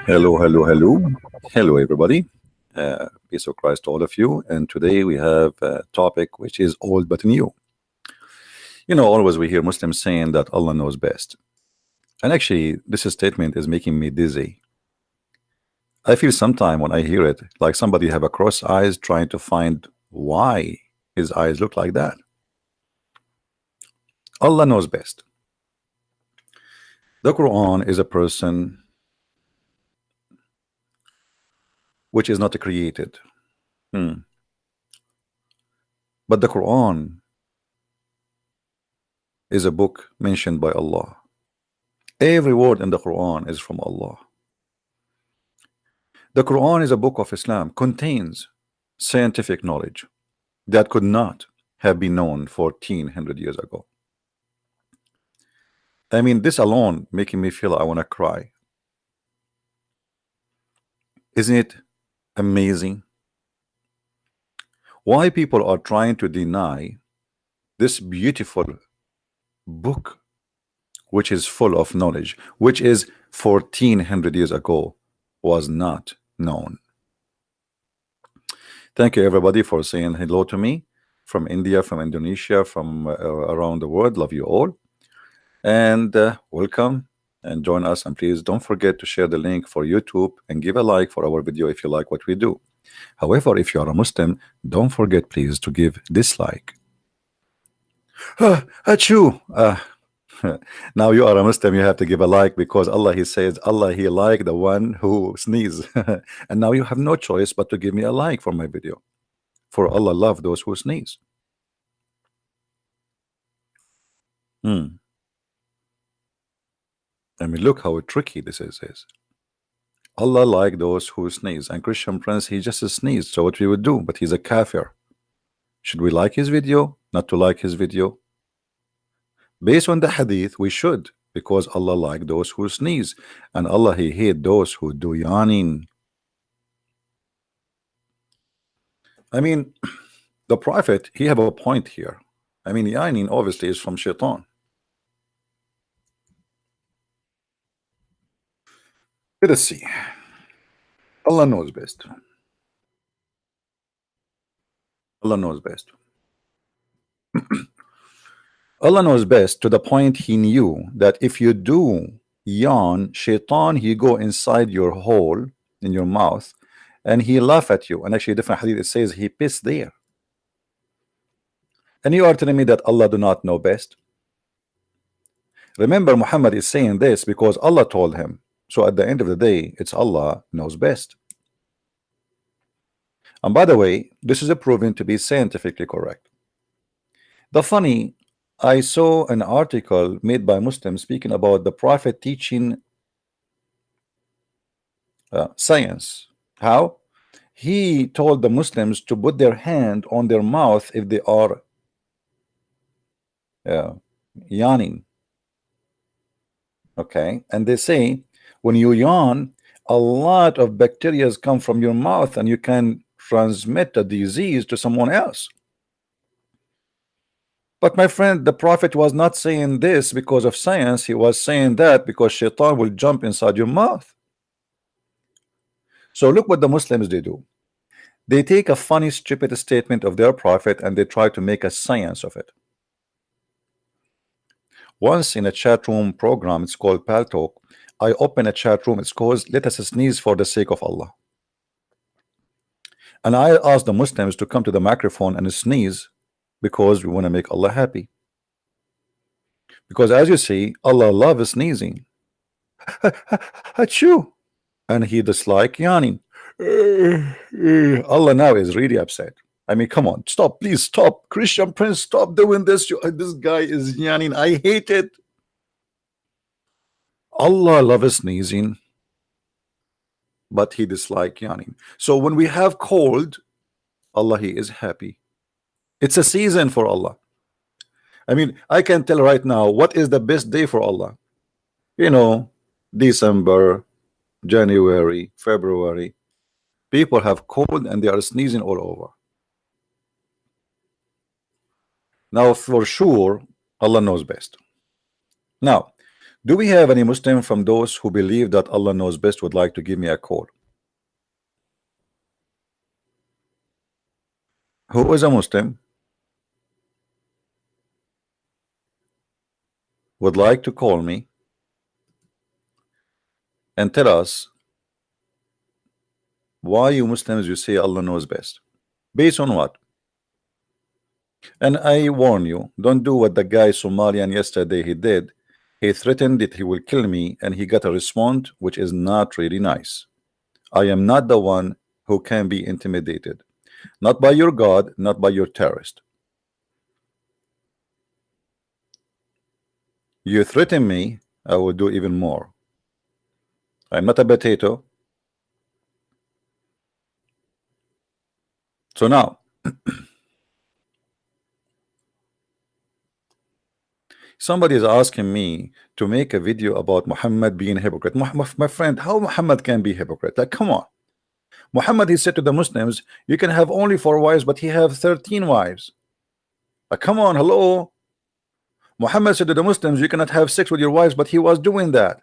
Hello, hello, hello. Hello, everybody. Peace of Christ to all of you. And today we have a topic which is old but new. Always we hear Muslims saying that Allah knows best. And actually, this statement is making me dizzy. I feel sometime when I hear it like somebody have a cross eyes trying to find why his eyes look like that. Allah knows best. The Quran is a person which is not created. But the Quran is a book mentioned by Allah. Every word in the Quran is from Allah. The Quran is a book of Islam, contains scientific knowledge that could not have been known 1400 years ago. I mean, this alone making me feel I want to cry. Isn't it amazing? Why people are trying to deny this beautiful book, which is full of knowledge, which is 1400 years ago was not known. Thank you everybody for saying hello to me from India, from Indonesia, from around the world. Love you all, and welcome and join us. And please don't forget to share the link for YouTube and give a like for our video if you like what we do. However, if you are a Muslim, don't forget please to give dislike. Achoo! Now you are a Muslim, you have to give a like, because Allah, he says Allah, he like the one who sneeze. And now you have no choice but to give me a like for my video, for Allah love those who sneeze. I mean, look how tricky this is. Allah like those who sneeze, and Christian Prince, he just sneezed, so what we would do? But he's a kafir. Should we like his video? Not to like his video? Based on the hadith, we should, because Allah like those who sneeze, and Allah, he hate those who do yawning. I mean, the Prophet, he have a point here. I mean, yawning obviously is from shaitan. Let us see. Allah knows best. Allah knows best. Allah knows best to the point he knew that if you do yawn, shaitan, he go inside your hole in your mouth and he laugh at you. And actually different hadith, it says he pissed there. And you are telling me that Allah do not know best? Remember, Muhammad is saying this because Allah told him. So at the end of the day, it's Allah knows best. And by the way, this is proven to be scientifically correct. The funny, I saw an article made by Muslims speaking about the Prophet teaching science. How? He told the Muslims to put their hand on their mouth if they are yawning. Okay, and they say when you yawn, a lot of bacteria come from your mouth and you can transmit a disease to someone else. But my friend, the Prophet was not saying this because of science. He was saying that because shaitan will jump inside your mouth. So look what the Muslims they do. They take a funny, stupid statement of their Prophet and they try to make a science of it. Once in a chat room program, it's called Paltalk, I open a chat room, it's called Let Us Sneeze for the Sake of Allah. And I asked the Muslims to come to the microphone and sneeze because we want to make Allah happy. Because as you see, Allah loves sneezing. Achoo! And he dislike yawning. Allah now is really upset. I mean, come on, stop, please stop. Christian Prince, stop doing this. This guy is yawning. I hate it. Allah loves sneezing, but he dislike yawning. So when we have cold, Allah, he is happy. It's a season for Allah. I mean, I can tell right now what is the best day for Allah. You know, December, January, February. People have cold and they are sneezing all over. Now, for sure, Allah knows best. Now, Do we have any Muslim from those who believe that Allah knows best would like to give me a call? Who is a Muslim would like to call me and tell us why you Muslims you say Allah knows best? Based on what? And I warn you, don't do what the guy Somalian yesterday he did. He threatened that he will kill me, and he got a response which is not really nice. I am not the one who can be intimidated, not by your God, not by your terrorist. You threaten me, I will do even more. I'm not a potato. So now somebody is asking me to make a video about Muhammad being a hypocrite. My friend, how Muhammad can be a hypocrite? Like, come on. Muhammad, he said to the Muslims, you can have only 4 wives, but he have 13 wives. Like, come on, hello. Muhammad said to the Muslims, you cannot have sex with your wives, but he was doing that.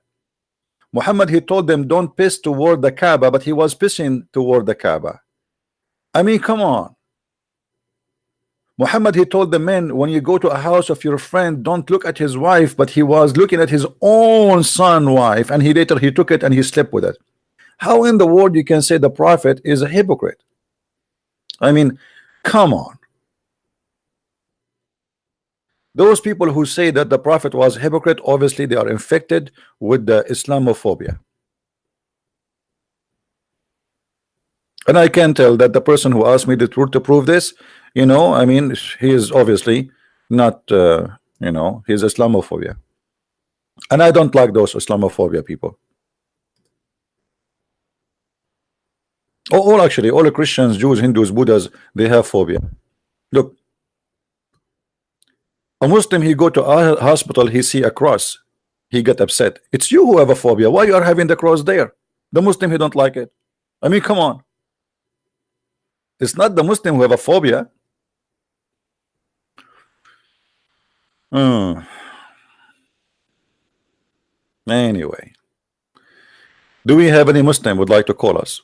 Muhammad, he told them, don't piss toward the Kaaba, but he was pissing toward the Kaaba. I mean, come on. Muhammad, he told the men, when you go to a house of your friend, don't look at his wife, but he was looking at his own son wife, and he later he took it and he slept with it. How in the world you can say the prophet is a hypocrite? I mean, come on. Those people who say that the prophet was a hypocrite, obviously they are infected with the Islamophobia. And I can tell that the person who asked me the truth to prove this, you know, I mean, he is obviously not, you know, he's Islamophobia. And I don't like those Islamophobia people. All actually, all the Christians, Jews, Hindus, Buddhas, they have phobia. Look, a Muslim, he go to a hospital, he see a cross, he get upset. It's you who have a phobia. Why you are having the cross there? The Muslim, he don't like it. I mean, come on. It's not the Muslim who have a phobia. Anyway, do we have any Muslim would like to call us?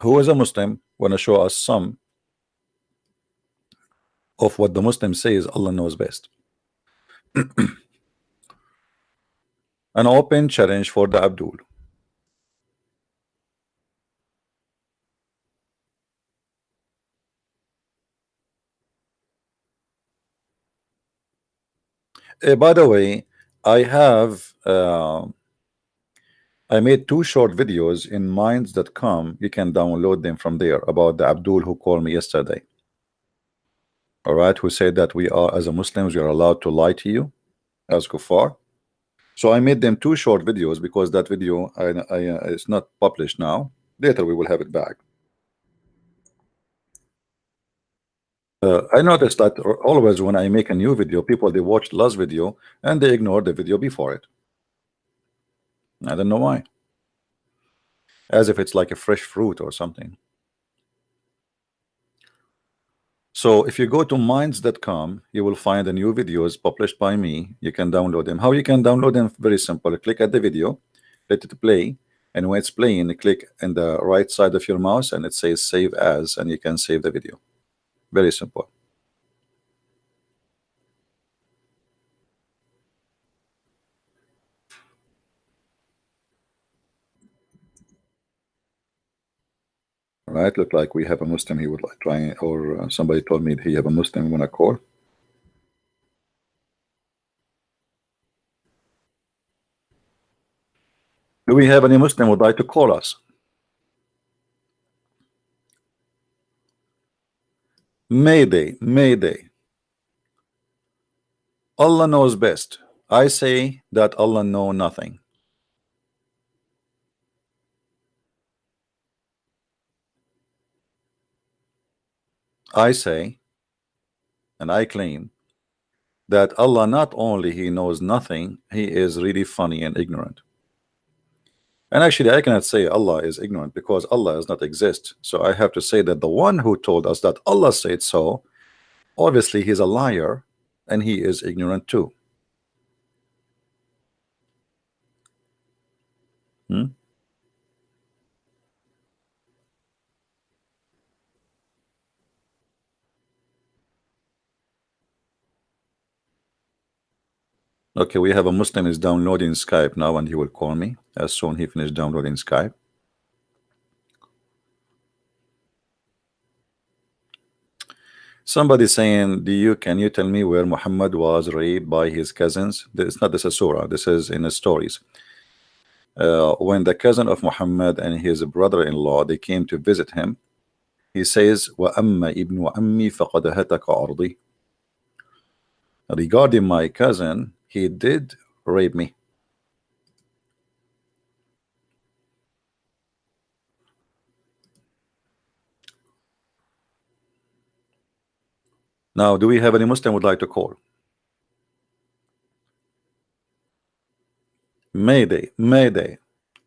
Who is a Muslim want to show us some of what the Muslim says Allah knows best? An open challenge for the Abdul. By the way, I have I made 2 short videos in minds.com. You can download them from there about the Abdul who called me yesterday. All right, who said that we are, as a Muslims, we are allowed to lie to you as kuffar. So I made them 2 short videos because that video it's not published now. Later we will have it back. I noticed that always when I make a new video, people they watch the last video and they ignore the video before it. I don't know why. As if it's like a fresh fruit or something. So if you go to minds.com, you will find the new videos published by me. You can download them. How you can download them? Very simple. Click at the video, let it play, and when it's playing, click in the right side of your mouse and it says save as, and you can save the video. Very simple. All right, look like we have a Muslim he would like try, or somebody told me he have a Muslim want to call. Do we have any Muslim would like to call us? Mayday, Mayday. Allah knows best. I say that Allah know nothing. I say, and I claim, that Allah not only he knows nothing, he is really funny and ignorant. And actually, I cannot say Allah is ignorant because Allah does not exist. So I have to say that the one who told us that Allah said so, obviously he's a liar and he is ignorant too. Hmm? Okay, we have a Muslim is downloading Skype now, and he will call me as soon he finished downloading Skype. Somebody saying, can you tell me where Muhammad was raped by his cousins? It's not this is surah, this is in the stories. When the cousin of Muhammad and his brother-in-law they came to visit him, he says, وَأَمَّا إِبْنُ عَمِّي فَقَدْ هَتَكَ عَرْضِي. Regarding my cousin, he did rape me. Now, do we have any Muslim would like to call? Mayday, Mayday.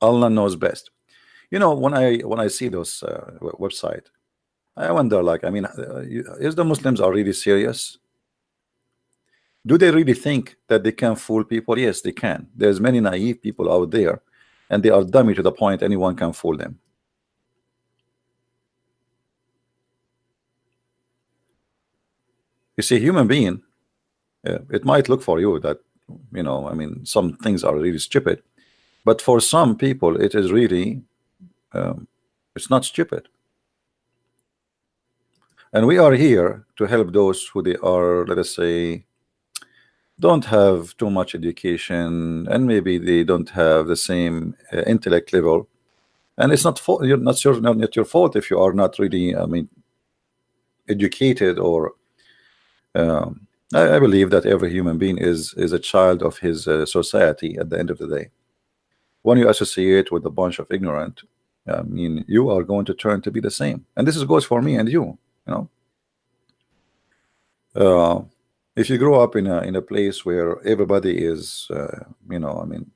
Allah knows best. You know, when I see those website, I wonder, like, I mean, is the Muslims are really serious? Do they really think that they can fool people? Yes, they can. There's many naive people out there, and they are dummy to the point anyone can fool them. You see, human being, it might look for you that, you know, I mean, some things are really stupid, but for some people, it is really, it's not stupid. And we are here to help those who they are, let us say, don't have too much education, and maybe they don't have the same intellect level. And it's not fault, you're not sure, not your fault if you are not really, I mean, educated or I believe that every human being is a child of his society at the end of the day. When you associate with a bunch of ignorant, I mean, you are going to turn to be the same. And this is goes for me and you know. If you grow up in a place where everybody is, you know, I mean,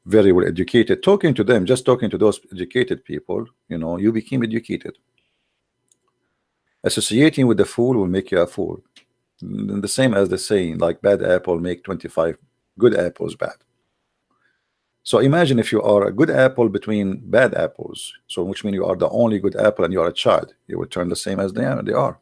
very well educated, talking to them, just talking to those educated people, you know, you became educated. Associating with the fool will make you a fool. The same as the saying, like bad apple make 25 good apples bad. So imagine if you are a good apple between bad apples, so which means you are the only good apple and you are a child, you will turn the same as they are.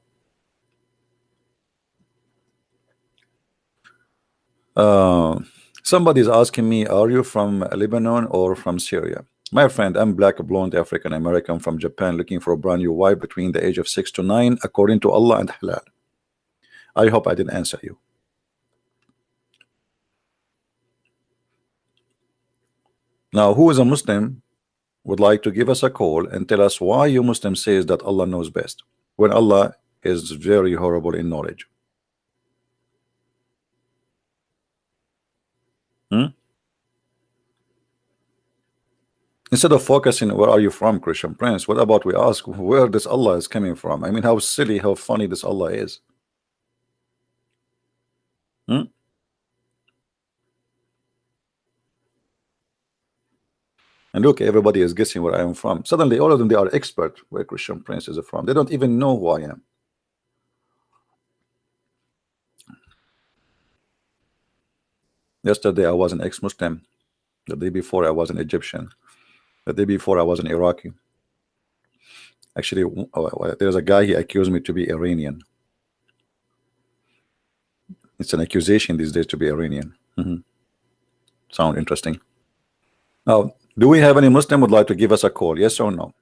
Somebody's asking me, are you from Lebanon or from Syria? My friend, I'm black, blonde, African American from Japan, looking for a brand new wife between the age of 6 to 9, according to Allah and halal. I hope I didn't answer you. Now, who is a Muslim would like to give us a call and tell us why you Muslim says that Allah knows best when Allah is very horrible in knowledge? Instead of focusing where are you from, Christian Prince, what about we ask where this Allah is coming from? I mean, how silly, how funny this Allah is. And look, everybody is guessing where I am from. Suddenly all of them, they are expert where Christian Prince is from. They don't even know who I am. Yesterday I was an ex-Muslim. The day before I was an Egyptian. The day before I was an Iraqi. Actually, there's a guy, he accused me to be Iranian. It's an accusation these days to be Iranian. Sound interesting. Now, do we have any Muslim would like to give us a call? Yes or no?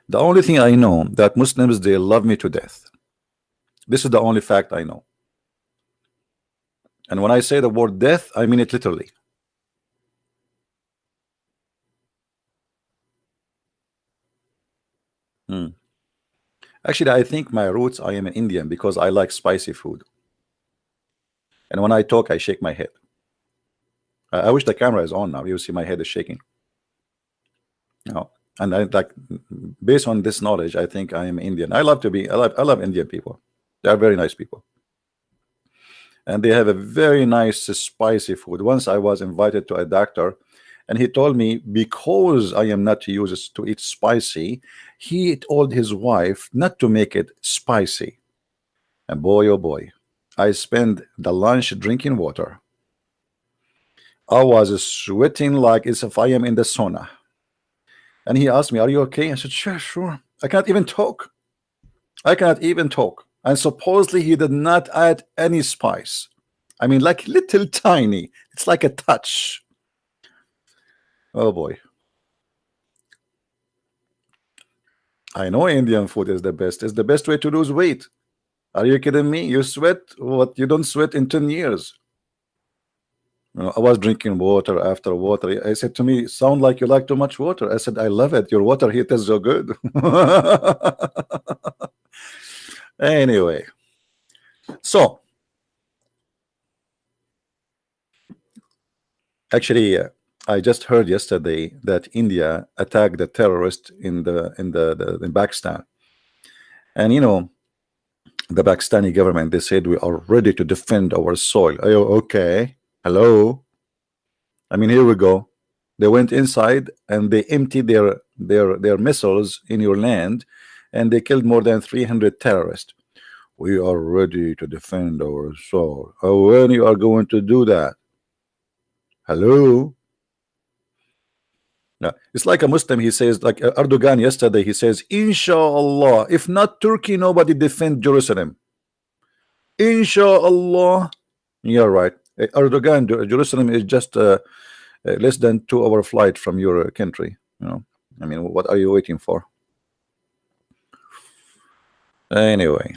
The only thing I know that Muslims, they love me to death. This is the only fact I know. And when I say the word death, I mean it literally. Actually, I think my roots, I am an Indian because I like spicy food. And when I talk, I shake my head. I wish the camera is on now. You see my head is shaking. No, And I like, based on this knowledge, I think I am Indian. I love to be. I love Indian people. They are very nice people, and they have a very nice spicy food. Once I was invited to a doctor, and he told me because I am not used to eat spicy, he told his wife not to make it spicy. And boy, oh boy, I spent the lunch drinking water. I was sweating like as if I am in the sauna. And he asked me, "Are you okay?" I said, "Sure, sure." I can't even talk. I cannot even talk. And supposedly he did not add any spice. I mean, like little tiny. It's like a touch. Oh boy. I know Indian food is the best. It's the best way to lose weight. Are you kidding me? You sweat what you don't sweat in 10 years. You know, I was drinking water after water. I said to me, "Sound like you like too much water." I said, "I love it. Your water here tastes so good." Anyway, so actually, I just heard yesterday that India attacked the terrorist in Pakistan, and you know, the Pakistani government, they said we are ready to defend our soil. Okay, hello. I mean, here we go. They went inside and they emptied their missiles in your land, and they killed more than 300 terrorists. We are ready to defend our soul. Oh, when you are going to do that? Hello. Yeah, it's like a Muslim. He says, like Erdogan yesterday, he says, "Inshallah, if not Turkey, nobody defend Jerusalem. Inshallah." You're right. Erdogan, Jerusalem is just less than 2 hour flight from your country. You know, I mean, what are you waiting for? Anyway,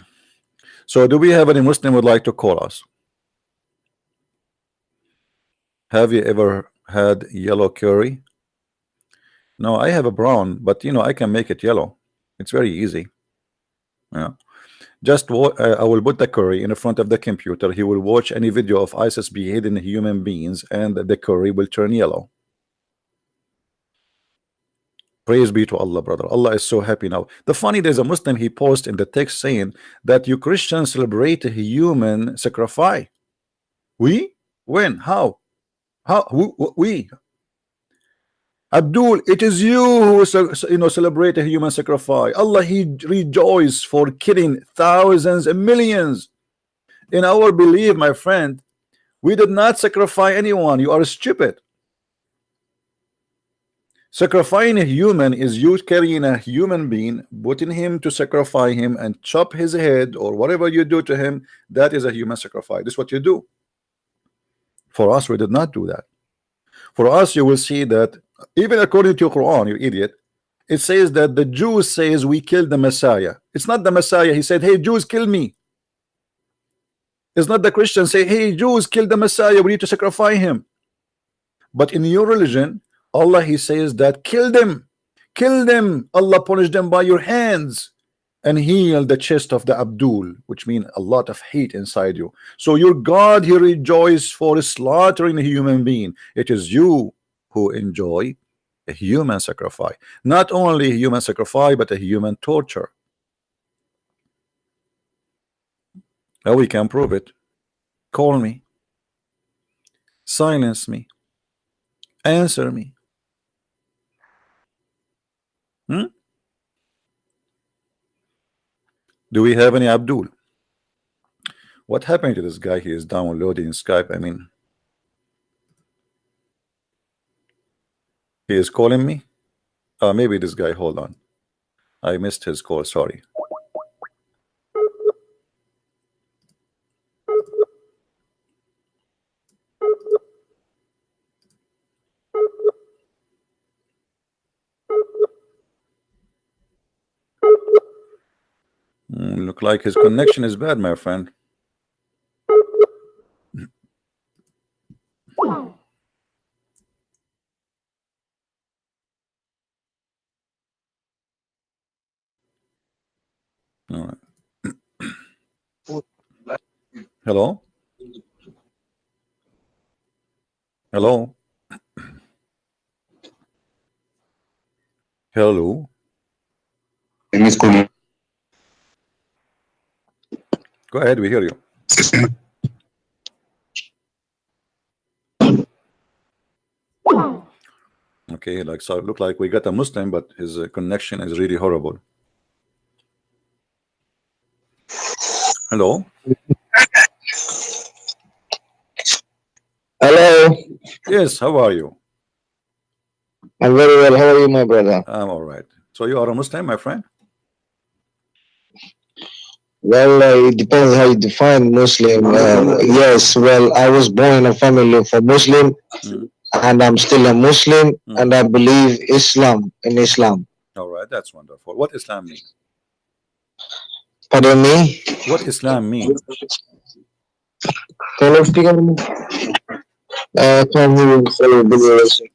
so do we have any Muslim would like to call us? Have you ever had yellow curry? No, I have a brown, but you know, I can make it yellow. It's very easy. Yeah. Just I will put the curry in the front of the computer. He will watch any video of ISIS beheading human beings, and the curry will turn yellow. Praise be to Allah, brother. Allah is so happy now. The funny, there's a Muslim, he posts in the text saying that you Christians celebrate a human sacrifice. We? When? How? How? We? Abdul, it is you who celebrate a human sacrifice. Allah, he rejoices for killing thousands and millions. In our belief, my friend, we did not sacrifice anyone. You are stupid. Sacrificing a human is you carrying a human being, putting him to sacrifice him and chop his head or whatever you do to him. That is a human sacrifice. This is what you do. For us, we did not do that. For us, you will see that even according to Quran, you idiot, it says that the Jews says we killed the Messiah. It's not the Messiah. He said, "Hey, Jews, kill me." It's not the Christians say, "Hey, Jews, kill the Messiah. We need to sacrifice him." But in your religion, Allah, he says that kill them. Kill them. Allah punish them by your hands and heal the chest of the Abdul, which means a lot of hate inside you. So your God, he rejoices for slaughtering a human being. It is you who enjoy a human sacrifice. Not only a human sacrifice, but a human torture. Now we can prove it. Call me. Silence me. Answer me. Do we have any Abdul? What happened to this guy? He is downloading Skype. I mean, he is calling me. Maybe this guy. Hold on. I missed his call. Sorry. Look like his connection is bad, my friend. All right. Hello? Hello? Hello. Go ahead, we hear you. Okay, like so look like we got a Muslim, but his connection is really horrible. Hello. Hello. Yes, how are you? I'm very well. How are you, my brother? I'm all right. So you are a Muslim, my friend? Well, it depends how you define Muslim. Yes, well, I was born in a family for Muslim, and I'm still a Muslim, and I believe in Islam. All right, that's wonderful. What Islam mean? Pardon me? What Islam mean? Can you speak on me? Can you follow the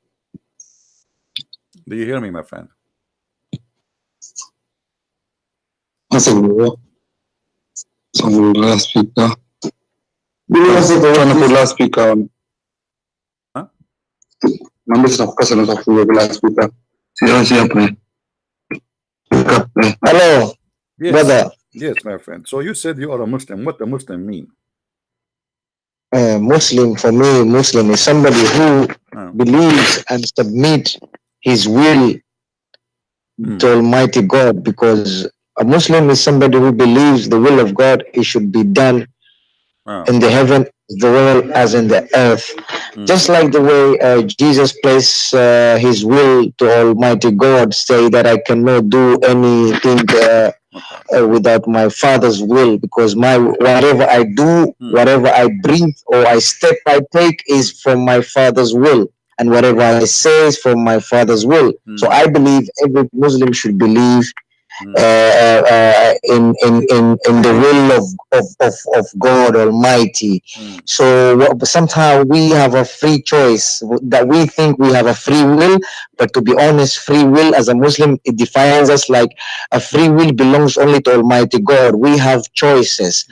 Do you hear me, my friend? last speaker. Last speaker. Huh? Last speaker. Hello, yes. brother. Yes, my friend. So you said you are a Muslim. What does Muslim mean? Muslim, for me, Muslim is somebody who believes and submit his will to Almighty God, because a Muslim is somebody who believes the will of God, it should be done in the heaven as well as in the earth. Just like the way Jesus placed his will to Almighty God, say that I cannot do anything without my Father's will, because whatever I do, whatever I breathe or step I take is from my Father's will, and whatever I say is from my Father's will. So I believe every Muslim should believe in the will of God Almighty. So somehow we have a free choice, that we think we have a free will, but to be honest, free will as a Muslim, it defines us like a free will belongs only to Almighty God. We have choices.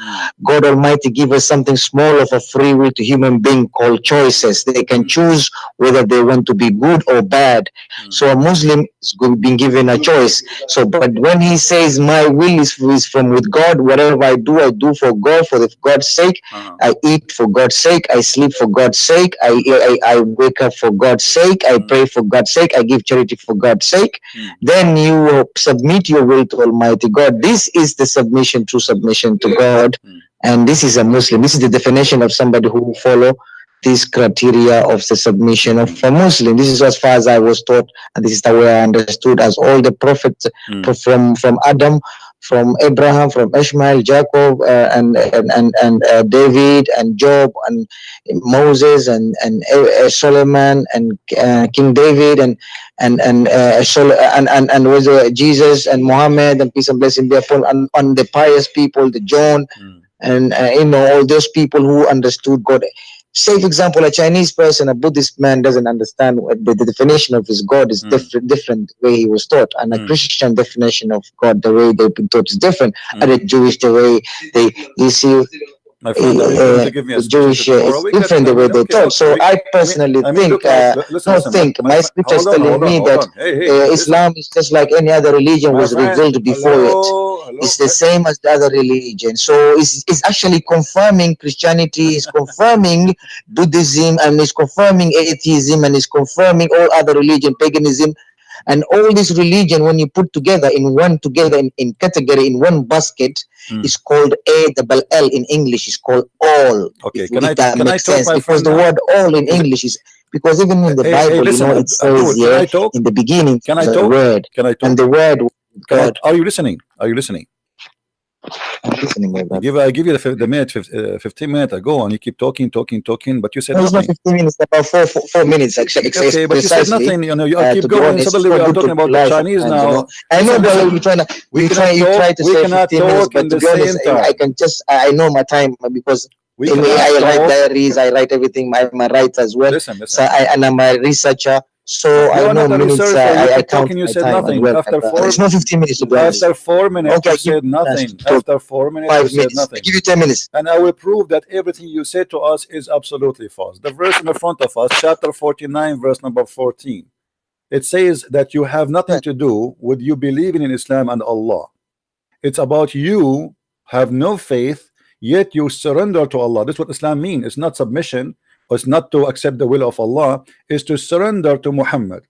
God Almighty give us something small of a free will to human being called choices. They can choose whether they want to be good or bad. So a Muslim is being given a choice. So, but when he says my will is from with God, whatever I do for God, for God's sake. I eat for God's sake. I sleep for God's sake. I wake up for God's sake. I pray for God's sake. I give charity for God's sake. Then you submit your will to Almighty God. This is the submission, true submission to God. And this is a Muslim. This is the definition of somebody who follow this criteria of the submission of a Muslim. This is as far as I was taught, and this is the way I understood, as all the prophets from Adam, from Abraham, from Ishmael, Jacob, and David, and Job, and Moses, and Solomon, and King David, and was Jesus and Muhammad, and peace and blessing be upon on the pious people, the John, and all those people who understood God. Say, for example, a Chinese person, a Buddhist man doesn't understand what the definition of his God is different way he was taught, and a Christian definition of God, the way they've been taught, is different. And the Jewish, the way you see, my friend, the Jewish is different the way they talk. So I personally think, my scriptures telling me that Islam is just like any other religion was revealed before it. It's the same as the other religion. So it's actually confirming Christianity, is confirming Buddhism, and is confirming atheism, and is confirming all other religion, paganism. And all this religion, when you put together in category, in one basket, is called ALL in English, is called all. Okay, can I talk, sense, because the word all in English is, because even in the Bible, listen, it says in the beginning, can I talk? Word, can I talk? And the word God. Are you listening? Are you listening? I'm listening, my brother. I give you the minute, 15 minutes ago, and you keep talking, but you said it's nothing. not 15 minutes, about four minutes actually. Okay, but you said nothing. You keep going. Suddenly we are talking about the Chinese now. I know, but you try to say 15 minutes, but to be honest, I can just, I know my time, because I write diaries, I write everything. I'm a writer as well. Listen. So I'm a researcher. So I know minutes. I count my time as well. It's not 15 minutes to be honest. After 4 minutes, you said nothing. After 4 minutes, 5 you said minutes. nothing. I give you 10 minutes. And I will prove that everything you said to us is absolutely false. The verse in the front of us, chapter 49, verse number 14. It says that you have nothing to do with you believing in Islam and Allah. It's about you have no faith, yet you surrender to Allah. That's what Islam means. It's not submission, or it's not to accept the will of Allah. It's to surrender to Muhammad.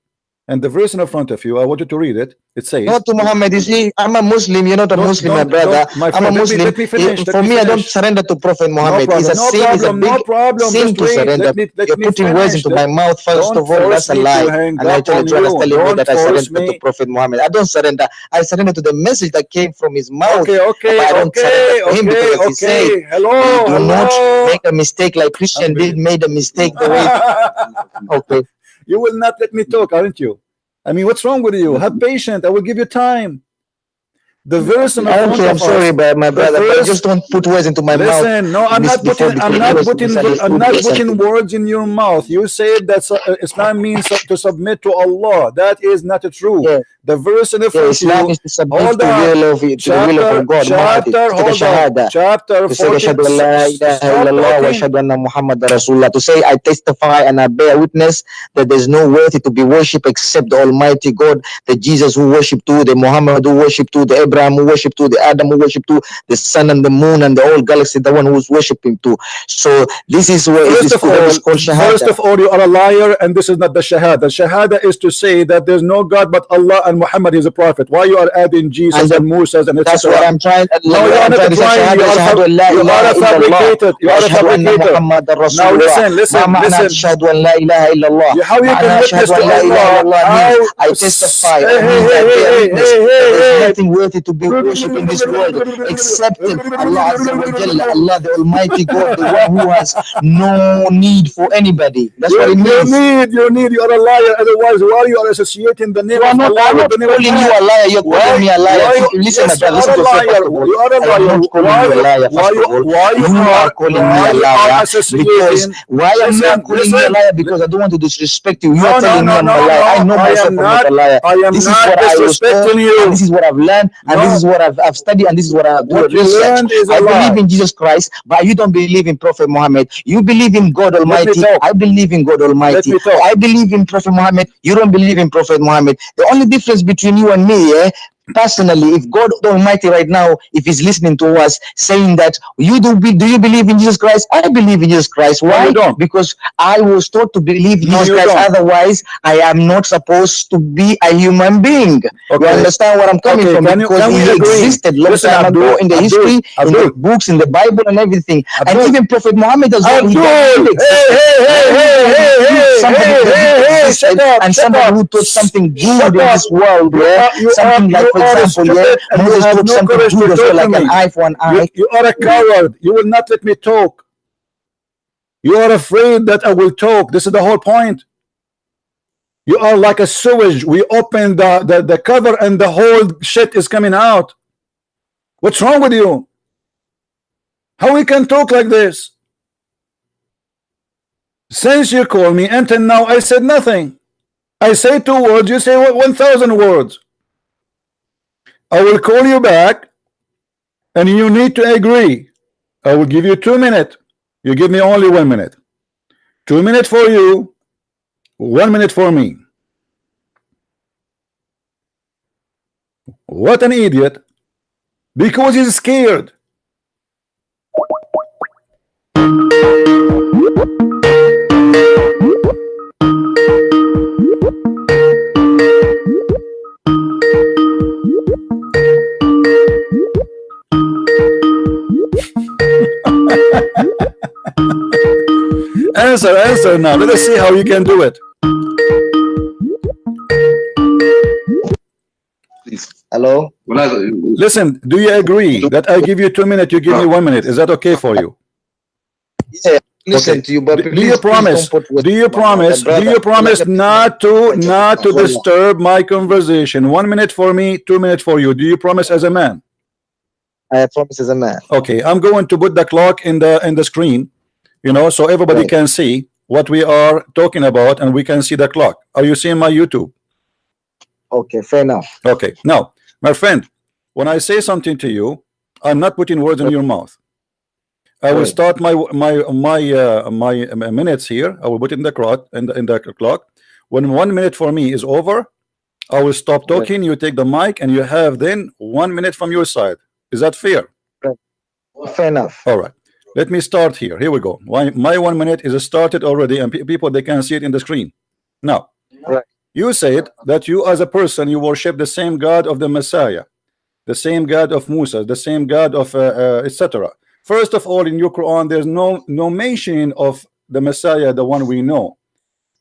And the verse in front of you, I want you to read it. It says, Not to Muhammad. You see, I'm a Muslim. You're not a Muslim, my brother. my I'm a friend, Muslim. let me finish. For me, I don't surrender to Prophet Muhammad. No It's a problem, sin. It's a big no problem. sin Just to wait. surrender. Let You're me putting words finish. into my mouth. First Don't of all, that's force a me to lie. hang And I up tell on you, telling me Don't that I force surrender me. to Prophet Muhammad. I don't surrender. I surrender to the message that came from his mouth. Okay, But I don't surrender to him because he said, Hello, do not hello. make a mistake like Christian did, made a mistake the way. Okay. You will not let me talk, aren't you? I mean, what's wrong with you? Have patience. I will give you time. The verse in the front Okay, I'm of sorry, us, but my brother, but verse- just don't put words into my mouth. Listen, no, I'm not before- putting, I'm before not you was putting, misunderstood I'm not or putting something. words in your mouth. You said that Islam means to submit to Allah. That is not true. Yeah. The verse in the Yeah, front Islam of you, is to submit hold to the on. will of God. Chapter, hold on. Chapter To say 14. ashhadu an la ilaha Stop illallah wa talking. ashhadu anna Muhammadan Rasulullah. To say I testify and I bear witness that there's no worthy to be worshipped except the Almighty God, the Jesus who worshipped to, the Muhammad who worshipped to, the Abraham who worshipped to, the Adam who worshipped to, the sun and the moon and the whole galaxy, the one who was worshipping to. So this is where it is called shahada. First of all, you are a liar, and this is not the shahada. Shahada is to say that there's no God but Allah and Muhammad is a prophet. Why you are adding Jesus and Musa and etc.? That's what I'm trying. No, you are not trying. You are a fabricated. You are a fabricator. Now listen. How you can witness to Allah? How? I testify. Hey. There's nothing worthy to be worshipped in this world except Allah Azza wa Jalla, Allah the Almighty God, the one who has no need for anybody. That's what it means. You need. You are a liar. Otherwise, why you are associating the name of Allah I'm with not the name of calling you Allah? a liar. You're calling me a liar. Listen, my brother. Listen to liar. yourself. You are a liar. I'm not calling you a liar. First of all, you are calling me a liar because why I'm not calling you a liar because I don't want to disrespect you. You are telling me I'm a liar. I know myself I'm not a liar. This is what I was told, and this is what I've learned, and this is what I've studied, and this is what I've done research. I believe in Jesus Christ, but you don't believe in Prophet Muhammad. You believe in God Almighty. I believe in God Almighty. I believe in Prophet Muhammad. You don't believe in Prophet Muhammad. The only difference between you and me, personally, if God Almighty right now, if He's listening to us, saying that do you believe in Jesus Christ? I believe in Jesus Christ. Why? Because I was taught to believe in Jesus Christ. Otherwise, I am not supposed to be a human being. You understand where I'm coming from? Because He existed long time ago in the history, in the books, in the Bible, and everything. And even Prophet Muhammad as well. And somebody who taught something good in this world, something like, for example, Moses took something good as well, like an eye for an eye. You are a coward. You will not let me talk. You are afraid that I will talk. This is the whole point. You are like a sewage. We open the cover and the whole shit is coming out. What's wrong with you? How we can talk like this? Since you called me until now, I said nothing. I say 2 words, you say 1,000 words. I will call you back and you need to agree. I will give you 2 minutes. You give me only 1 minute. 2 minutes for you, 1 minute for me. What an idiot. Because he's scared. Answer now. Let us see how you can do it. Hello? Listen, do you agree that I give you 2 minutes, you give me 1 minute? Is that okay for you? Yeah, listen to you, but do you promise? Do you promise not to disturb my conversation? 1 minute for me, 2 minutes for you. Do you promise as a man? I promise as a man. Okay, I'm going to put the clock in the screen, you know, so everybody can see what we are talking about and we can see the clock. Are you seeing my YouTube? Okay, fair enough. Okay, now, my friend, when I say something to you, I'm not putting words in your mouth. I will start my minutes here. I will put it in the clock. When 1 minute for me is over, I will stop talking. You take the mic, and you have then 1 minute from your side. Is that fair? Fair enough. All right. Let me start here. Here we go. My 1 minute is started already, and people, they can see it in the screen. Now, Right. you said that you as a person, you worship the same God of the Messiah, the same God of Musa, the same God of etc. First of all, in your Quran, there's no mention of the Messiah, the one we know.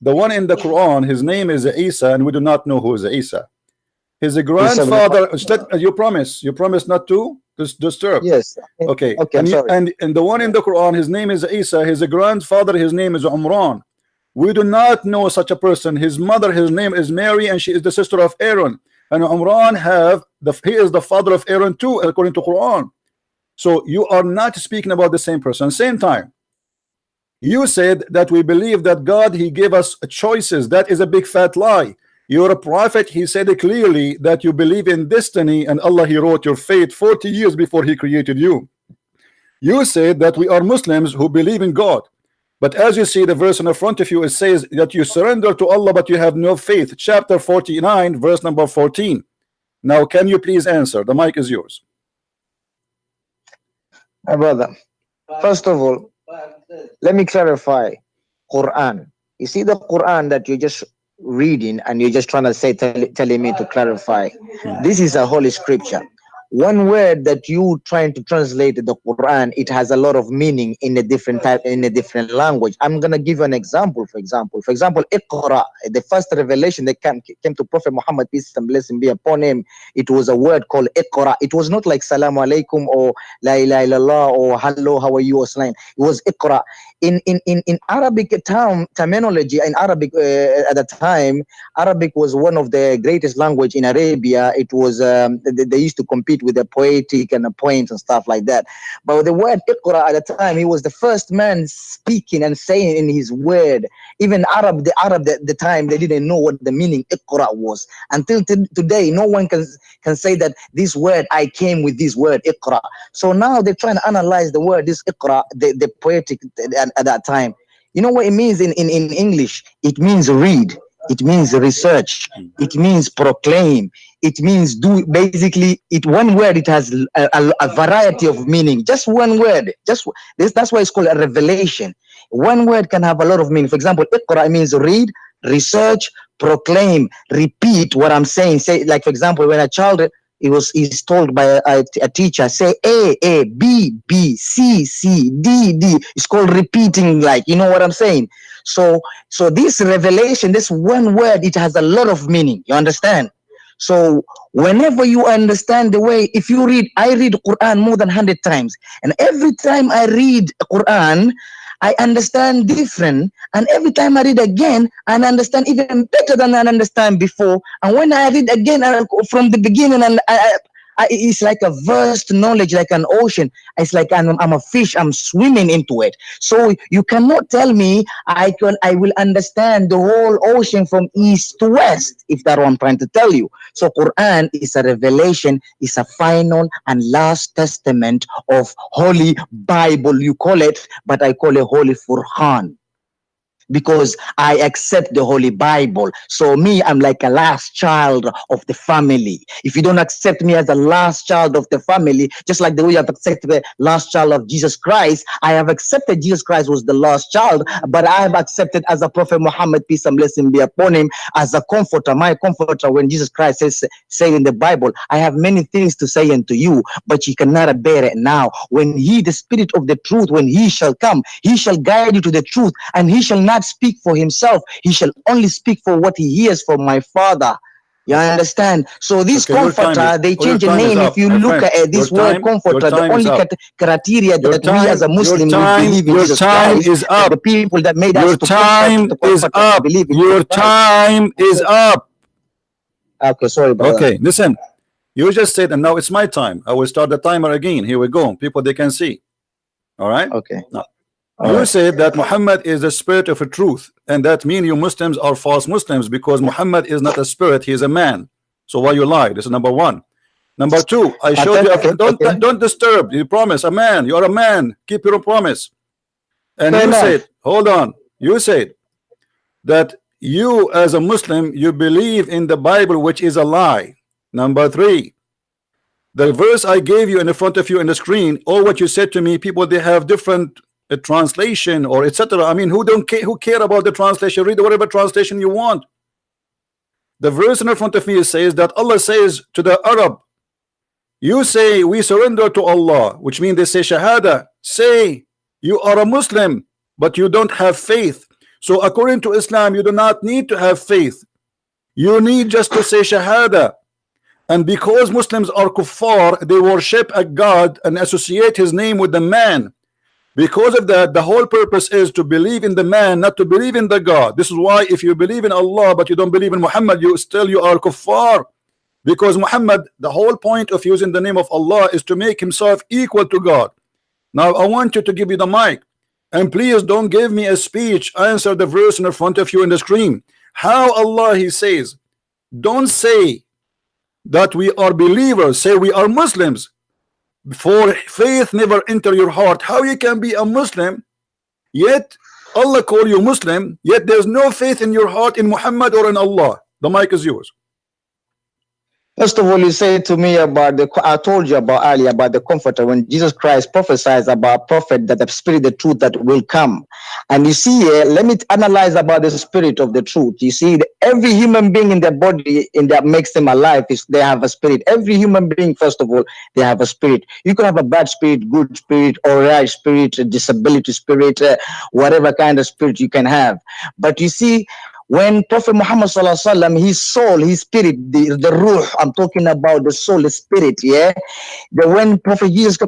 The one in the Quran, his name is Isa, and we do not know who is Isa. His grandfather. You promise not to disturb. Yes. Okay. Okay, I'm sorry. And the one in the Quran, his name is Isa. His grandfather, his name is Umran. We do not know such a person. His mother, his name is Mary, and she is the sister of Aaron. And Umran he is the father of Aaron too, according to Quran. So you are not speaking about the same person. Same time, you said that we believe that God, he gave us choices. That is a big fat lie. You're a prophet. He said it clearly that you believe in destiny, and Allah, he wrote your fate 40 years before he created you. You said that we are Muslims who believe in God. But as you see the verse in the front of you, it says that you surrender to Allah, but you have no faith. Chapter 49, verse number 14. Now, can you please answer? The mic is yours. My brother, first of all, let me clarify Quran. You see the Quran that you're just reading and you're just trying to say, telling me to clarify. This is a holy scripture. One word that you trying to translate the Quran, it has a lot of meaning in a different type, in a different language. I'm gonna give you an example. For example, Iqra, the first revelation that came to Prophet Muhammad, peace and blessing be upon him. It was a word called Iqra. It was not like Salamu Alaikum or La ilaha illallah or hello, how are you or salam. It was Iqra. In Arabic terminology, in Arabic at the time, Arabic was one of the greatest language in Arabia. It was they used to compete with the poetic and the poems and stuff like that. But the word Iqra at the time, he was the first man speaking and saying in his word. Even the Arab at the time, they didn't know what the meaning Iqra was. Until today, no one can say that this word, I came with this word Iqra. So now they're trying to analyze the word, this Iqra, the poetic at that time. You know what it means in English? It means read. It means research. It means proclaim. It means do. Basically, one word, it has a variety of meaning. Just one word. That's why it's called a revelation. One word can have a lot of meaning. For example, Iqra means read, research, proclaim, repeat what I'm saying. Say, like for example, when a child is told by a teacher, say A, B, B, C, C, D, D. It's called repeating, like, you know what I'm saying? So this revelation, this one word, it has a lot of meaning. You understand? So whenever you understand the way, if you read, I read Quran more than 100 times. And every time I read Quran, I understand different. And every time I read again, I understand even better than I understand before. And when I read again from the beginning, and it's like a vast knowledge, like an ocean. It's like I'm a fish, I'm swimming into it. So you cannot tell me I will understand the whole ocean from east to west, if that's what I'm trying to tell you. So Quran is a revelation, is a final and last testament of Holy Bible, you call it, but I call it Holy Furqan, because I accept the Holy Bible. So me, I'm like a last child of the family. If you don't accept me as the last child of the family, just like the way you have accepted the last child of Jesus Christ, I have accepted Jesus Christ was the last child, but I have accepted as a Prophet Muhammad, peace and blessing be upon him, as a comforter, my comforter. When Jesus Christ say in the Bible, I have many things to say unto you, but you cannot bear it now. When he, the Spirit of the truth, when he shall come, he shall guide you to the truth, and he shall not speak for himself. He shall only speak for what he hears from my Father. You understand? So this comforter, they change the name. If you look at this word comforter, the only criteria that we as a Muslim believe in Jesus Christ, is up. The people that made us your time is up. Your time is up. Okay, sorry, brother. Okay, listen. You just said, and now it's my time. I will start the timer again. Here we go. People, they can see. All right? Okay. Now, you said that Muhammad is the spirit of a truth, and that means you Muslims are false Muslims, because Muhammad is not a spirit, he is a man. So why you lie? This is number one. Number two, I showed you. Don't disturb. You promise a man. You are a man. Keep your promise. And you said, hold on. You said that you as a Muslim, you believe in the Bible, which is a lie. Number 3, the verse I gave you in the front of you in the screen, or what you said to me, people they have different translation or etc. I mean, who care about the translation? Read whatever translation you want. The verse in front of me says that Allah says to the Arab, you say we surrender to Allah, which means they say Shahada. Say you are a Muslim, but you don't have faith. So according to Islam, you do not need to have faith. You need just to say Shahada. And because Muslims are kuffar, they worship a God and associate his name with the man. Because of that, the whole purpose is to believe in the man, not to believe in the God. This is why if you believe in Allah but you don't believe in Muhammad, you are kuffar. Because Muhammad, the whole point of using the name of Allah is to make himself equal to God. Now I want you to give you the mic, and please don't give me a speech. Answer the verse in front of you in the screen. How Allah he says, don't say that we are believers, say we are Muslims, for faith never enter your heart. How you can be a Muslim yet Allah call you Muslim, yet there's no faith in your heart in Muhammad or in Allah? The mic is yours. First of all, you said to me about I told you about earlier about the comforter when Jesus Christ prophesies about prophet that the spirit, the truth that will come. And you see here, let me analyze about the spirit of the truth. You see, every human being in their body in that makes them alive is they have a spirit. Every human being, first of all, they have a spirit. You can have a bad spirit, good spirit, or right spirit, a disability spirit, whatever kind of spirit you can have. But you see, when Prophet Muhammad sallallahu alaihi wasallam, his soul, his spirit, the ruh, I'm talking about the soul, the spirit, yeah. When Prophet Jesus,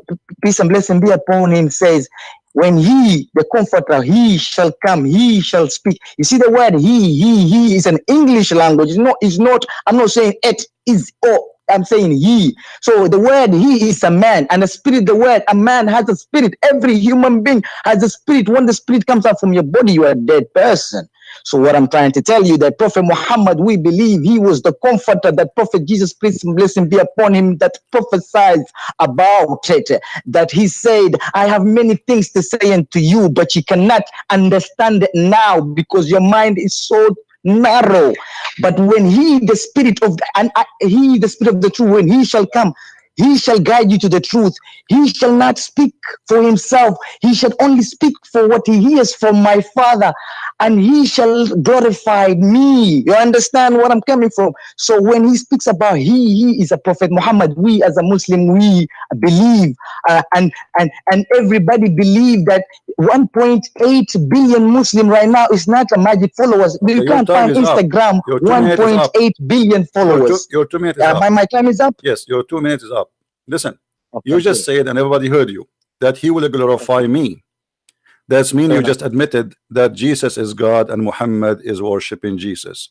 peace and blessing be upon him, says, when he, the comforter, he shall come, he shall speak. You see the word he is an English language. It's not, I'm not saying it is, oh, I'm saying he. So the word he is a man, and the spirit, the word a man has a spirit. Every human being has a spirit. When the spirit comes out from your body, you are a dead person. So what I'm trying to tell you, that Prophet Muhammad, we believe he was the comforter, that Prophet Jesus, peace and blessing be upon him, that prophesied about it, that he said, I have many things to say unto you, but you cannot understand it now because your mind is so narrow. But when he, the spirit of the spirit of the truth, when he shall come, he shall guide you to the truth. He shall not speak for himself. He shall only speak for what he hears from my Father, and he shall glorify me. You understand what I'm coming from? So when he speaks about he is a Prophet Muhammad, we as a Muslim, we believe, and everybody believe that 1.8 billion Muslim right now is not a magic followers. You can't find Instagram 1.8 billion followers. Your 2 minutes is up. My time is up? Yes, your 2 minutes is up. Listen, okay, you just said, and everybody heard you, that he will glorify me. That's mean you just admitted that Jesus is God and Muhammad is worshiping Jesus.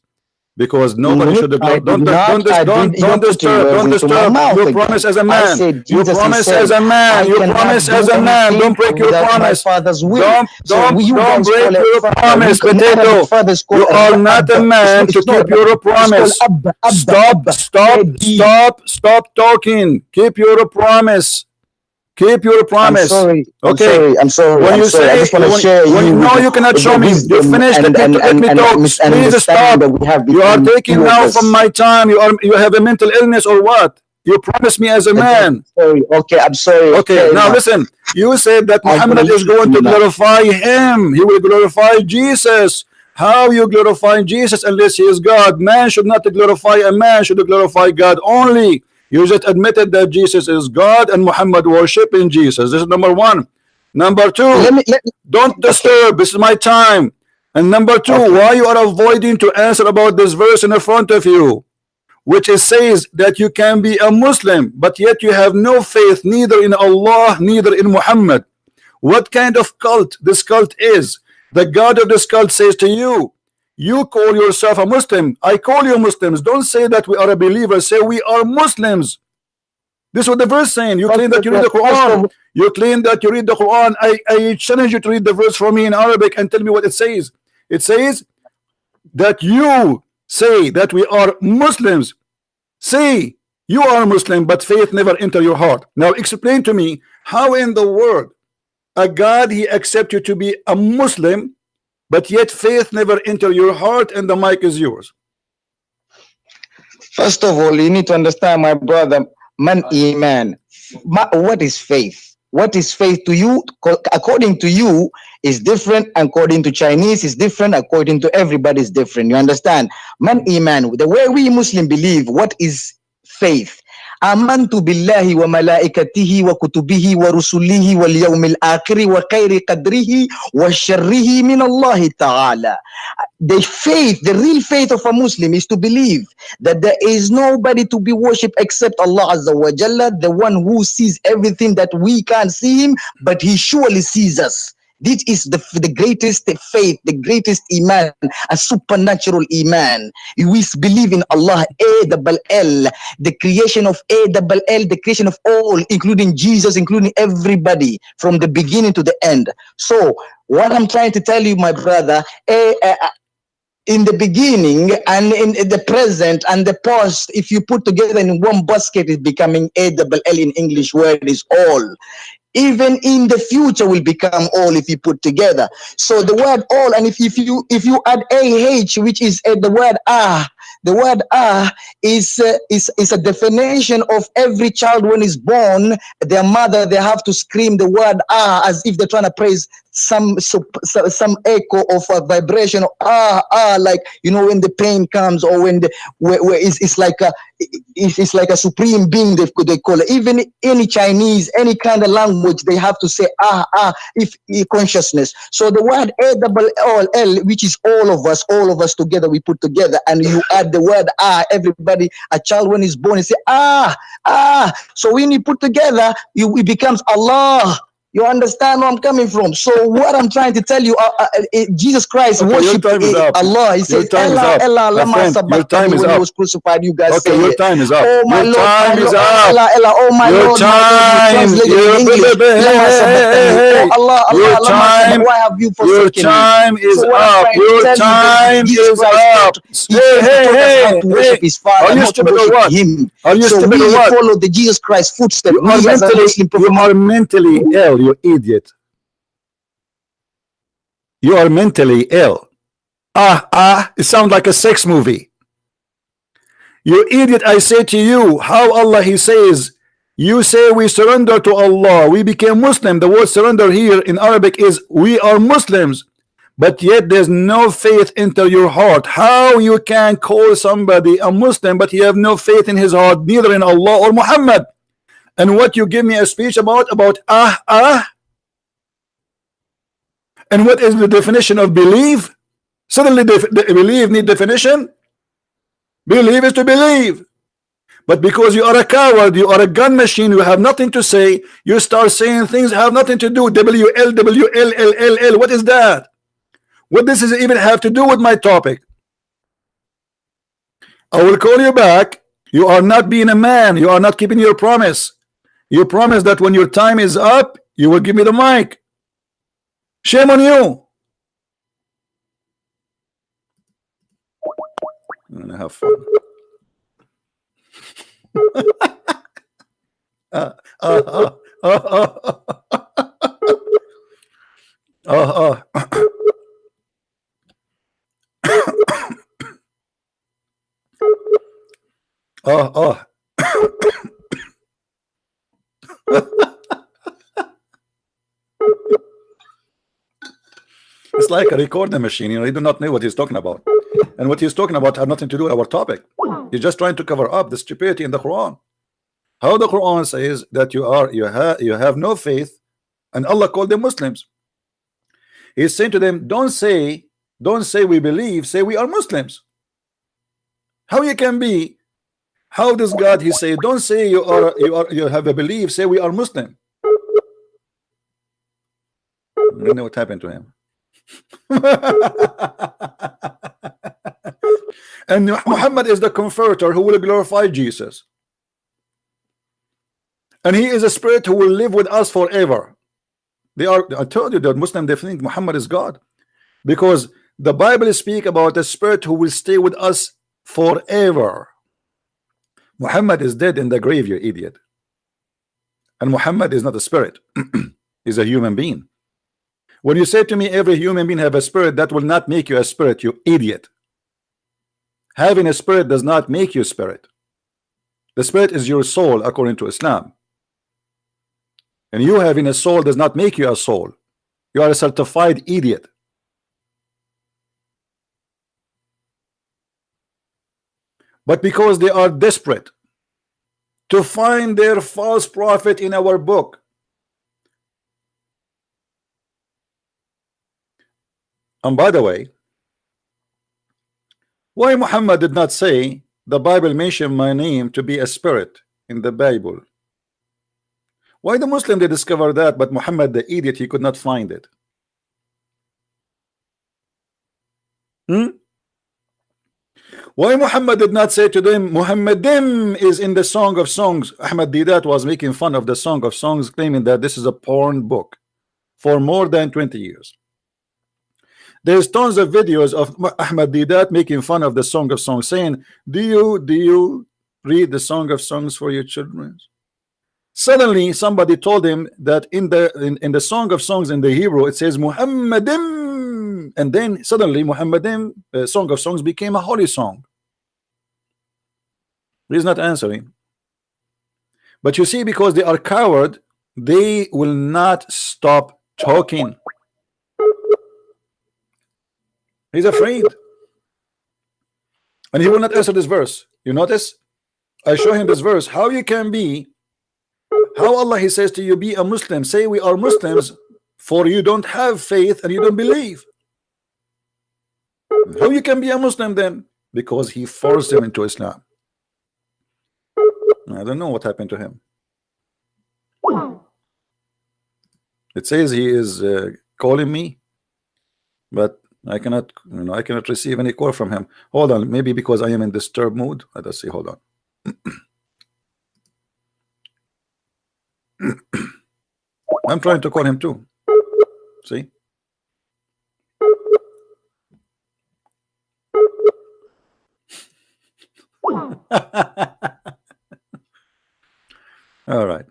Because nobody should have don't disturb. You promise as a man. You promise as a man. You promise as a man. Don't break your promise. Don't break your promise, Potato. You are not a man to keep your promise. Stop talking. Keep your promise. Keep your promise. I'm sorry. When you say, no, you cannot show me. You finished. Let me talk. Please stop. You are taking now from my time. You have a mental illness or what? You promised me as a man. I'm sorry. Okay, now listen. You said that Muhammad is going to glorify him. He will glorify Jesus. How you glorify Jesus unless he is God? Man should not glorify a man. Should glorify God only. You just admitted that Jesus is God and Muhammad worshiping Jesus. This is number one. Number two, don't disturb. This is my time. And number two, why you are avoiding to answer about this verse in the front of you, which it says that you can be a Muslim, but yet you have no faith neither in Allah, neither in Muhammad. What kind of cult this cult is? The God of this cult says to you, you call yourself a Muslim. I call you Muslims. Don't say that we are a believer. Say we are Muslims. This is what the verse saying. You claim that you read the Quran. You claim that you read the Quran. I challenge you to read the verse for me in Arabic and tell me what it says. It says that you say that we are Muslims. Say you are Muslim, but faith never enter your heart. Now explain to me how in the world a God he accept you to be a Muslim, but yet faith never enter your heart, and the mic is yours. First of all, you need to understand, my brother, man, iman. What is faith? What is faith to you? According to you, is different. According to Chinese, is different. According to everybody, is different. You understand? Man, iman. The way we Muslim believe, what is faith? Amantu billahi wa malaikatihi wa kutubihi wa rusulihi wal yawmil akhiri wa khairi qadrihi wa sharrihi min Allah ta'ala. The faith, the real faith of a Muslim is to believe that there is nobody to be worshipped except Allah Azza wa Jalla, the one who sees everything that we can't see him, but he surely sees us. This is the greatest faith, the greatest iman, a supernatural iman. We believe in Allah, A-double-L, the creation of A-double-L, the creation of all, including Jesus, including everybody, from the beginning to the end. So, what I'm trying to tell you, my brother, in the beginning and in the present and the past, if you put together in one basket, it's becoming A-double-L in English word is all. Even in the future will become all if you put together. So the word all, and if you add AH, which is the word the word is a definition of every child when is born. Their mother, they have to scream the word as if they're trying to praise some echo of a vibration of like, you know, when the pain comes, or when where it's like a supreme being, they call it. Even any Chinese, any kind of language, they have to say if consciousness. So the word A-double-L, which is all of us together, we put together, and you add the word everybody, a child when he's born, he say so when you put together, it becomes Allah. You understand where I'm coming from? So what I'm trying to tell you, Jesus Christ worship Allah. He says, Allah, your time is when up. he was crucified. You guys Okay, say your it. time is up. Oh my Your Lord, time my is Lord, up. Allah, Allah, oh my Your Lord, time. my Lord, you translated in English. Oh Allah, Your Allah, time. why have you Your forsaken me? time is So what I'm up. trying to Your tell you that time Jesus is Christ up. he came to taught us how to worship his Are Father, you not to stupid or worship what? him. Are you So stupid we or what? follow the Jesus Christ footsteps. You are We as a Muslim prophet. you are mentally ill, you idiot. You are mentally ill. It sounds like a sex movie. You idiot, I say to you, how Allah, he says, you say we surrender to Allah, we became Muslim. The word surrender here in Arabic is we are Muslims, but yet there's no faith into your heart. How you can call somebody a Muslim but he have no faith in his heart, neither in Allah or Muhammad? And what you give me a speech about and what is the definition of believe? Suddenly believe need definition. Believe is to believe. But because you are a coward, you are a gun machine, you have nothing to say, you start saying things have nothing to do. WLWLLLL. What is that? What does this even have to do with my topic? I will call you back. You are not being a man. You are not keeping your promise. You promise that when your time is up, you will give me the mic. Shame on you. I'm gonna have fun. It's like a recording machine, you know, you do not know what he's talking about. And what he's talking about have nothing to do with our topic. He's just trying to cover up the stupidity in the Quran. How the Quran says that you have no faith, and Allah called them Muslims. He's saying to them, don't say we believe, say we are Muslims. How you can be? How does God, he say, don't say you have a belief, say we are Muslim. I don't know what happened to him. And Muhammad is the comforter who will glorify Jesus, and he is a spirit who will live with us forever. I told you that Muslim, they think Muhammad is God, because the Bible speaks about a spirit who will stay with us forever. Muhammad is dead in the grave, you idiot. And Muhammad is not a spirit. He's a human being. When you say to me every human being have a spirit, that will not make you a spirit, you idiot. Having a spirit does not make you a spirit. The spirit is your soul according to Islam. And you having a soul does not make you a soul. You are a certified idiot. But because they are desperate to find their false prophet in our book, and by the way, why Muhammad did not say the Bible mentioned my name to be a spirit in the Bible? Why the Muslim they discover that, but Muhammad the idiot he could not find it? Why Muhammad did not say to them Muhammadim is in the Song of Songs? Ahmad Didat was making fun of the Song of Songs, claiming that this is a porn book for more than 20 years. There's tons of videos of Ahmad Didat making fun of the Song of Songs, saying, do you read the Song of Songs for your children? Suddenly somebody told him that in the Song of Songs in the Hebrew it says Muhammadim, and then suddenly Muhammadim, Song of Songs, became a holy song. He's not answering. But you see, because they are coward, they will not stop talking. He's afraid, and he will not answer this verse. You notice? I show him this verse. How you can be, how Allah he says to you, be a Muslim. Say we are Muslims, for you don't have faith and you don't believe. How you can be a Muslim then? Because he forced him into Islam. I don't know what happened to him. It says he is calling me, but I cannot, I cannot receive any call from him. Hold on, maybe because I am in disturbed mood. Let us see. Hold on. I'm trying to call him too. See? All right.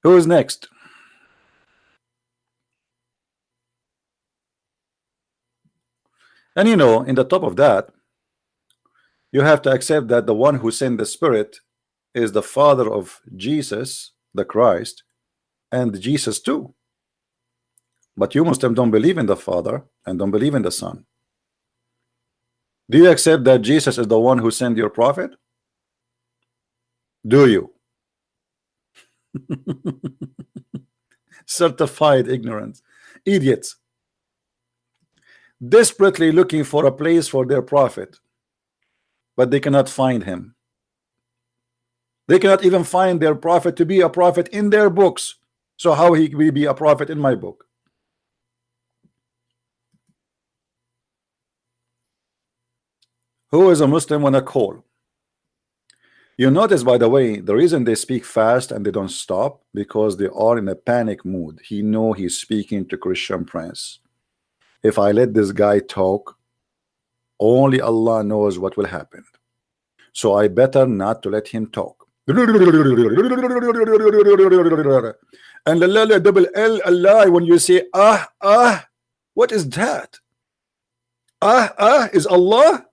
Who is next? And in the top of that, you have to accept that the one who sent the Spirit is the Father of Jesus, the Christ, and Jesus too. But you Muslims don't believe in the Father and don't believe in the Son. Do you accept that Jesus is the one who sent your prophet? Do you? Certified ignorance, idiots, desperately looking for a place for their prophet, but they cannot find him. They cannot even find their prophet to be a prophet in their books. So how he will be a prophet in my book? Who is a Muslim when I call? You notice, by the way, the reason they speak fast and they don't stop, because they are in a panic mood. He know he's speaking to Christian Prince. If I let this guy talk, only Allah knows what will happen. So I better not to let him talk. And double L Allah, when you say what is that? Is Allah?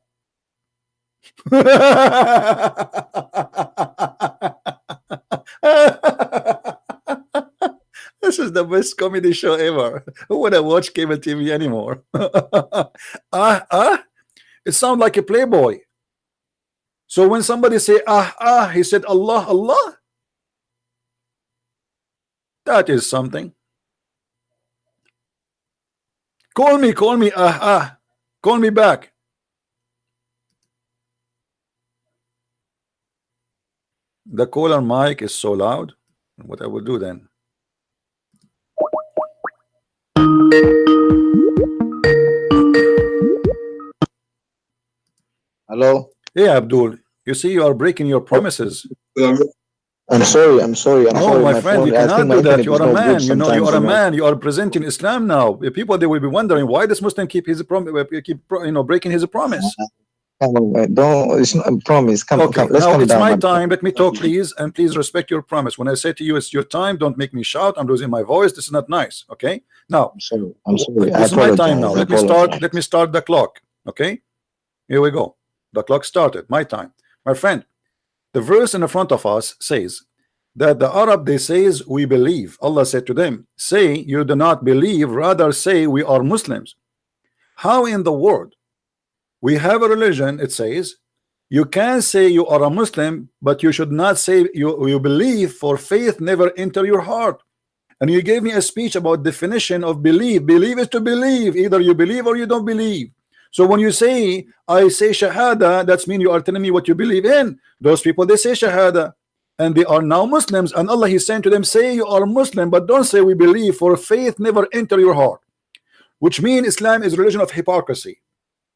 This is the best comedy show ever. Who would have watched cable TV anymore? It sounds like a Playboy. So when somebody say he said Allah, Allah. That is something. Call me, call me back. The caller mic is so loud. What I will do then? Hello? Hey Abdul, you see you are breaking your promises. I'm sorry. I'm sorry. I'm No, sorry. my My friend, phone. you I cannot think my do that. internet You is are a not good man. You know, you sometimes. are a You know. man. You are presenting Islam now. People, they will be wondering why this Muslim keep his promise, breaking his promise. Come on, man. Don't. It's not a promise. Come, Okay, come. Let's now come it's down, my man. time. Let me talk, please, and please respect your promise. When I say to you, it's your time. Don't make me shout. I'm losing my voice. This is not nice. Okay. Now, I'm sorry. I'm sorry. I this is my time now. apologize. I Let me start. Let apologize. me start the clock. Okay. Here we go. The clock started. My time, my friend. The verse in the front of us says that the Arab, they says we believe. Allah said to them, say you do not believe, rather say we are Muslims. How in the world we have a religion? It says you can say you are a Muslim, but you should not say you believe, for faith never enter your heart. And you gave me a speech about definition of believe. Believe is to believe. Either you believe or you don't believe. So when you say I say shahada, that's mean you are telling me what you believe in. Those people, they say shahada and they are now Muslims, and Allah is saying to them, say you are Muslim, but don't say we believe, for faith never enter your heart. Which means Islam is a religion of hypocrisy.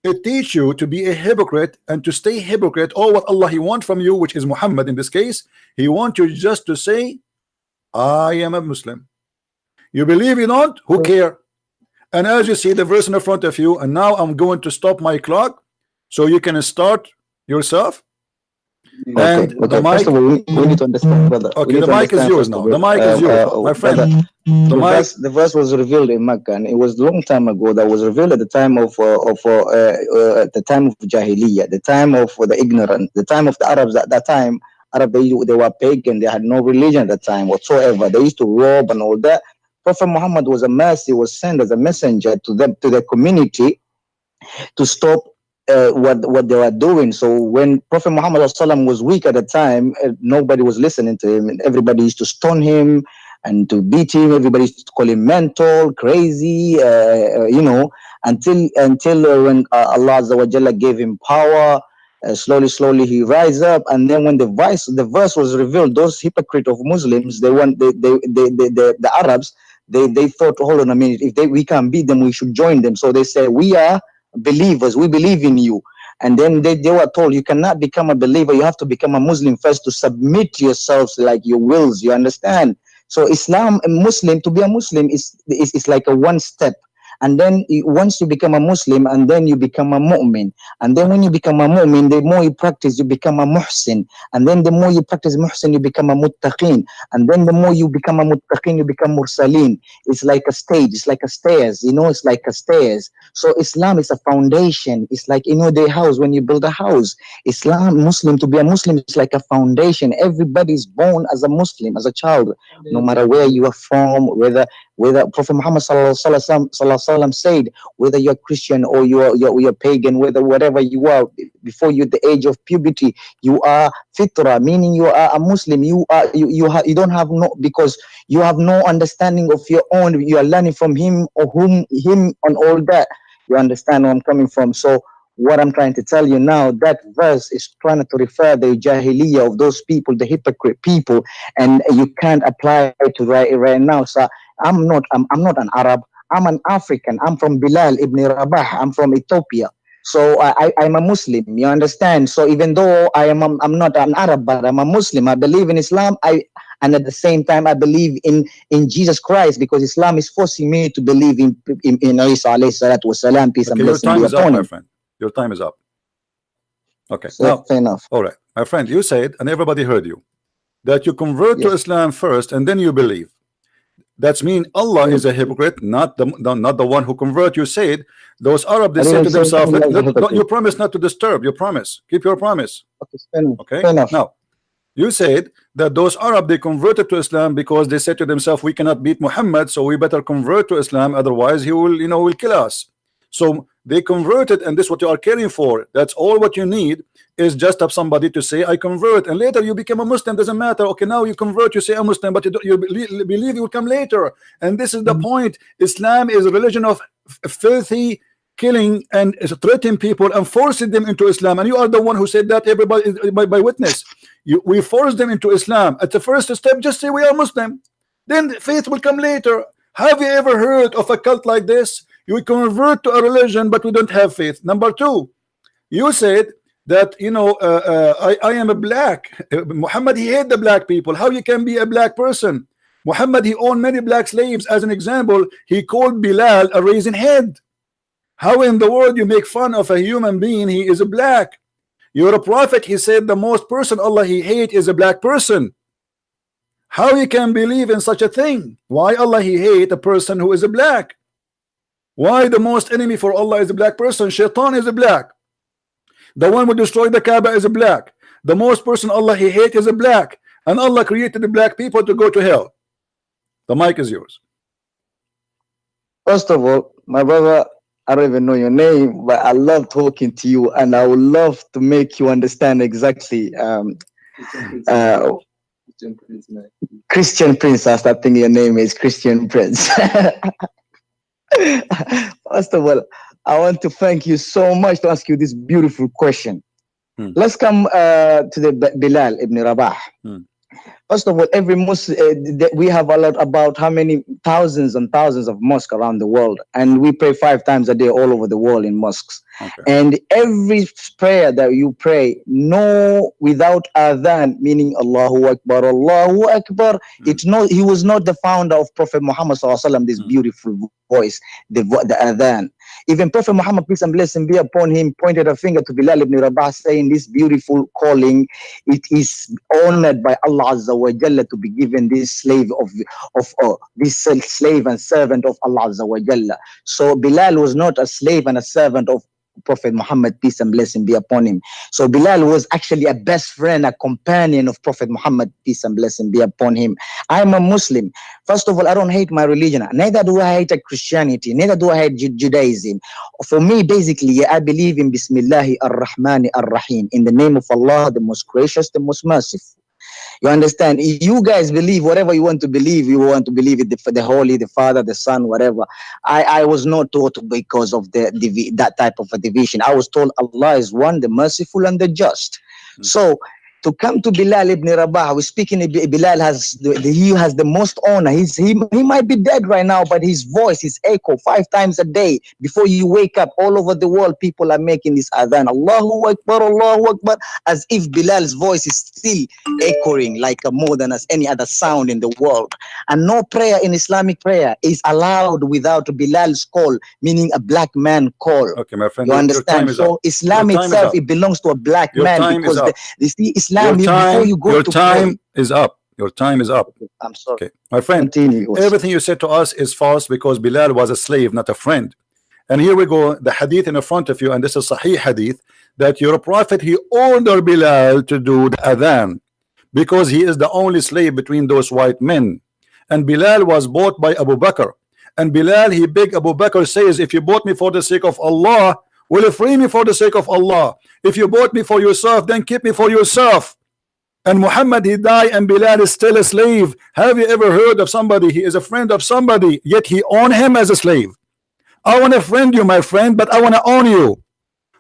It teaches you to be a hypocrite and to stay hypocrite. All what Allah he wants from you, which is Muhammad in this case, he wants you just to say I am a Muslim. You believe, you don't, who care? And as you see the verse in the front of you, and now I'm going to stop my clock so you can start yourself. Okay. And Okay. the mic, First of all, we need to understand, brother. We okay, need the to mic is understand, yours first of now. The all, mic is yours, my friend. brother, The mic. the verse was revealed in Mecca, and it was a long time ago. That was revealed at the time of the time of Jahiliyyah, the time of the ignorant, the time of the Arabs. At that time, Arab, they were pagan. They had no religion at the time whatsoever. They used to rob and all that. Prophet Muhammad was a mercy, was sent as a messenger to them, to the community, to stop what they were doing. So when Prophet Muhammad was weak at the time, nobody was listening to him, and everybody used to stone him and to beat him. Everybody used to call him mental, crazy, until when Allah Azza wa Jalla gave him power. Slowly he rise up, and then when the verse was revealed, those hypocrite of Muslims, the Arabs, they thought, hold on a minute, if we can beat them, we should join them. So they said, we are believers, we believe in you. And then they were told, you cannot become a believer, you have to become a Muslim first, to submit yourselves like your wills, you understand? So Islam, a Muslim, to be a Muslim is like a one step. And then once you become a Muslim, and then you become a mu'min. And then when you become a mu'min, the more you practice, you become a muhsin. And then the more you practice muhsin, you become a muttaqin. And then the more you become a muttaqin, you become mursaleen. It's like a stage, it's like a stairs, it's like a stairs. So Islam is a foundation. It's like, the house, when you build a house. Muslim, to be a Muslim is like a foundation. Everybody's born as a Muslim, as a child, no matter where you are from, whether Prophet Muhammad sallallahu alaihi wasallam said, whether you're Christian or you're pagan, whatever you are, before you the age of puberty, you are fitra, meaning you are a Muslim. You don't have because you have no understanding of your own. You are learning from him him on all that. You understand where I'm coming from? So what I'm trying to tell you now, that verse is trying to refer the jahiliyyah of those people, the hypocrite people, and you can't apply it to right now. So I'm not an Arab. I'm an African. I'm from Bilal ibn Rabah. I'm from Ethiopia. So I'm a Muslim. You understand? So even though I'm not an Arab, but I'm a Muslim. I believe in Islam. And at the same time, I believe in Jesus Christ, because Islam is forcing me to believe in Isa alayhi salatu wasalam, peace and blessing be upon him. My friend. Your time is up. Okay. So, now, fair enough. All right, my friend, you said, and everybody heard you, that you convert to Islam first and then you believe. That's mean Allah is a hypocrite, not the one who convert. You said those Arabs, they said to themselves, you promise not to disturb. You promise. Keep your promise. Okay, fair enough. Okay. Fair enough. Now, you said that those Arab, they converted to Islam because they said to themselves, we cannot beat Muhammad, so we better convert to Islam, otherwise he will, will kill us. So they converted, and this is what you are caring for. That's all what you need, is just have somebody to say I convert, and later you become a Muslim. Doesn't matter. Okay, now you convert, you say I'm Muslim, but you believe you will come later. And this is the point. Islam is a religion of filthy killing and threatening people and forcing them into Islam. And you are the one who said that, everybody by witness. We force them into Islam. At the first step, just say we are Muslim. Then faith will come later. Have you ever heard of a cult like this? You convert to a religion, but we don't have faith. Number two, you said that I am a black. Muhammad, he hate the black people. How you can be a black person? Muhammad, he owned many black slaves. As an example, he called Bilal a raisin head. How in the world you make fun of a human being? He is a black. You're a prophet. He said the most person Allah he hate is a black person. How you can believe in such a thing? Why Allah he hate a person who is a black? Why the most enemy for Allah is a black person? Shaitan is a black. The one who destroyed the Kaaba is a black. The most person Allah he hate is a black. And Allah created the black people to go to hell. The mic is yours. First of all, my brother, I don't even know your name, but I love talking to you, and I would love to make you understand exactly. Christian Prince, I start thinking your name is Christian Prince. First of all, I want to thank you so much to ask you this beautiful question. Let's come to the Bilal ibn Rabah. First of all, every Muslim, we have a lot about how many thousands and thousands of mosques around the world, and we pray 5 times a day all over the world in mosques. Okay. And every prayer that you pray, no, without adhan, meaning Allahu Akbar, Allahu Akbar. It's not. He was not the founder of Prophet Muhammad Sallallahu Alaihi Wasallam. This beautiful voice, the adhan. Even Prophet Muhammad, peace and blessing be upon him, pointed a finger to Bilal ibn Rabah, saying this beautiful calling, it is honored by Allah Azza wa Jalla to be given this slave this slave and servant of Allah Azza wa Jalla. So Bilal was not a slave and a servant of Prophet Muhammad, peace and blessing be upon him. So Bilal was actually a best friend, a companion of Prophet Muhammad, peace and blessing be upon him. I'm a Muslim. First of all, I don't hate my religion. Neither do I hate Christianity. Neither do I hate Judaism. For me, basically, I believe in Bismillahi ar-Rahmani ar-Rahim, in the name of Allah, the most gracious, the most merciful. You understand? If you guys believe whatever you want to believe, you want to believe it, the Holy, the Father, the Son, whatever. I was not taught because of that type of a division. I was told Allah is one, the merciful and the just. So to come to Bilal ibn Rabah, we're speaking. Bilal has the most honor. He might be dead right now, but his voice is echo 5 times a day before you wake up. All over the world, people are making this adhan, Allahu Akbar, as if Bilal's voice is still echoing like more than as any other sound in the world. And no prayer in Islamic prayer is allowed without Bilal's call, meaning a black man call. Okay, my friend. You understand? So Islam itself, it belongs to a black man, because your time is up. Your time is up. I'm sorry. Okay, my friend. Continue. Everything you said to us is false, because Bilal was a slave, not a friend. And here we go, the hadith in front of you, and this is Sahih hadith, that your prophet, he ordered Bilal to do the adhan because he is the only slave between those white men. And Bilal was bought by Abu Bakr. And Bilal, he begged Abu Bakr, says, if you bought me for the sake of Allah, will you free me for the sake of Allah? If you bought me for yourself, then keep me for yourself. And Muhammad, he died, and Bilal is still a slave. Have you ever heard of somebody, he is a friend of somebody, yet he owned him as a slave? I want to friend you, my friend, but I want to own you.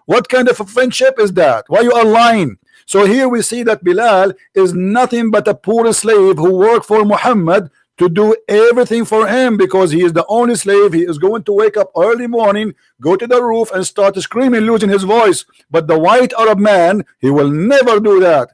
What kind of a friendship is that? Why you are lying? So here we see that Bilal is nothing but a poor slave who worked for Muhammad to do everything for him, because he is the only slave. He is going to wake up early morning, go to the roof and start screaming, losing his voice. But the white Arab man, he will never do that.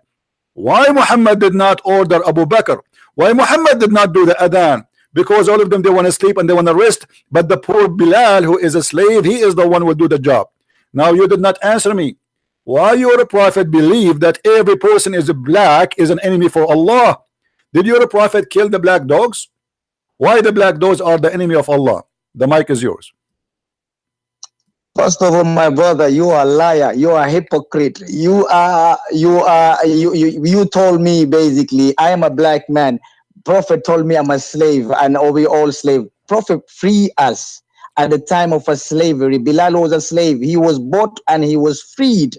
Why Muhammad did not order Abu Bakr? Why Muhammad did not do the adhan? Because all of them, they want to sleep and they want to rest. But the poor Bilal, who is a slave, he is the one who will do the job. Now you did not answer me. Why your prophet believe that every person is black is an enemy for Allah? Did your prophet kill the black dogs? Why the black dogs are the enemy of Allah? The mic is yours. First of all, my brother, you are a liar. You are a hypocrite. You told me basically I am a black man. Prophet told me I'm a slave, and we all slave. Prophet free us at the time of a slavery. Bilal was a slave. He was bought and he was freed.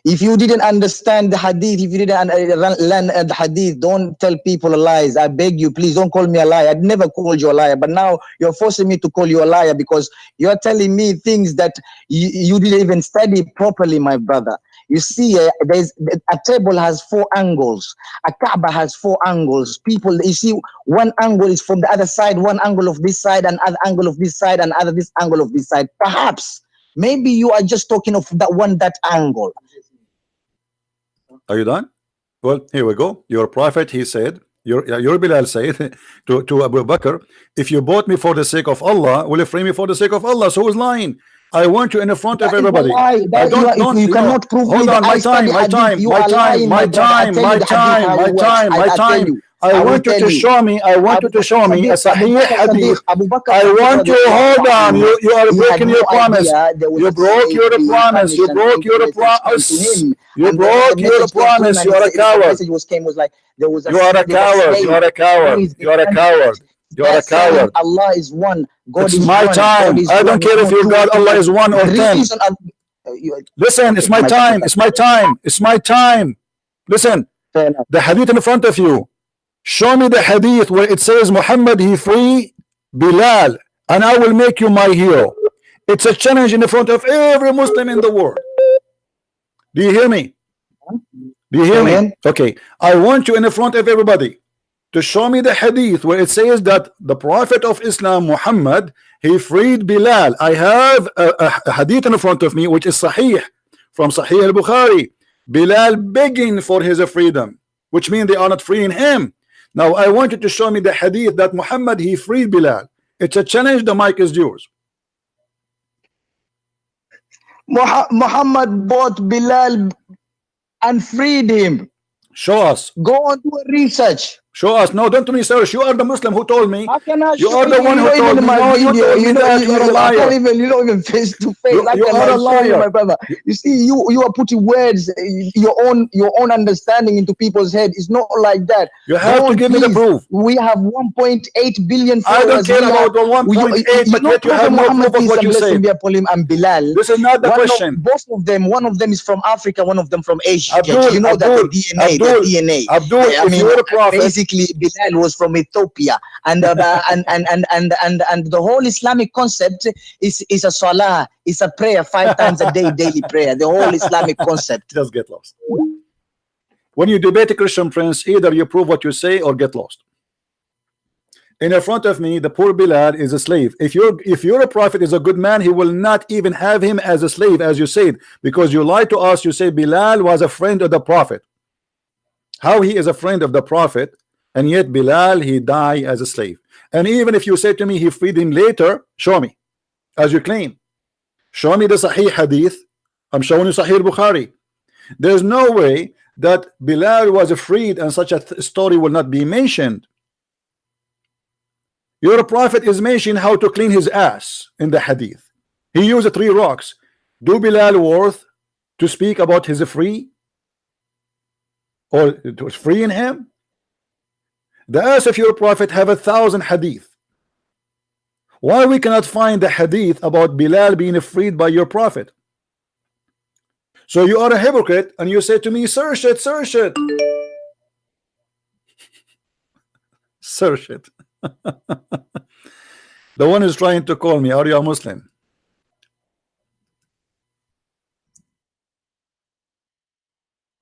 If you didn't understand the hadith, if you didn't learn the hadith, don't tell people lies. I beg you, please don't call me a liar. I'd never called you a liar, but now you're forcing me to call you a liar because you're telling me things that you didn't even study properly, my brother. You see, there's a table has 4 angles. A Kaaba has 4 angles. People, you see, one angle is from the other side, one angle of this side, and other angle of this side, and other this angle of this side. Perhaps, maybe you are just talking of that angle. Are you done? Well, here we go. Your prophet, he said, your Bilal said to Abu Bakr, if you bought me for the sake of Allah, will you free me for the sake of Allah? So who's lying? I want you in the front of everybody. I don't, you cannot prove hold on, my time. I want you to show me a Sahih Hadith. I want you, hold on, you are breaking your promise. You broke your promise. You broke your promise. You broke your promise. You are a coward. You are a coward. You are a coward. You are a coward. You are a coward. Allah is one. God it's is my one. time. I don't care if your God Allah is 1 or 10. Listen, it's my time. It's my time. It's my time. Listen, the hadith in front of you. Show me the hadith where it says Muhammad he free Bilal and I will make you my hero. It's a challenge in the front of every Muslim in the world. Do you hear me? Do you hear me? Okay, I want you in the front of everybody to show me the hadith where it says that the Prophet of Islam Muhammad he freed Bilal. I have a hadith in front of me which is Sahih from Sahih al-Bukhari. Bilal begging for his freedom, which means they are not freeing him. Now I want you to show me the hadith that Muhammad he freed Bilal. It's a challenge. The mic is yours. Muhammad bought Bilal and freed him. Show us. Go on to a research. Show us. No, don't research. You are the Muslim who told me. How can I you are the one who told me. No, you told me that you are a liar. You don't even face to face. You are a liar, my brother. You see, you are putting words, your own understanding into people's head. It's not like that. You have to give me the proof. We have 1.8 billion followers. I don't care about the 1.8, but yet you have no proof of what you say. And Bilal. This is not the question. Both of them. One of them is from Africa. One of them from Asia. You know that the DNA. Abdul, if you're a prophet. Basically, Bilal was from Ethiopia, and the whole Islamic concept is a salah, is a prayer 5 times a day, daily prayer. The whole Islamic concept. Just get lost. When you debate a Christian prince, either you prove what you say or get lost. In front of me, the poor Bilal is a slave. If you're a prophet is a good man, he will not even have him as a slave, as you said, because you lied to us. You say Bilal was a friend of the prophet. How he is a friend of the prophet? And yet Bilal he died as a slave. And even if you say to me he freed him later, show me, as you claim. Show me the Sahih Hadith. I'm showing you Sahih Bukhari. There's no way that Bilal was freed and such a story will not be mentioned. Your prophet is mentioning how to clean his ass in the Hadith. He used 3 rocks. Do Bilal worth to speak about his free or it was freeing him? The ass of your prophet have 1,000 hadith. Why we cannot find the hadith about Bilal being freed by your prophet? So you are a hypocrite and you say to me, search it, search it. Search it. The one is trying to call me, are you a Muslim?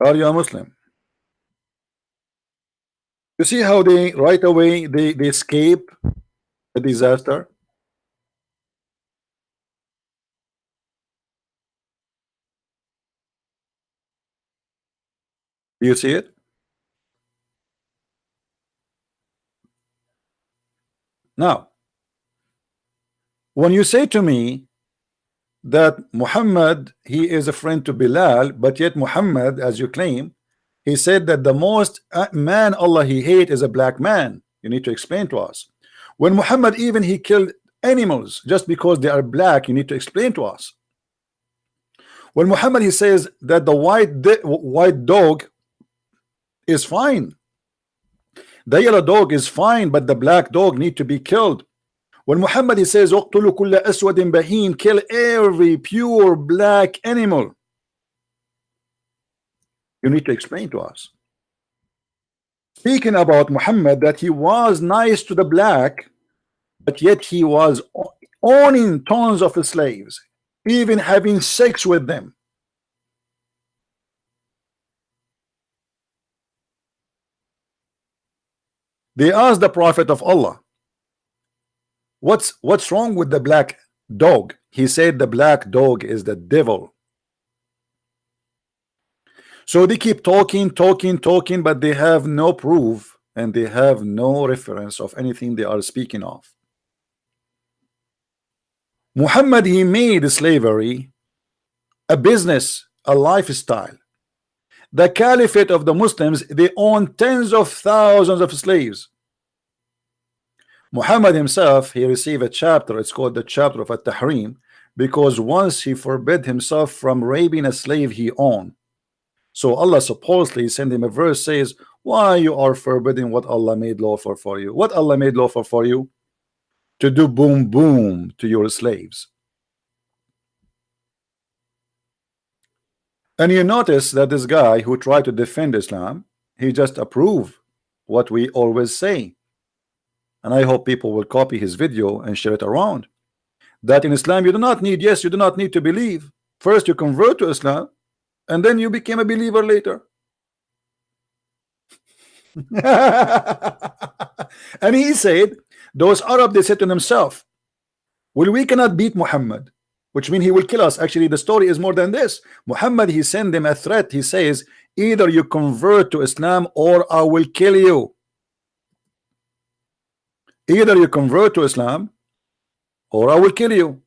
Are you a Muslim? You see how they right away they escape a disaster. Do you see it? Now, when you say to me that Muhammad he is a friend to Bilal, but yet Muhammad, as you claim, he said that the most man Allah he hate is a black man. You need to explain to us. When Muhammad even he killed animals just because they are black, you need to explain to us. When Muhammad he says that the white dog is fine, the yellow dog is fine, but the black dog need to be killed. When Muhammad he says اقتلوا كل أسود بهيم, kill every pure black animal, you need to explain to us. Speaking about Muhammad that he was nice to the black, but yet he was owning tons of slaves, even having sex with them. They asked the Prophet of Allah, what's wrong with the black dog? He said the black dog is the devil. So they keep talking, but they have no proof and they have no reference of anything they are speaking of. Muhammad, he made slavery a business, a lifestyle. The caliphate of the Muslims, they own tens of thousands of slaves. Muhammad himself, he received a chapter, it's called the chapter of At-Tahrim, because once he forbid himself from raping a slave he owned. So Allah supposedly sent him a verse, says, why you are forbidding what Allah made lawful for you? What Allah made lawful for you? To do boom boom to your slaves. And you notice that this guy who tried to defend Islam, he just approved what we always say. And I hope people will copy his video and share it around. That in Islam you do not need, yes, you do not need to believe. First you convert to Islam, and then you became a believer later. And he said, those Arab, they said to themselves, well, we cannot beat Muhammad, which means he will kill us. Actually, the story is more than this. Muhammad, he sent them a threat. He says, either you convert to Islam or I will kill you. Either you convert to Islam or I will kill you.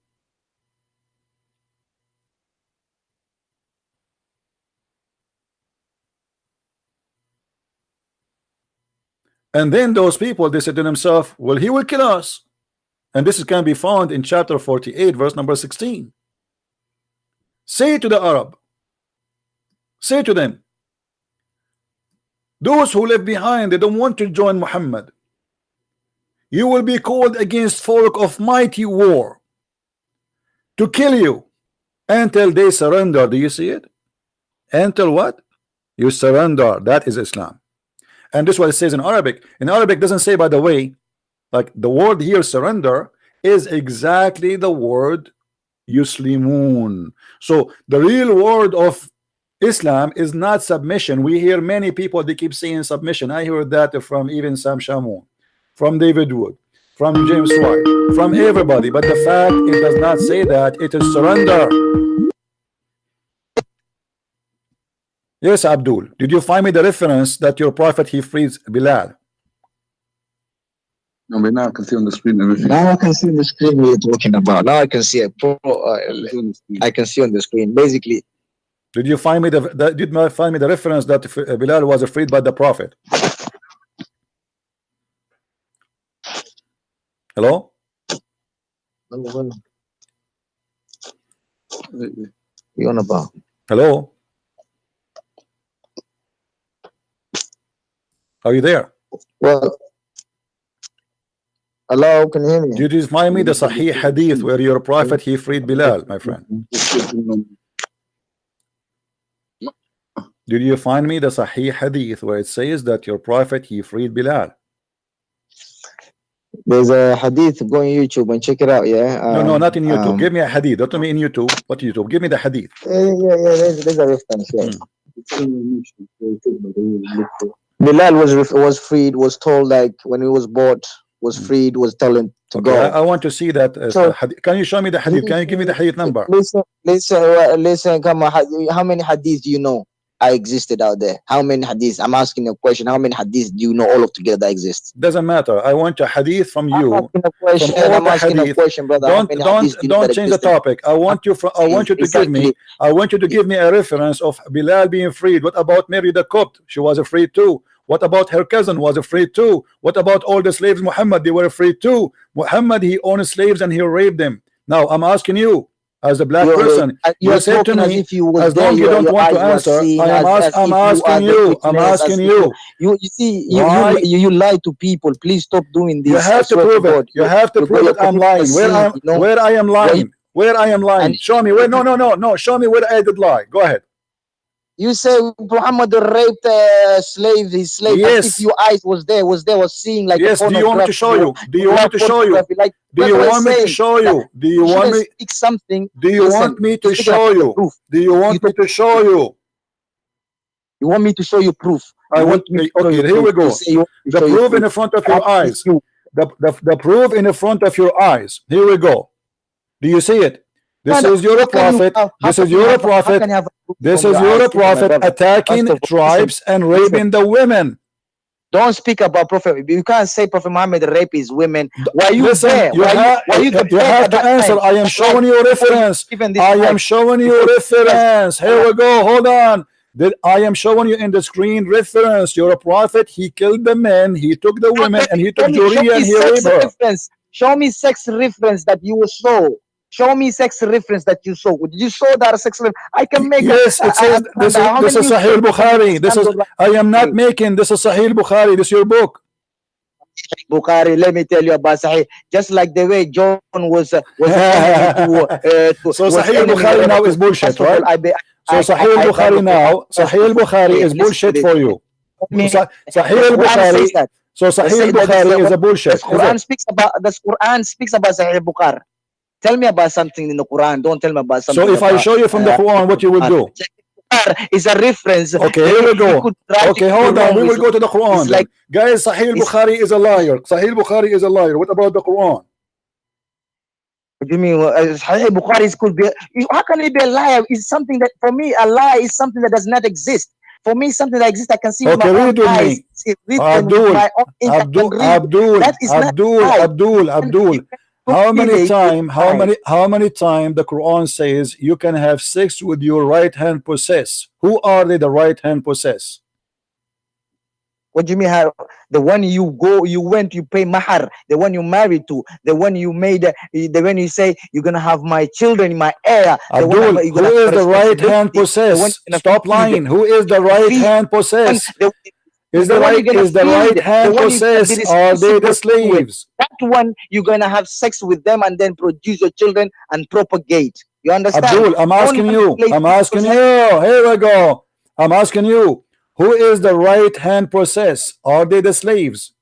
And then those people, they said to themselves, well, he will kill us. And this can be found in chapter 48, verse number 16. Say to the Arab, say to them, those who left behind, they don't want to join Muhammad. You will be called against folk of mighty war to kill you until they surrender. Do you see it? Until what? You surrender. That is Islam. And this is what it says in Arabic. In Arabic, doesn't say, by the way, like the word here, surrender, is exactly the word yuslimun. So the real word of Islam is not submission. We hear many people, they keep saying submission. I heard that from even Sam Shamoun, from David Wood, from James White, from everybody. But the fact, it does not say that. It is surrender. Yes, Abdul, did you find me the reference that your prophet, he frees Bilal? No, but now I can see on the screen everything. Now I can see on the screen what you're talking about. Now I can see it. I can see on the screen. Basically, did you find me did you find me the reference that Bilal was freed by the prophet? Hello? you on about? Hello? Are you there? Well, hello, can you hear me? Did you find me the Sahih Hadith where your prophet, he freed Bilal, my friend? Did you find me the Sahih Hadith where it says that your prophet, he freed Bilal? There's a hadith. Go on YouTube and check it out. Yeah. No, not in YouTube. Give me a hadith. Don't tell me in YouTube. What YouTube? Give me the hadith. Yeah. There's a reference. Yeah. Bilal was freed. Was told, like, when he was bought, was freed. Was telling to go. I want to see that. Can you show me the hadith? Can you give me the hadith number? Listen. Come on. How many hadiths do you know I existed out there? How many hadiths? I'm asking a question. How many hadiths do you know all of together that exist? Doesn't matter. I want a hadith from you. I'm asking a question, brother. Don't change the topic. I want you to give me a reference of Bilal being freed. What about Mary the Copt? She was freed too. What about her cousin was freed too? What about all the slaves Muhammad? They were freed too. Muhammad, he owned slaves and he raped them. Now I'm asking you, as a black person, you said to me, as long as you don't want to answer, I'm asking you. You see, you lie to people. Please stop doing this. You have to prove it. You have to prove it. I'm lying. Where I am lying? Where I am lying? Show me. Where? No. Show me where I did lie. Go ahead. You say Muhammad raped slave, his slave. Yes. If your eyes was seeing like. Yes. Do you want me to show you? Do you want me to show you? Do you want me to show you? Do you want me? Speak something. Do you want me to show you? Do you want me to show you? You want me to show you proof? Okay, here we go. The proof in the front of your eyes. The proof in the front of your eyes. Here we go. Do you see it? This is your prophet. This is your prophet. This is your prophet attacking tribes and raping the women. Don't speak about Prophet. You can't say Prophet Muhammad rape his women. Why you Listen, there? you have to answer. I am showing you reference. I am showing you reference. Here we go. Hold on. I am showing you in the screen reference. You're a prophet. He killed the men. He took the women, and he took Juriya and he raped her. Show me sex reference that you saw. Show me sex reference that you saw. Did you show that sex reference? I can make. Yes, it says this is Sahih Bukhari. This is. I am not making. This is Sahih Bukhari. This is your book. Bukhari. Let me tell you about Sahih. Just like the way John was. So Sahih Bukhari now is bullshit, right? So Sahih Bukhari now. Sahih Bukhari is bullshit for you. Sahih Bukhari. So Sahih Bukhari is a bullshit. The Quran speaks about Sahih Bukhari. Tell me about something in the Quran. Don't tell me about something. So if I show you from the Quran, what you will do? Is a reference. Okay, here we go. Okay, hold on. We will go to the Quran. Like, guys, Sahih Bukhari is a liar. Sahih Bukhari is a liar. What about the Quran? What do you mean? Sahih Bukhari could be. How can it be a liar? It's something that, for me, a lie is something that does not exist. For me, something that exists, I can see with my own eyes. Abdul. How many times the Quran says you can have sex with your right hand possess? Who are they, the right hand possess? What do you mean? How the one you went, you pay mahar, the one you married to, the one you made, the one you say you're gonna have my children, my heir. Abdul, who is the right hand possess? Stop lying. Who is the right hand possess? Is the right hand possessed? Are they the slaves? That one you're gonna have sex with them and then produce your children and propagate. You understand? Abdul, I'm asking you. Here we go. I'm asking you. Who is the right hand possessed? Are they the slaves?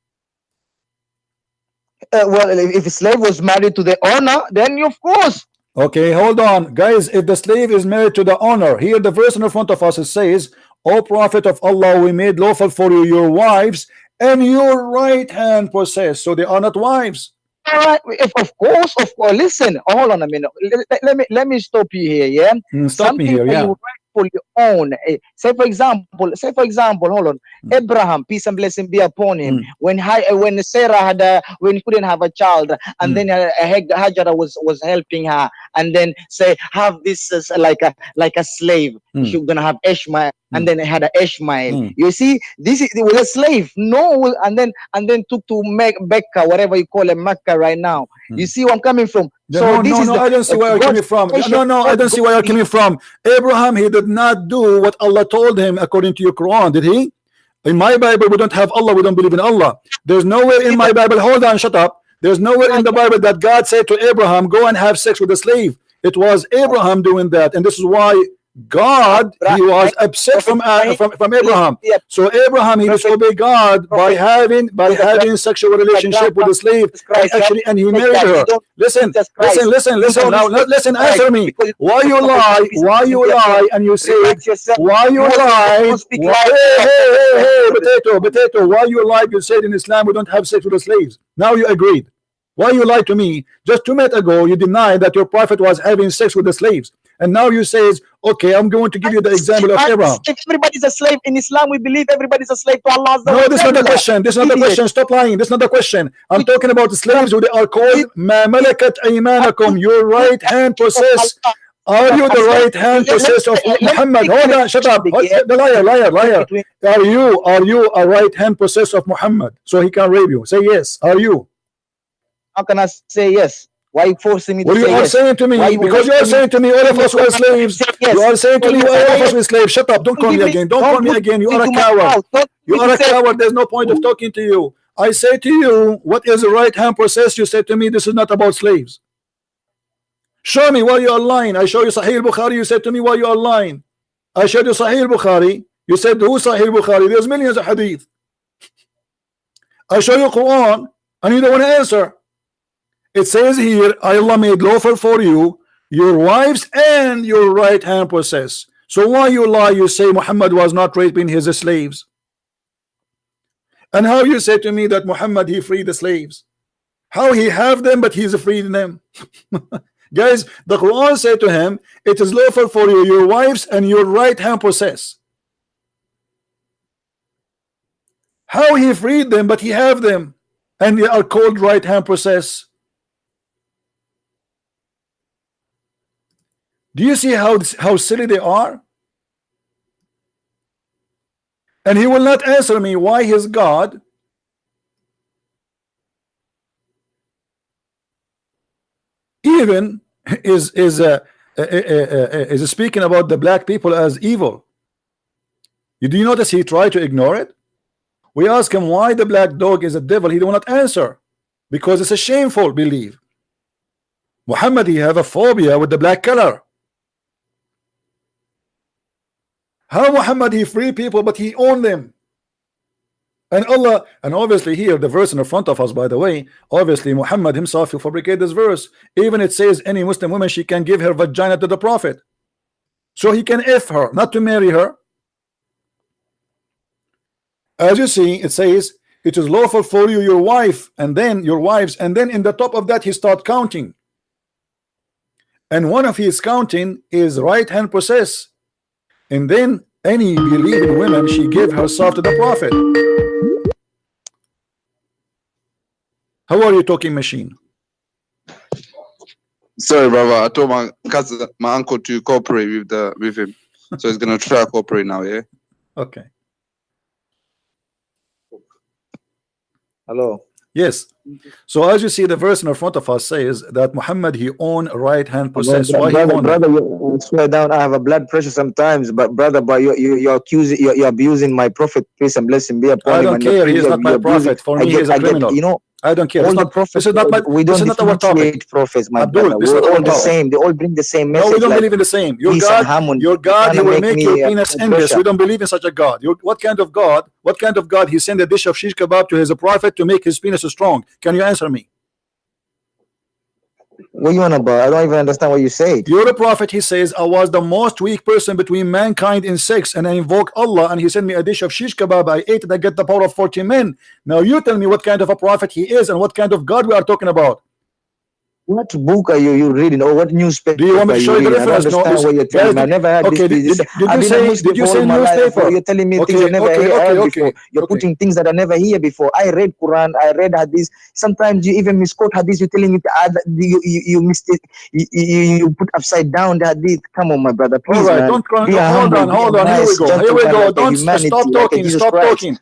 Well, if a slave was married to the owner, then of course. Okay, hold on, guys. If the slave is married to the owner, here the verse in front of us, it says, O Prophet of Allah, we made lawful for you your wives and your right hand possessed. So they are not wives. All right, of course. Listen, hold on a minute. Let me stop you here. Yeah, stop me here. Yeah. For your own. Say for example, hold on. Abraham, peace and blessing be upon him. When Sarah had when he couldn't have a child, and then Hajar was helping her, and then say have this like a slave. She's gonna have Ishmael, and then had a Ishmael. You see, this was a slave. No, and then took to Mecca, whatever you call it, Mecca right now. You see where I'm coming from? So I don't see where you're coming from. No, I don't see where you're coming from. Abraham, he did not do what Allah told him according to your Quran, did he? In my Bible, we don't have Allah, we don't believe in Allah. There's nowhere in my Bible, hold on, shut up. There's nowhere in the Bible that God said to Abraham, go and have sex with a slave. It was Abraham doing that, and this is why God, he was upset from Abraham. So Abraham, he disobeyed God by having sexual relationship with a slave, and he married her. Listen. Now listen, answer me. Why you lie? And you say, why you lie? Hey, potato. Why you lie? You said in Islam we don't have sex with the slaves. Now you agreed. Why you lied to me? Just 2 minutes ago you denied that your prophet was having sex with the slaves. And now you say, okay, I'm going to give you the example of Abraham. If everybody's a slave in Islam, we believe everybody's a slave to Allah. No, this is not the question. This is not the question. Stop lying. This is not the question. I'm talking about the slaves who they are called Ma malakat aymanakum. Your right hand possess. Are you the right hand possess of Muhammad? Hold on, shut up. The liar. Are you a right hand possess of Muhammad? So he can rape you. Say yes. Are you? How can I say yes? Why are you forcing me to say yes? Well, you are saying to me, because you are saying to me all of us were slaves. You are saying to me all of us were slaves. Shut up. Don't call me again. Don't call me again. You are a coward. You are a coward. There's no point of talking to you. I say to you, what is the right hand process? You say to me, this is not about slaves. Show me why you are lying. I show you Sahih Bukhari. You said to me why you are lying. I showed you Sahih Bukhari. You said who Sahih Bukhari? There's millions of hadith. I show you Quran and you don't want to answer. It says here, Allah made lawful for you your wives and your right hand possess. So why you lie? You say Muhammad was not raping his slaves. And how you say to me that Muhammad he freed the slaves? How he have them but he's freeing them? Guys, the Quran said to him, it is lawful for you, your wives and your right hand possess. How he freed them, but he have them, and they are called right hand possess. Do you see how silly they are? And he will not answer me why his God even is speaking about the black people as evil. Do you notice he tried to ignore it? We ask him why the black dog is a devil. He will not answer because it's a shameful belief. Muhammad, he have a phobia with the black color. How Muhammad he free people but he own them? And Allah, and obviously here the verse in the front of us, by the way, obviously Muhammad himself will fabricate this verse. Even it says any Muslim woman, she can give her vagina to the Prophet, so he can F her, not to marry her. As you see, it says it is lawful for you, your wife, and then your wives, and then in the top of that he start counting, and one of his counting is right hand possess, and then any believing woman, she give herself to the Prophet. How are you talking, machine? Sorry, brother. I told my cousin, my uncle, to cooperate with him, so he's gonna try to cooperate now. Yeah. Okay. Hello. Yes. So as you see, the verse in the front of us says that Muhammad he own right hand possess. Why he own? Brother, you swear down. I have a blood pressure sometimes, but brother, but you're accusing, you're abusing my prophet, peace and blessing be upon him. I don't care. He is not my prophet. For me, he is a criminal. You know, I don't care. All the prophets, this is not my. we don't this is not our topic. differentiate prophets, my Abdul, brother. this is We're not all our the topic. same. They all bring the same message. No, we don't like believe in the same. Your peace God, and harmony. your God, he Trying to will make make me, your penis blood envious. pressure. We don't believe in such a God. What kind of God? What kind of God? He sent a dish of shish kebab to his prophet to make his penis strong. Can you answer me? What you on about? I don't even understand what you say. You're the prophet. He says, I was the most weak person between mankind in sex, and I invoke Allah, and he sent me a dish of shish kebab. I ate it. I get the power of 40 men. Now you tell me what kind of a prophet he is and what kind of God we are talking about. What book are you reading, or what newspaper? Do you want me to show you the reference? I don't understand what you're telling me. I never had okay, this. did you say newspaper? You're telling me things I never heard before. You're putting things that I never hear before. I read Quran, I read Hadith. Sometimes you even misquote Hadith. You're telling me you missed it. You put upside down the Hadith. Come on, my brother. Please, all right, man. don't cry. Hold on. Here we go. Don't stop talking. Stop talking.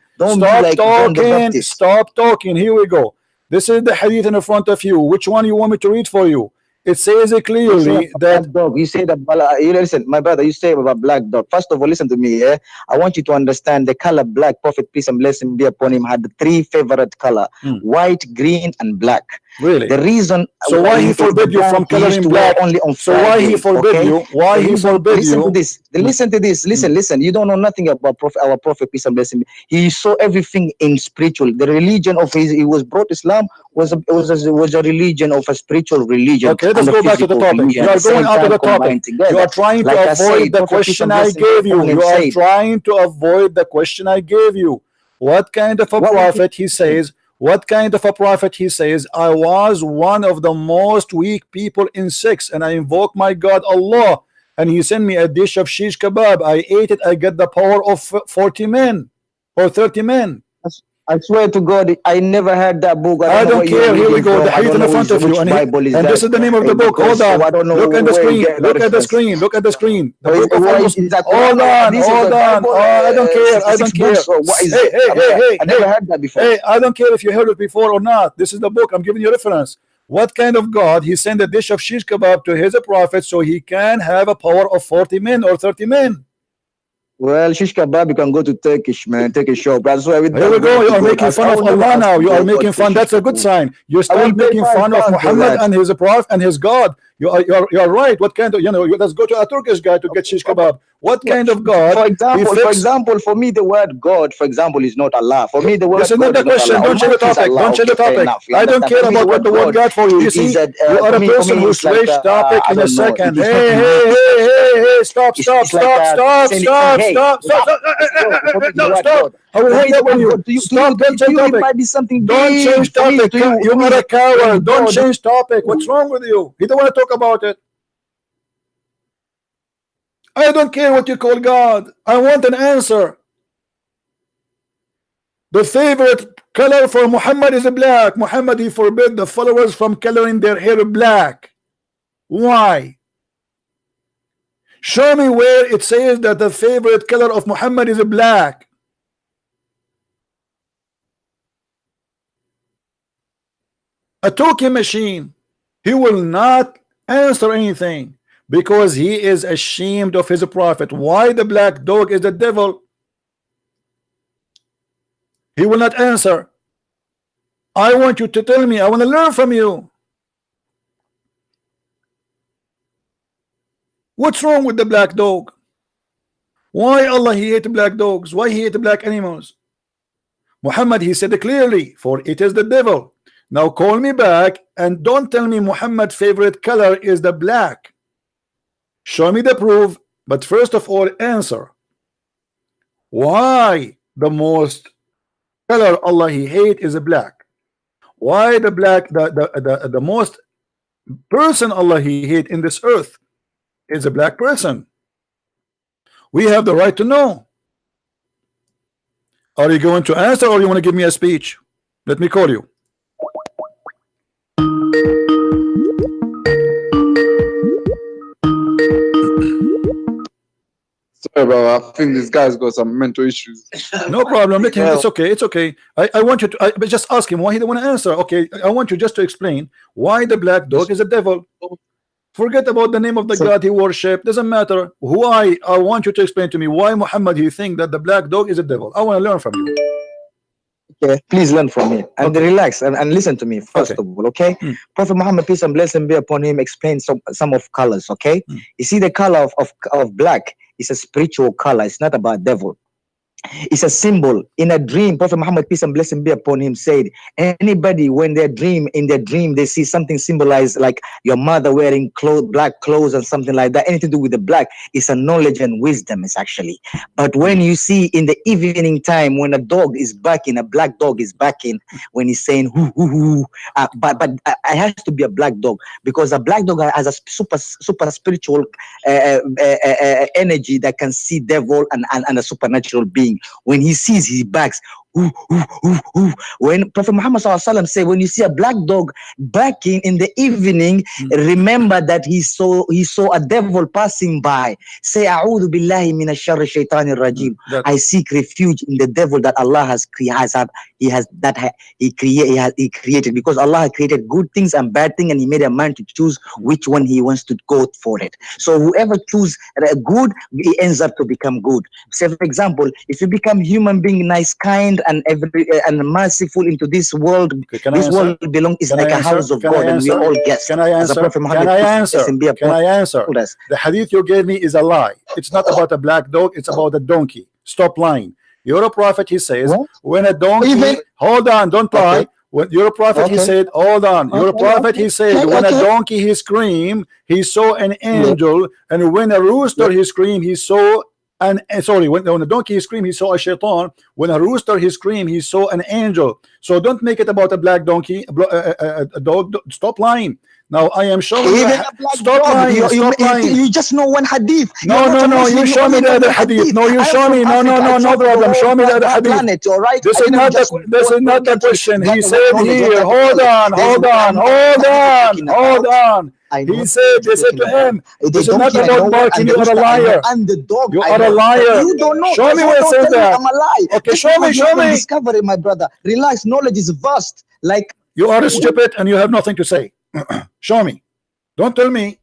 Stop talking. Here we go. This is the hadith in front of you. Which one you want me to read for you? It says it clearly that dog. You say that you listen, my brother. You say about black dog. First of all, listen to me. Yeah, I want you to understand the color black. Prophet peace and blessing be upon him had the three favorite color: white, green, and black. Really? The reason. So why he forbid you from coloring black? Only on so why he forbid you? Why he forbid listen you? To this. Listen to this. Listen. You don't know nothing about our prophet peace and blessing. He saw everything in spiritual. The religion of his, he was brought Islam was a religion of a spiritual religion. Okay, let's go back to the topic. You are going out of the topic. You are trying to avoid the question I gave you. You are trying to avoid the question I gave you. What kind of a prophet he says? What kind of a prophet he says? I was one of the most weak people in sex, and I invoke my God Allah, and he sent me a dish of shish kebab. I ate it. I get the power of 40 men or 30 men. I swear to God, I never had that book. I don't care. Here we go. The hadith in front of you, and this is the name of the book. Hold on. Look at the screen. Look at the screen. Look at the screen. The book of hold on. Oh, I don't care. I don't care. Hey. I never had that before. Hey, I don't care if you heard it before or not. This is the book. I'm giving you a reference. What kind of God? He sent a dish of shish kebab to his prophet so he can have a power of 40 men or 30 men. Well, shish kebab, you can go to Turkish, man. Turkish shop. That's why here we go. You are making fun of Allah now. You are making fun. That's a good sign. You start making fun of Muhammad and his prophet and his God. You are right. What kind of, let's go to a Turkish guy to get shish kebab. What kind of God? For example, for me, the word God, for example, is not Allah. For me, the word this is not the question. Don't change the topic. Don't change the topic. I don't care about what the word God for you. You see, you are a person who switched topic in a second. Hey, stop. I will hang up on you. Stop. Don't change topic. Don't change topic. You are a coward. Don't change topic. What's wrong with you? He don't want to talk talk about it. I don't care what you call God. I want an answer. The favorite color for Muhammad is black. Muhammad, he forbid the followers from coloring their hair black. Why? Show me where it says that the favorite color of Muhammad is black. A talking machine. He will not answer anything because he is ashamed of his prophet. Why the black dog is the devil? He will not answer. I want you to tell me. I want to learn from you. What's wrong with the black dog? Why Allah he hate black dogs? Why he hate black animals? Muhammad he said clearly, for it is the devil. Now call me back and don't tell me Muhammad's favorite color is the black. Show me the proof, but first of all answer. Why the most color Allah he hate is a black? Why the black, the most person Allah he hate in this earth is a black person? We have the right to know. Are you going to answer or you want to give me a speech? Let me call you. Sorry, bro. I think this guy's got some mental issues. No problem. Let him. It's okay. It's okay. I want you to but just ask him why he don't want to answer. Okay. I want you just to explain why the black dog is a devil. Forget about the name of the God he worship. Doesn't matter. Why? I want you to explain to me why Muhammad you think that the black dog is a devil. I want to learn from you. Okay, please learn from me and relax and listen to me first of all. Okay, Prophet Muhammad, peace and blessing be upon him, explained some of colors. Okay, you see the color of black is a spiritual color. It's not about devil. It's a symbol. In a dream, Prophet Muhammad, peace and blessing be upon him, said anybody when they dream, in their dream they see something symbolized like your mother wearing black clothes and something like that, anything to do with the black, it's a knowledge and wisdom. It's actually. But when you see in the evening time when a dog is barking, a black dog is barking, when he's saying hoo hoo hoo, but it has to be a black dog, because a black dog has a super spiritual energy that can see devil and a supernatural being. When he sees, he backs. Ooh, ooh, ooh, ooh. When Prophet Muhammad said, when you see a black dog barking in the evening, remember that he saw a devil passing by. Say, "A'udhu billahi minash sharri shaitanir rajim." I seek refuge in the devil that Allah has created, because Allah created good things and bad things, and He made a man to choose which one he wants to go for it. So whoever chooses good, he ends up to become good. Say, for example, if you become human being, nice, kind, and merciful into this world, this world is like a house of God, and we all guests. Can I answer? Can I answer? Can I answer? The hadith you gave me is a lie. It's not about a black dog. It's about a donkey. Stop lying. You're a prophet. He says when a donkey. Hold on. Don't lie. When you're a prophet, he said, hold on. You're a prophet, he said, when a donkey he screamed, he saw an angel, and when a rooster he screamed, he saw when a donkey he screamed, he saw a shaitan. When a rooster he screamed, he saw an angel. So don't make it about a black donkey, a dog. Stop lying. Now I am showing you. Stop lying. Stop lying. You just know one hadith. No. You show me the other hadith. No, you show me. No problem. Show me the other hadith. Planet, all right? This is not the question. He said here. Hold on. He said, they said to him, this is not about barking. You are a liar. You are a liar. You don't know. Show me where it says that. I'm a lie. Okay, show me. Discovery, my brother. Relax. Knowledge is vast. Like you are stupid and you have nothing to say. Show me. Don't tell me.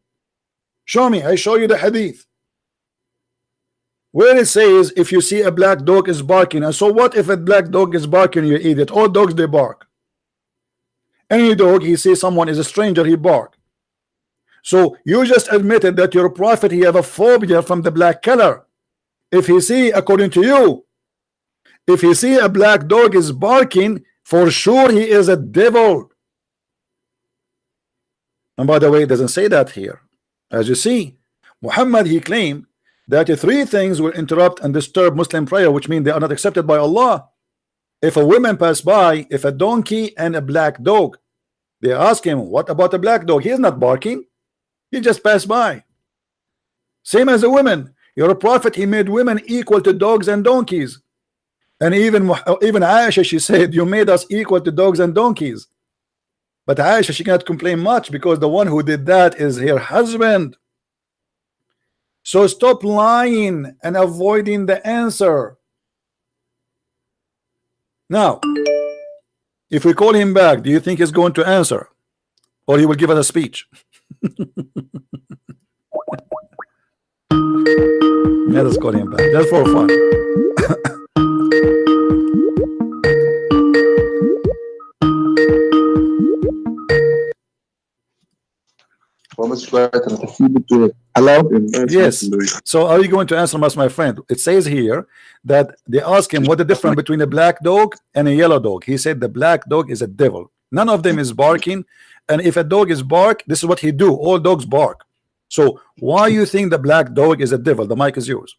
Show me. I show you the hadith where it says if you see a black dog is barking. And so what if a black dog is barking, you idiot? All dogs they bark. Any dog he sees someone is a stranger, he bark. So you just admitted that your prophet he have a phobia from the black color. If he see, according to you, if he see a black dog is barking, for sure he is a devil. And by the way, it doesn't say that here. As you see, Muhammad he claimed that three things will interrupt and disturb Muslim prayer, which means they are not accepted by Allah. If a woman pass by, if a donkey and a black dog, they ask him, what about the black dog? He is not barking. He just passed by. Same as the women. You're a prophet. He made women equal to dogs and donkeys. And even Aisha, she said, you made us equal to dogs and donkeys. But Aisha, she cannot complain much because the one who did that is her husband. So stop lying and avoiding the answer. Now, if we call him back, do you think he's going to answer? Or he will give us a speech? Let us call him back. Just for fun. Hello? Yes. So are you going to answer us, my friend? It says here that they ask him what the difference between a black dog and a yellow dog. He said the black dog is a devil. None of them is barking. And if a dog is bark, this is what he do. All dogs bark. So why you think the black dog is a devil? The mic is yours.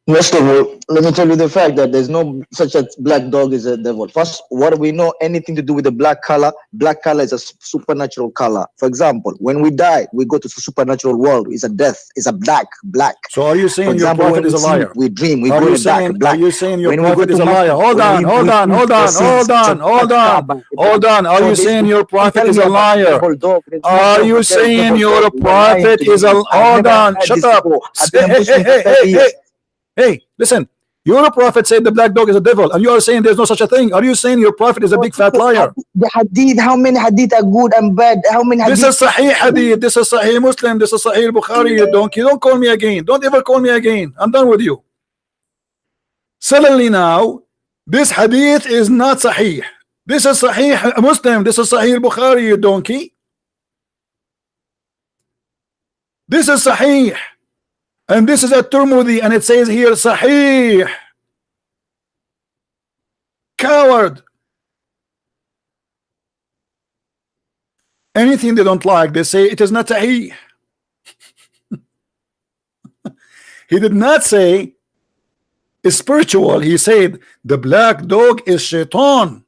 First of all, let me tell you the fact that there's no such a black dog is a devil. First, what we know anything to do with the black color is a supernatural color. For example, when we die, we go to the supernatural world. It's a death. It's a black. So are you For saying your example, prophet when is a we sleep, liar? we dream. We Are go you to dark, saying, black. are you saying your When we go prophet to is a Mecca, liar? Hold when on, we hold on, sleep, hold the on, sins, hold on, the hold on, Kaaba, hold on. Are So you this- saying your prophet tell is me a about liar? devil dog. There's no Are devil you dog, saying devil your dog. You're lying prophet to is me. a I've hold never on, heard shut this up. before. I've been a Muslim for 30 years. Hey, listen. Your prophet said the black dog is a devil, and you are saying there's no such a thing. Are you saying your prophet is a big fat liar? The hadith, how many hadith are good and bad? How many hadith? This is Sahih Hadith, this is Sahih Muslim, this is Sahih Bukhari, you donkey. Don't call me again. Don't ever call me again. I'm done with you. Suddenly now, this hadith is not Sahih. This is Sahih Muslim, this is Sahih Bukhari, you donkey. This is Sahih. And this is a Tirmidhi, and it says here Sahih. Coward. Anything they don't like, they say it is not Sahih. He did not say it's spiritual. He said the black dog is shaitan.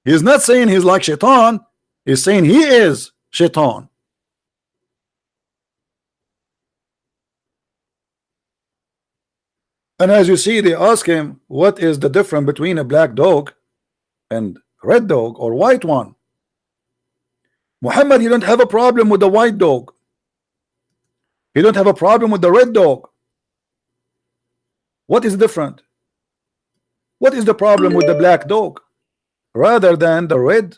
He's not saying he's like shaitan. He's saying he is shaitan. And as you see, they ask him, what is the difference between a black dog and red dog or white one? Muhammad, you don't have a problem with the white dog. You don't have a problem with the red dog. What is different? What is the problem with the black dog rather than the red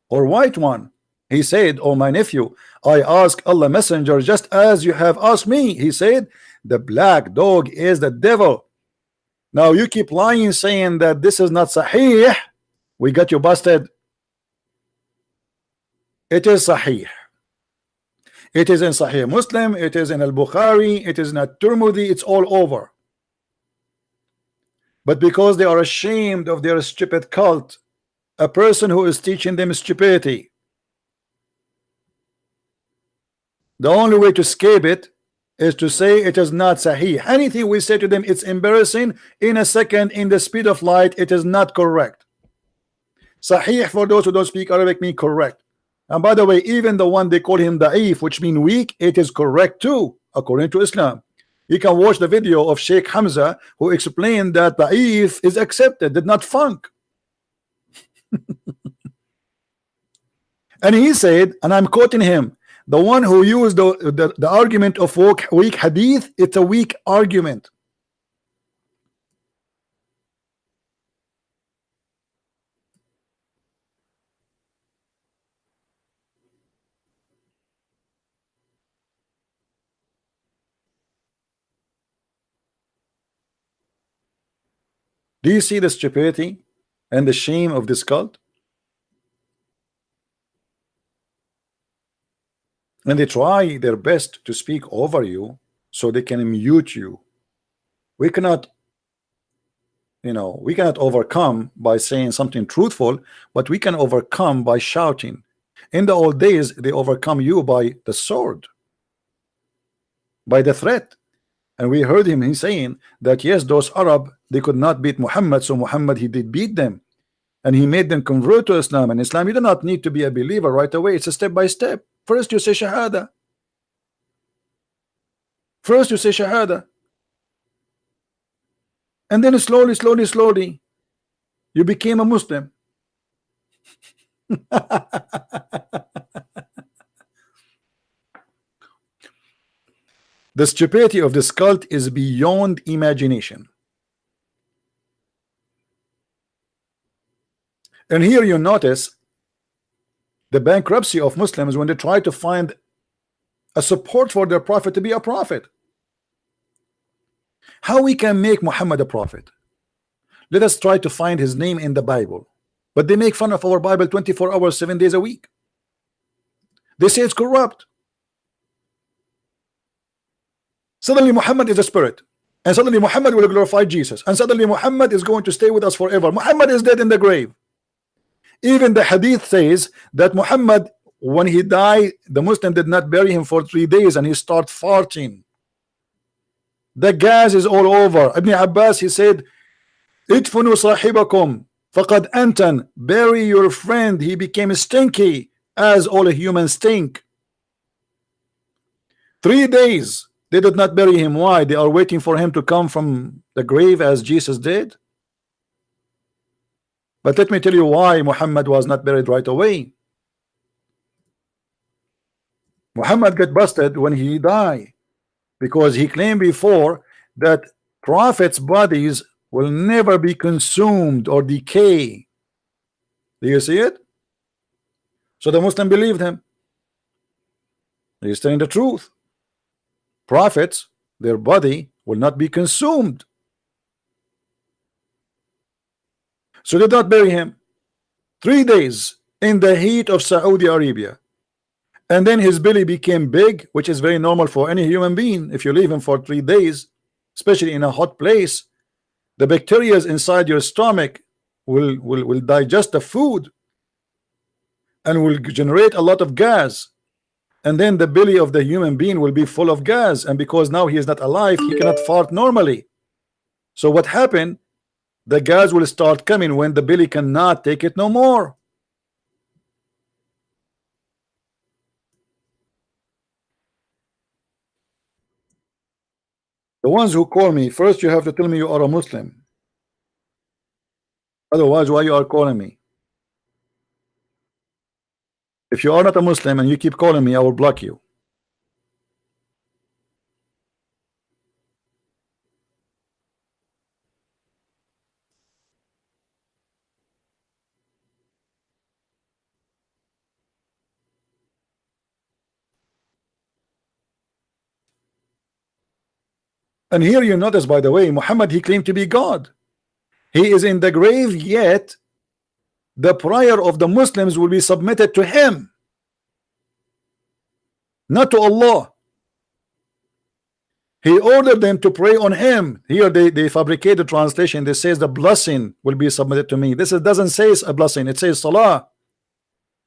or white one? He said, oh my nephew, I ask Allah Messenger just as you have asked me. He said, the black dog is the devil. Now you keep lying, saying that this is not Sahih. We got you busted. It is Sahih. It is in Sahih Muslim. It is in Al-Bukhari. It is in At-Tirmidhi. It's all over. But because they are ashamed of their stupid cult, a person who is teaching them stupidity, the only way to escape it is to say it is not Sahih. Anything we say to them, it's embarrassing. In a second, in the speed of light, it is not correct. Sahih, for those who don't speak Arabic, mean correct. And by the way, even the one they call him da'if, which mean weak, it is correct too, according to Islam. You can watch the video of Sheikh Hamza, who explained that da'if is accepted, did not funk. And he said, and I'm quoting him, the one who used the argument of weak hadith, it's a weak argument. Do you see the stupidity and the shame of this cult? And they try their best to speak over you so they can mute you. We cannot, we cannot overcome by saying something truthful, but we can overcome by shouting. In the old days, they overcome you by the sword, by the threat. And we heard him saying that yes, those Arab, they could not beat Muhammad, so Muhammad, he did beat them, and he made them convert to Islam. And Islam, you do not need to be a believer right away. It's a step by step. First you say Shahada. First you say Shahada. And then slowly, you became a Muslim. The stupidity of this cult is beyond imagination. And here you notice the bankruptcy of Muslims when they try to find a support for their prophet to be a prophet. How we can make Muhammad a prophet? Let us try to find his name in the Bible. But they make fun of our Bible 24 hours, 7 days a week. They say it's corrupt. Suddenly Muhammad is a spirit, and suddenly Muhammad will glorify Jesus, and suddenly Muhammad is going to stay with us forever. Muhammad is dead in the grave. Even the hadith says that Muhammad, when he died, the Muslim did not bury him for 3 days, and he started farting. The gas is all over. Ibn Abbas, he said, idfunu sahibakum faqad antan, bury your friend, he became stinky as all humans stink. 3 days they did not bury him. Why? They are waiting for him to come from the grave as Jesus did. But let me tell you why Muhammad was not buried right away. Muhammad got busted when he died, because he claimed before that prophets' bodies will never be consumed or decay. Do you see it? So the Muslim believed him. He's telling the truth. Prophets, their body will not be consumed. So they did not bury him. 3 days in the heat of Saudi Arabia. And then his belly became big, which is very normal for any human being. If you leave him for 3 days, especially in a hot place, the bacteria inside your stomach will digest the food and will generate a lot of gas. And then the belly of the human being will be full of gas, and because now he is not alive, he cannot fart normally. So what happened? The gas will start coming when the belly cannot take it no more. The ones who call me, first you have to tell me you are a Muslim. Otherwise, why you are calling me? If you are not a Muslim and you keep calling me, I will block you. And here you notice, by the way, Muhammad, he claimed to be God. He is in the grave, yet the prayer of the Muslims will be submitted to him, not to Allah. He ordered them to pray on him. Here they fabricate the translation. They says the blessing will be submitted to me. This doesn't say a blessing, it says salah.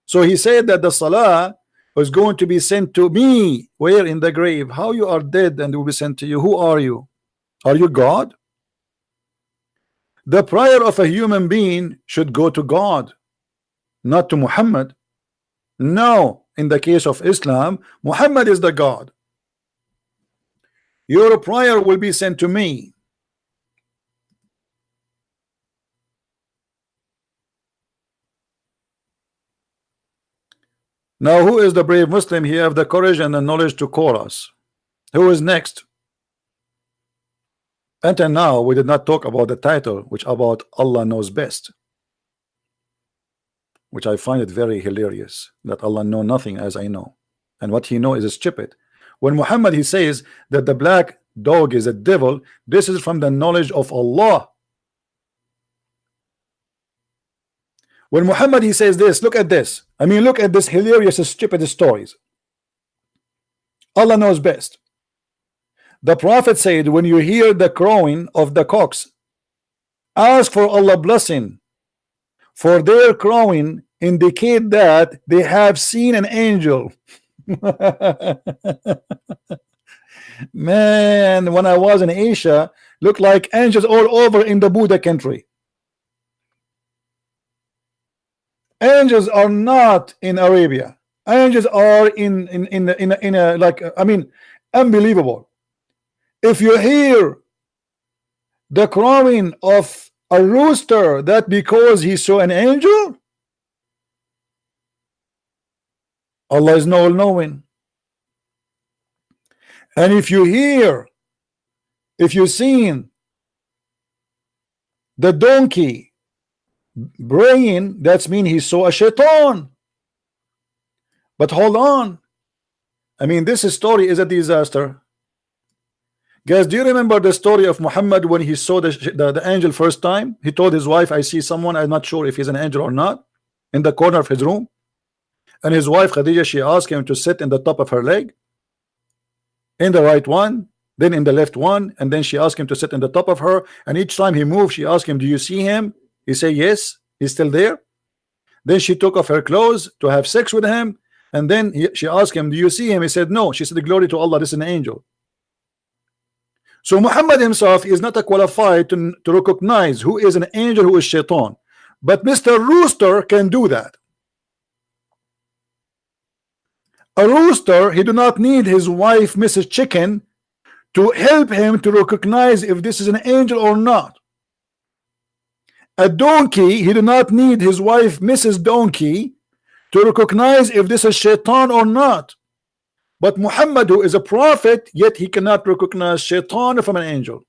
So he said that the salah was going to be sent to me. Where? In the grave. How you are dead and it will be sent to you? Who are you? Are you God? The prayer of a human being should go to God, not to Muhammad. No, in the case of Islam, Muhammad is the God. Your prayer will be sent to me. Now, who is the brave Muslim? He have the courage and the knowledge to call us. Who is next? Until now, we did not talk about the title, which about Allah knows best, which I find it very hilarious that Allah know nothing as I know, and what he know is stupid. When Muhammad he says that the black dog is a devil, this is from the knowledge of Allah. When Muhammad he says this, look at this. I mean, look at this hilarious, stupid stories. Allah knows best. The Prophet said, when you hear the crowing of the cocks, ask for Allah blessing, for their crowing indicate that they have seen an angel. Man, when I was in Asia, looked like angels all over in the Buddha country. Angels are not in Arabia. Angels are in a like, I mean, unbelievable. If you hear the crowing of a rooster, that because he saw an angel, Allah is all-knowing. And if you seen the donkey braying, that's mean he saw a shaitan. But hold on, I mean, this story is a disaster. Guys, do you remember the story of Muhammad when he saw the angel first time? He told his wife, I see someone, I'm not sure if he's an angel or not, in the corner of his room. And his wife Khadija, she asked him to sit in the top of her leg, in the right one, then in the left one, and then she asked him to sit in the top of her, and each time he moved, she asked him, do you see him? He said yes, he's still there. Then she took off her clothes to have sex with him, and then she asked him, do you see him? He said no. She said, glory to Allah, this is an angel. So Muhammad himself is not qualified to recognize who is an angel, who is shaitan, but Mr. Rooster can do that. A rooster, he do not need his wife Mrs. Chicken to help him to recognize if this is an angel or not. A donkey, he do not need his wife Mrs. Donkey to recognize if this is shaitan or not. But Muhammad, who is a prophet, yet he cannot recognize shaitan from an angel,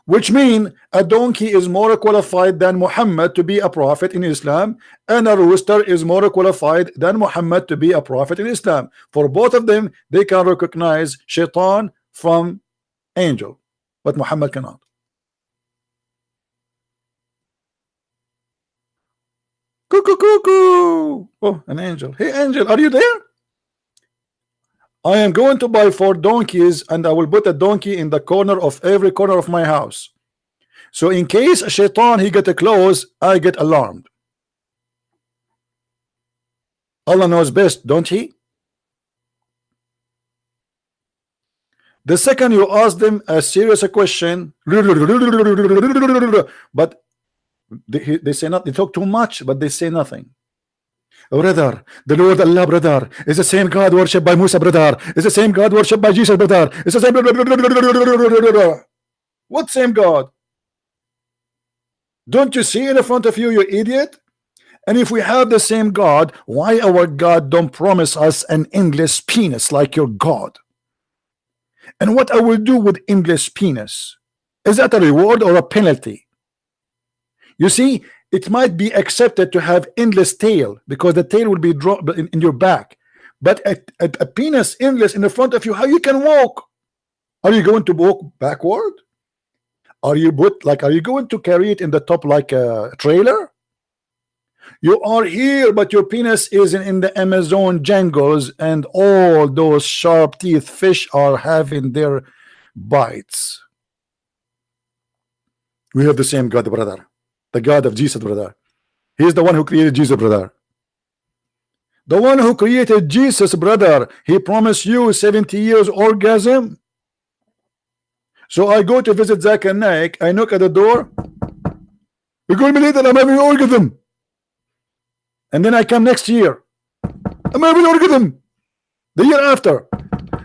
which means a donkey is more qualified than Muhammad to be a prophet in Islam, and a rooster is more qualified than Muhammad to be a prophet in Islam. For both of them, they can recognize shaitan from angel, but Muhammad cannot. Cuckoo, cuckoo. Oh, an angel. Hey angel, are you there? I am going to buy 4 donkeys, and I will put a donkey in the corner of every corner of my house. So in case a shaitan he get close, I get alarmed. Allah knows best, don't he? The second you ask them a serious question, but they say not. They talk too much, but they say nothing. Brother, the Lord Allah, brother, is the same God worshipped by Musa, brother. Is the same God worshipped by Jesus, brother. It's the same. What same God? Don't you see in front of you, you idiot? And if we have the same God, why our God don't promise us an endless penis like your God? And what I will do with endless penis? Is that a reward or a penalty? You see, it might be accepted to have endless tail because the tail will be dropped in your back, but a penis endless in the front of you, how you can walk? Are you going to walk backward? Are you going to carry it in the top like a trailer? You are here, but your penis is in the Amazon jungles, and all those sharp teeth fish are having their bites. We have the same God, brother. The God of Jesus, brother. He is the one who created Jesus, brother. The one who created Jesus, brother. He promised you 70 years orgasm. So I go to visit Zakir Naik. I knock at the door. You call me later, I'm having an orgasm. And then I come next year. I'm having an orgasm. The year after.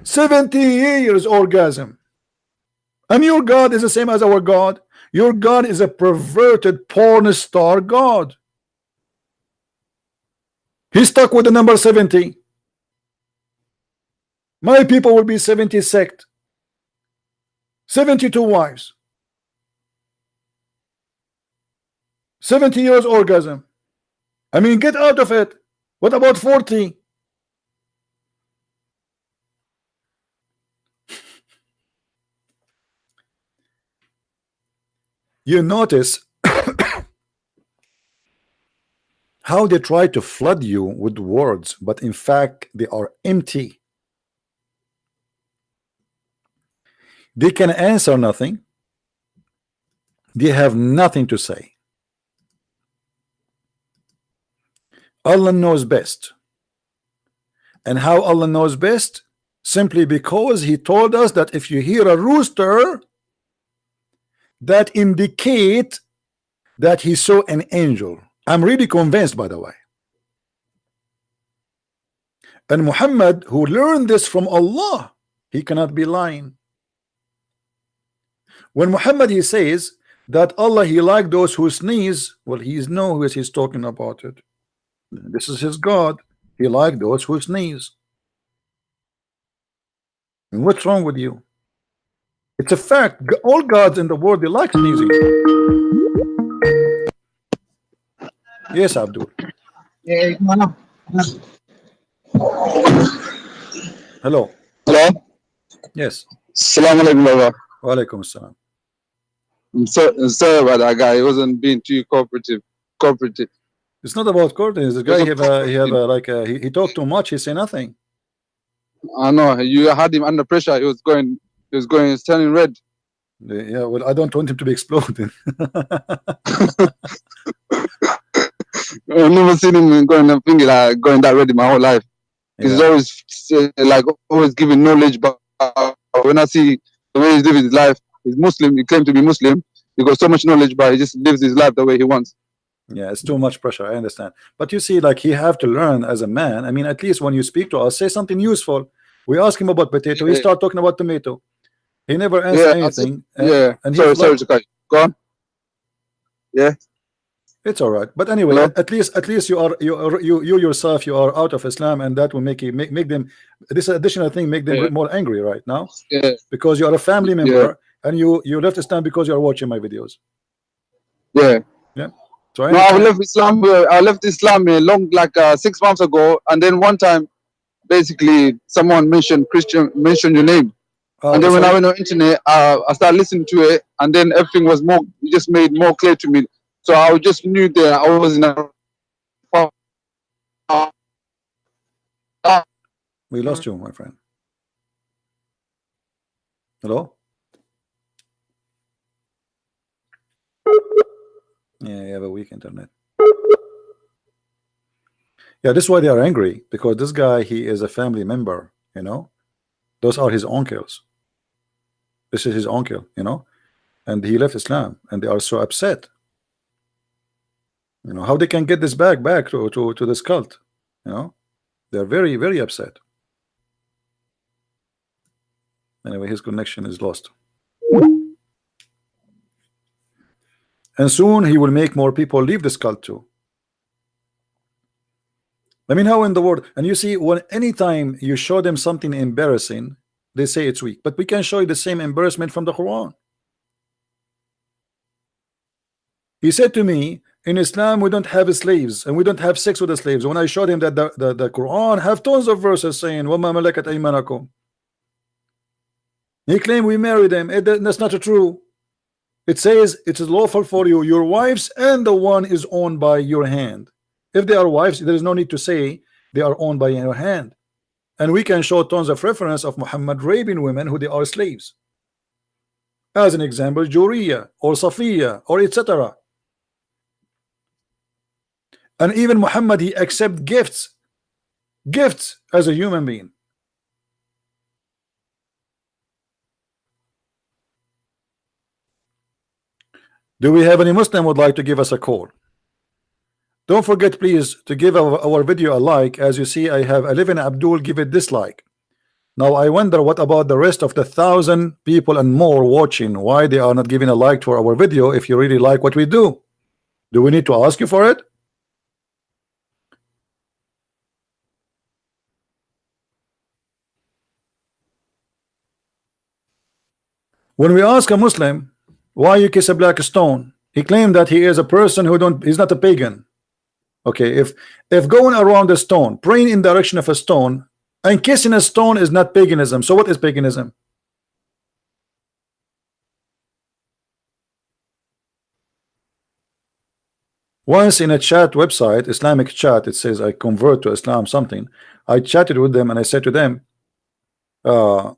70 years orgasm. And your God is the same as our God. Your God is a perverted porn star God. He's stuck with the number 70. My people will be 70 sect. 72 wives. 70 years orgasm. I mean, get out of it. What about 40? You notice how they try to flood you with words, but in fact they are empty. They can answer nothing. They have nothing to say. Allah knows best. And how Allah knows best? Simply because He told us that if you hear a rooster, that indicate that he saw an angel. I'm really convinced, by the way. And Muhammad, who learned this from Allah, he cannot be lying. When Muhammad he says that Allah he liked those who sneeze, well, he's he's talking about it. This is his God. He liked those who sneeze. And what's wrong with you? It's a fact. All gods in the world, they like sneezing. Yes, Abdul. Hello. Hello. Yes. Assalamu alaikum, brother. Wa alaikum assalam. I'm sorry about that guy. He wasn't being too cooperative. It's not about courting. This guy he talked too much. He say nothing. I know you had him under pressure. He was turning red. Yeah, well, I don't want him to be exploded. I've never seen him going that red in my whole life. He's always always giving knowledge, but when I see the way he's living his life, he's Muslim. He claims to be Muslim. He got so much knowledge, but he just lives his life the way he wants. Yeah, it's too much pressure. I understand, but you see, like, he have to learn as a man. I mean, at least when you speak to us, say something useful. We ask him about potato. He start talking about tomato. He never answer anything. And sorry, Sakai. Go on. Yeah. It's all right, but anyway, at least you yourself, you are out of Islam, and that will make them, this additional thing make them more angry right now, because you are a family member and you left Islam because you are watching my videos. Yeah. So I left Islam. I left Islam long, 6 months ago, and then one time, basically, someone mentioned your name, and then when I went on internet, I started listening to it, and then everything was it just made more clear to me. So I just knew that I was in a. We lost you, my friend. Hello? Yeah, you have a weak internet. Yeah, this is why they are angry, because this guy, he is a family member, you know. Those are his uncles. This is his uncle, you know, and he left Islam, and they are so upset. You know how they can get this back to this cult. You know, they're very, very upset. Anyway, his connection is lost, and soon he will make more people leave this cult too. I mean, how in the world? And you see, when anytime you show them something embarrassing, they say it's weak. But we can show you the same embarrassment from the Quran. He said to me, in Islam we don't have slaves and we don't have sex with the slaves. When I showed him that the Quran have tons of verses saying وَمَا مَلَكَتْ أَيْمَانَكُمْ, he claimed we marry them. That's not true. It says it is lawful for you, your wives, and the one is owned by your hand. If they are wives, there is no need to say they are owned by your hand. And we can show tons of reference of Muhammad raping women who they are slaves. As an example, Juriya or Safiya or etc. And even Muhammad, he accept gifts as a human being. Do we have any Muslim would like to give us a call? Don't forget, please, to give our video a like. As you see, I have 11 Abdul give it dislike. Now I wonder what about the rest of the 1,000 people and more watching, why they are not giving a like to our video if you really like what we do. Do we need to ask you for it? When we ask a Muslim why you kiss a black stone, he claimed that he is a person who he's not a pagan. Okay, if going around a stone, praying in the direction of a stone and kissing a stone is not paganism, so what is paganism? Once in a chat website, Islamic chat, it says I convert to Islam something. I chatted with them and I said to them, I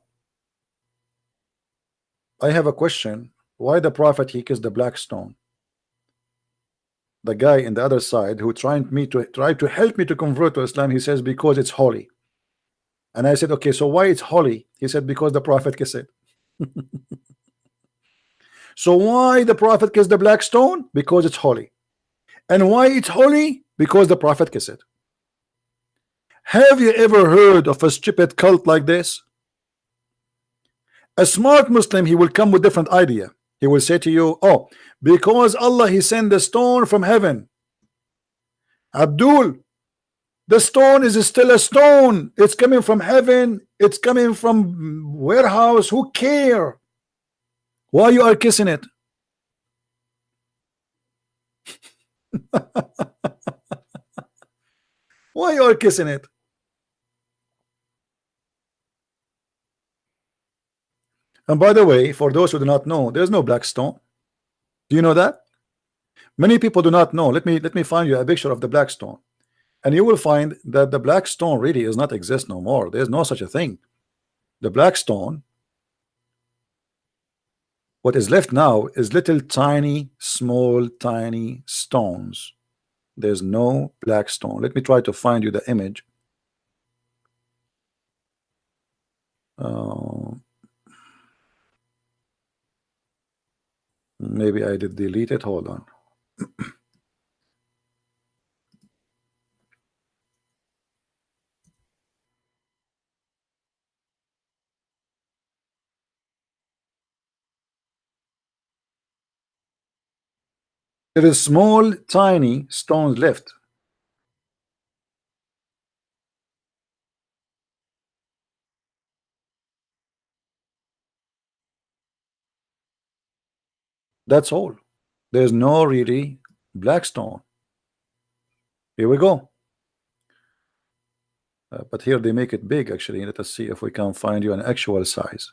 have a question. Why the Prophet he kissed the black stone? The guy in the other side who tried to help me to convert to Islam, he says because it's holy. And I said, okay, so why it's holy? He said because the Prophet kissed it. So why the Prophet kissed the black stone? Because it's holy. And why it's holy? Because the Prophet kissed it. Have you ever heard of a stupid cult like this? A smart Muslim, he will come with different idea. He will say to you, oh, because Allah, he sent the stone from heaven. Abdul, the stone is still a stone. It's coming from heaven. It's coming from warehouse. Who care? Why you are kissing it? Why you are kissing it? And by the way, for those who do not know, there's no black stone. Do you know that? Many people do not know. Let me find you a picture of the black stone, and you will find that the black stone really does not exist no more. There's no such a thing. The black stone, what is left now is little tiny, small, tiny stones. There's no black stone. Let me try to find you the image. Maybe I did delete it. Hold on. There is small, tiny stones left. That's all. There's no really black stone. Here we go. But here they make it big actually. Let us see if we can find you an actual size.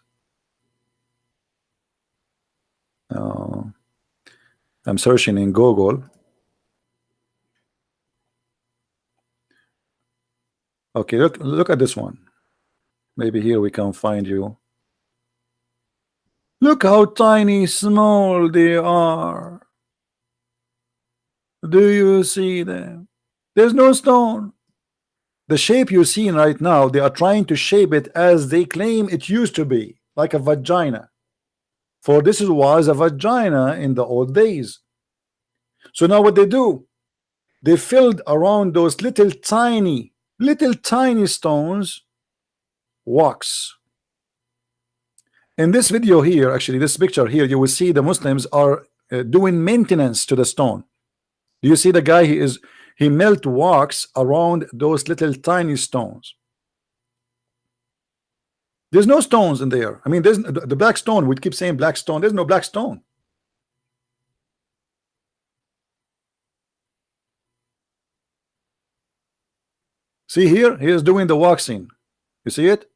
I'm searching in Google. Okay, look at this one. Maybe here we can find you. Look how tiny, small they are. Do you see them? There's no stone. The shape you're seeing right now, they are trying to shape it as they claim it used to be, like a vagina. For this was a vagina in the old days. So now what they do, they filled around those little tiny stones wax. In this video here, actually this picture here, you will see the Muslims are doing maintenance to the stone. Do you see the guy? He melt wax around those little tiny stones. There's no stones in there. I mean, there's the black stone. We keep saying black stone. There's no black stone. See here, he is doing the waxing. You see it?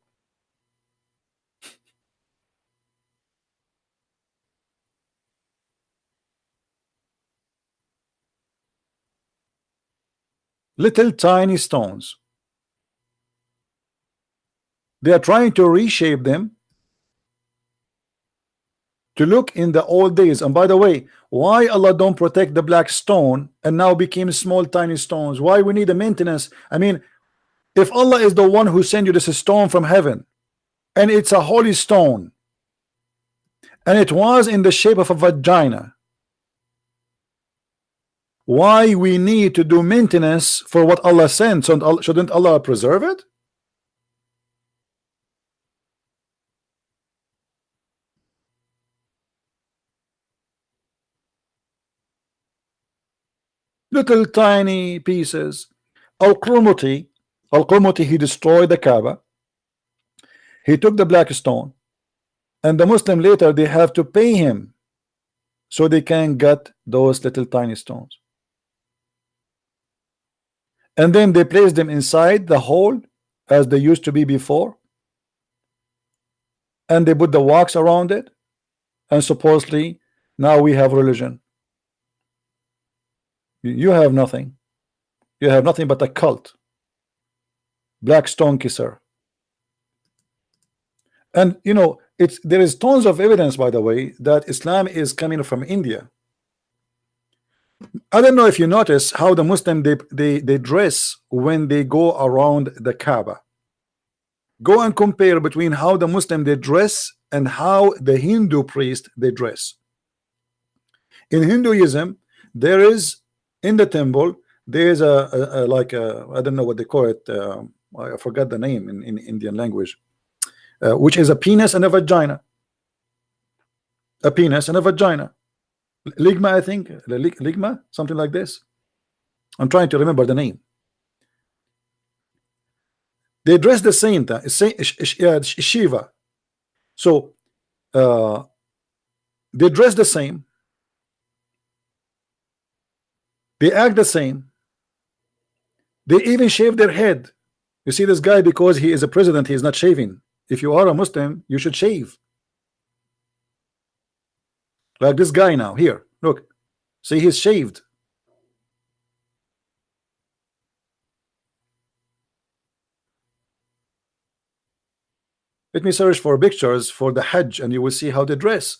Little tiny stones. They are trying to reshape them to look in the old days. And by the way, why Allah don't protect the black stone and now became small tiny stones? Why we need a maintenance? I mean, if Allah is the one who sent you this stone from heaven, and it's a holy stone, and it was in the shape of a vagina, why we need to do maintenance for what Allah sent? So shouldn't Allah preserve it? Little tiny pieces. Al-Qurmuti, he destroyed the Kaaba. He took the black stone, and the Muslim later they have to pay him so they can get those little tiny stones. And then they place them inside the hole as they used to be before, and they put the wax around it, and supposedly now we have religion. You have nothing. You have nothing but a cult. Black stone kisser. And you know, there is tons of evidence, by the way, that Islam is coming from India. I don't know if you notice how the Muslim they dress when they go around the Kaaba. Go and compare between how the Muslim they dress and how the Hindu priest they dress. In Hinduism, there is in the temple there is a like a, I don't know what they call it, I forgot the name in Indian language, which is a penis and a vagina. A penis and a vagina. Ligma, I think. Ligma, something like this. I'm trying to remember the name. They dress the same time. Shiva. So they dress the same. They act the same. They even shave their head. You see this guy, because he is a president, he is not shaving. If you are a Muslim, you should shave. Like this guy now, here, look. See, he's shaved. Let me search for pictures for the Hajj and you will see how they dress.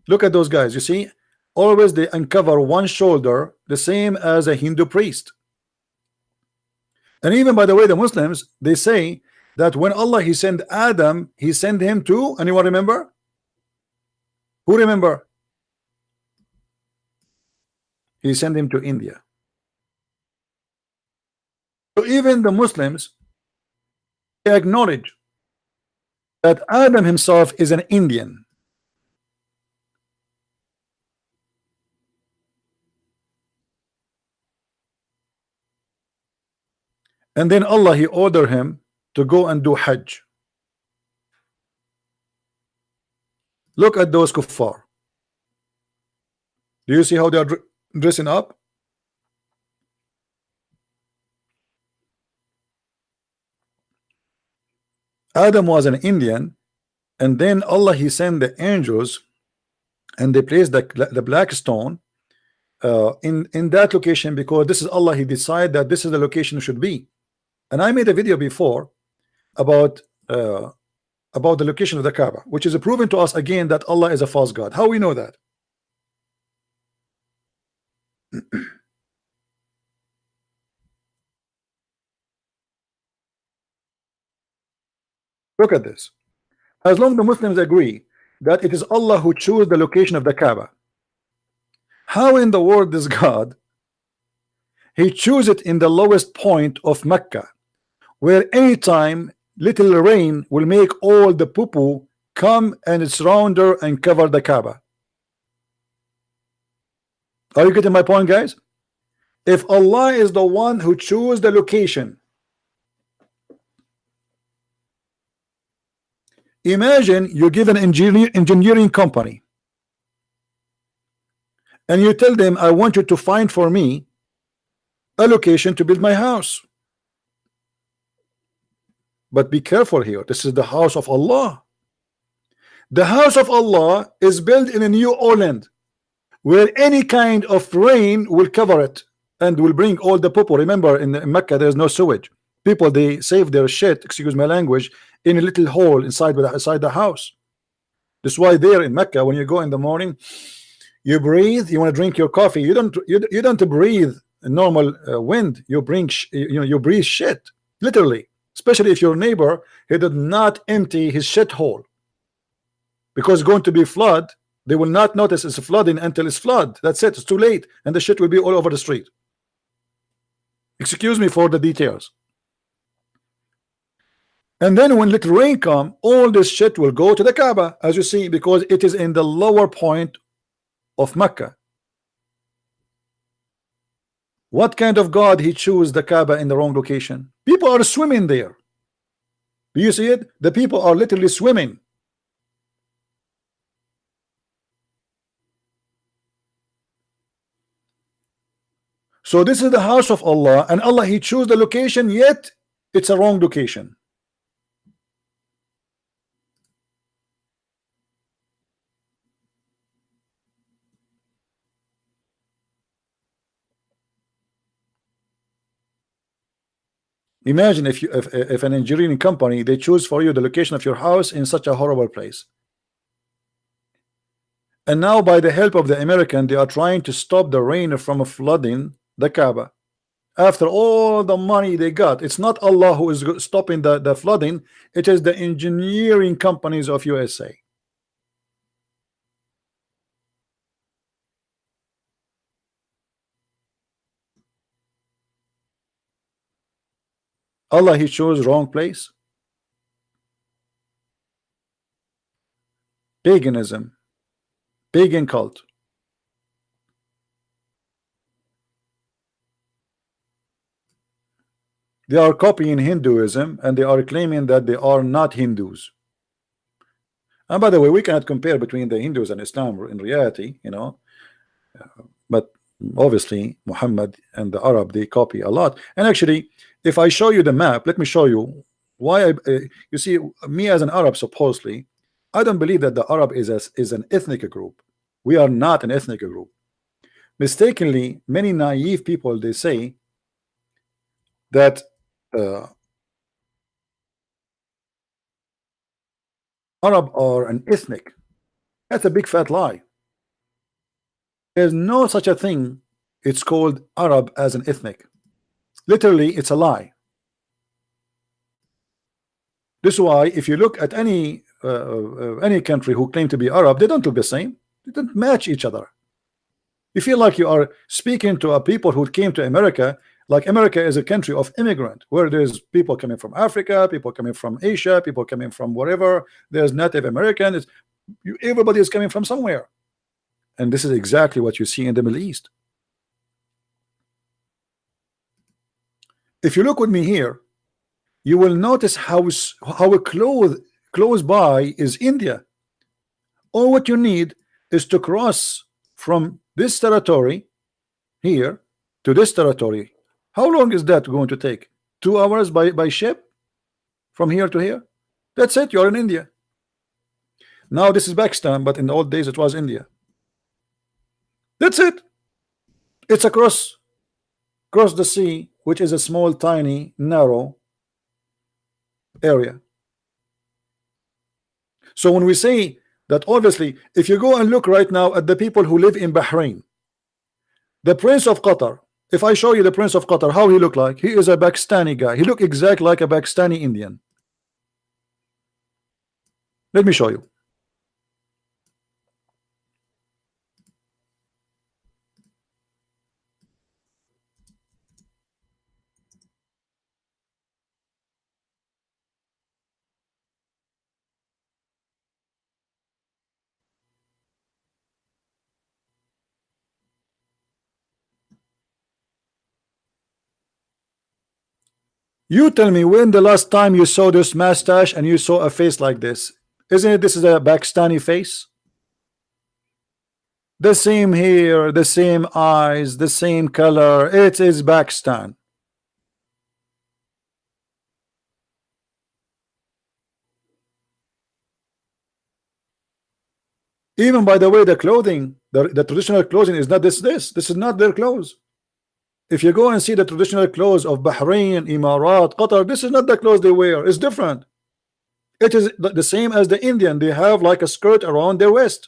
Look at those guys, you see? Always they uncover one shoulder, the same as a Hindu priest. And even, by the way, the Muslims, they say that when Allah he sent Adam, he sent him to, anyone remember? Who remember? He sent him to India. So even the Muslims, they acknowledge that Adam himself is an Indian. And then Allah he ordered him to go and do Hajj. Look at those kuffar. Do you see how they are dressing up? Adam was an Indian, and then Allah he sent the angels, and they placed the black stone in that location, because this is Allah he decided that this is the location it should be. And I made a video before about the location of the Kaaba, which is proven to us again that Allah is a false god. How we know that? Look at this. As long as the Muslims agree that it is Allah who chose the location of the Kaaba, how in the world this God he chose it in the lowest point of Mecca, where anytime little rain will make all the poo-poo come and surround her and cover the Kaaba? Are you getting my point, guys? If Allah is the one who chose the location, imagine you give an engineering company and you tell them, I want you to find for me a location to build my house. But be careful here, this is the house of Allah. The house of Allah is built in a New Orleans, where any kind of rain will cover it and will bring all the poo-poo. Remember, in Mecca there is no sewage. People, they save their shit, excuse my language, in a little hole inside the house. That's why there in Mecca, when you go in the morning, you breathe, you want to drink your coffee, you don't breathe normal wind, you breathe shit, literally. Especially if your neighbor he did not empty his shit hole, because it's going to be flood. They will not notice it's flooding until it's flood. That's it, it's too late, and the shit will be all over the street. Excuse me for the details. And then when little rain come, all this shit will go to the Kaaba, as you see, because it is in the lower point of Mecca. What kind of God he chose the Kaaba in the wrong location? People are swimming there. Do you see it? The people are literally swimming. So this is the house of Allah, and Allah he chose the location, yet it's a wrong location. Imagine if an engineering company they choose for you the location of your house in such a horrible place. And now by the help of the American, they are trying to stop the rain from flooding the Kaaba. After all the money they got, it's not Allah who is stopping the flooding, it is the engineering companies of USA. Allah, he chose wrong place. Paganism, pagan cult. They are copying Hinduism and they are claiming that they are not Hindus. And by the way, we cannot compare between the Hindus and Islam in reality, you know. But obviously, Muhammad and the Arab, they copy a lot. And actually, if I show you the map, let me show you why. You see, me as an Arab, supposedly, I don't believe that the Arab is an ethnic group. We are not an ethnic group. Mistakenly, many naive people, they say that Arab are an ethnic. That's a big fat lie. There's no such a thing. It's called Arab as an ethnic. Literally, it's a lie. This is why if you look at any country who claim to be Arab, they don't look the same. They don't match each other. You feel like you are speaking to a people who came to America, like America is a country of immigrant, where there's people coming from Africa, people coming from Asia, people coming from wherever. There's Native Americans. Everybody is coming from somewhere. And this is exactly what you see in the Middle East. If you look with me here, you will notice how close by is India. All what you need is to cross from this territory here to this territory. How long is that going to take? 2 hours by ship from here to here? That's it. You're in India. Now this is Pakistan, but in the old days it was India. That's it. It's across the sea, which is a small, tiny, narrow area. So when we say that, obviously, if you go and look right now at the people who live in Bahrain, the Prince of Qatar, if I show you the Prince of Qatar, how he look like? He is a Pakistani guy. He look exactly like a Pakistani Indian. Let me show you. You tell me when the last time you saw this mustache and you saw a face like this. Isn't it? This is a Pakistani face. The same hair, the same eyes, the same color. It is Pakistan. Even by the way, the clothing, the traditional clothing is not this. This is not their clothes. If you go and see the traditional clothes of Bahrain, Emirat, Qatar, this is not the clothes they wear. It's different. It is the same as the Indian. They have like a skirt around their waist.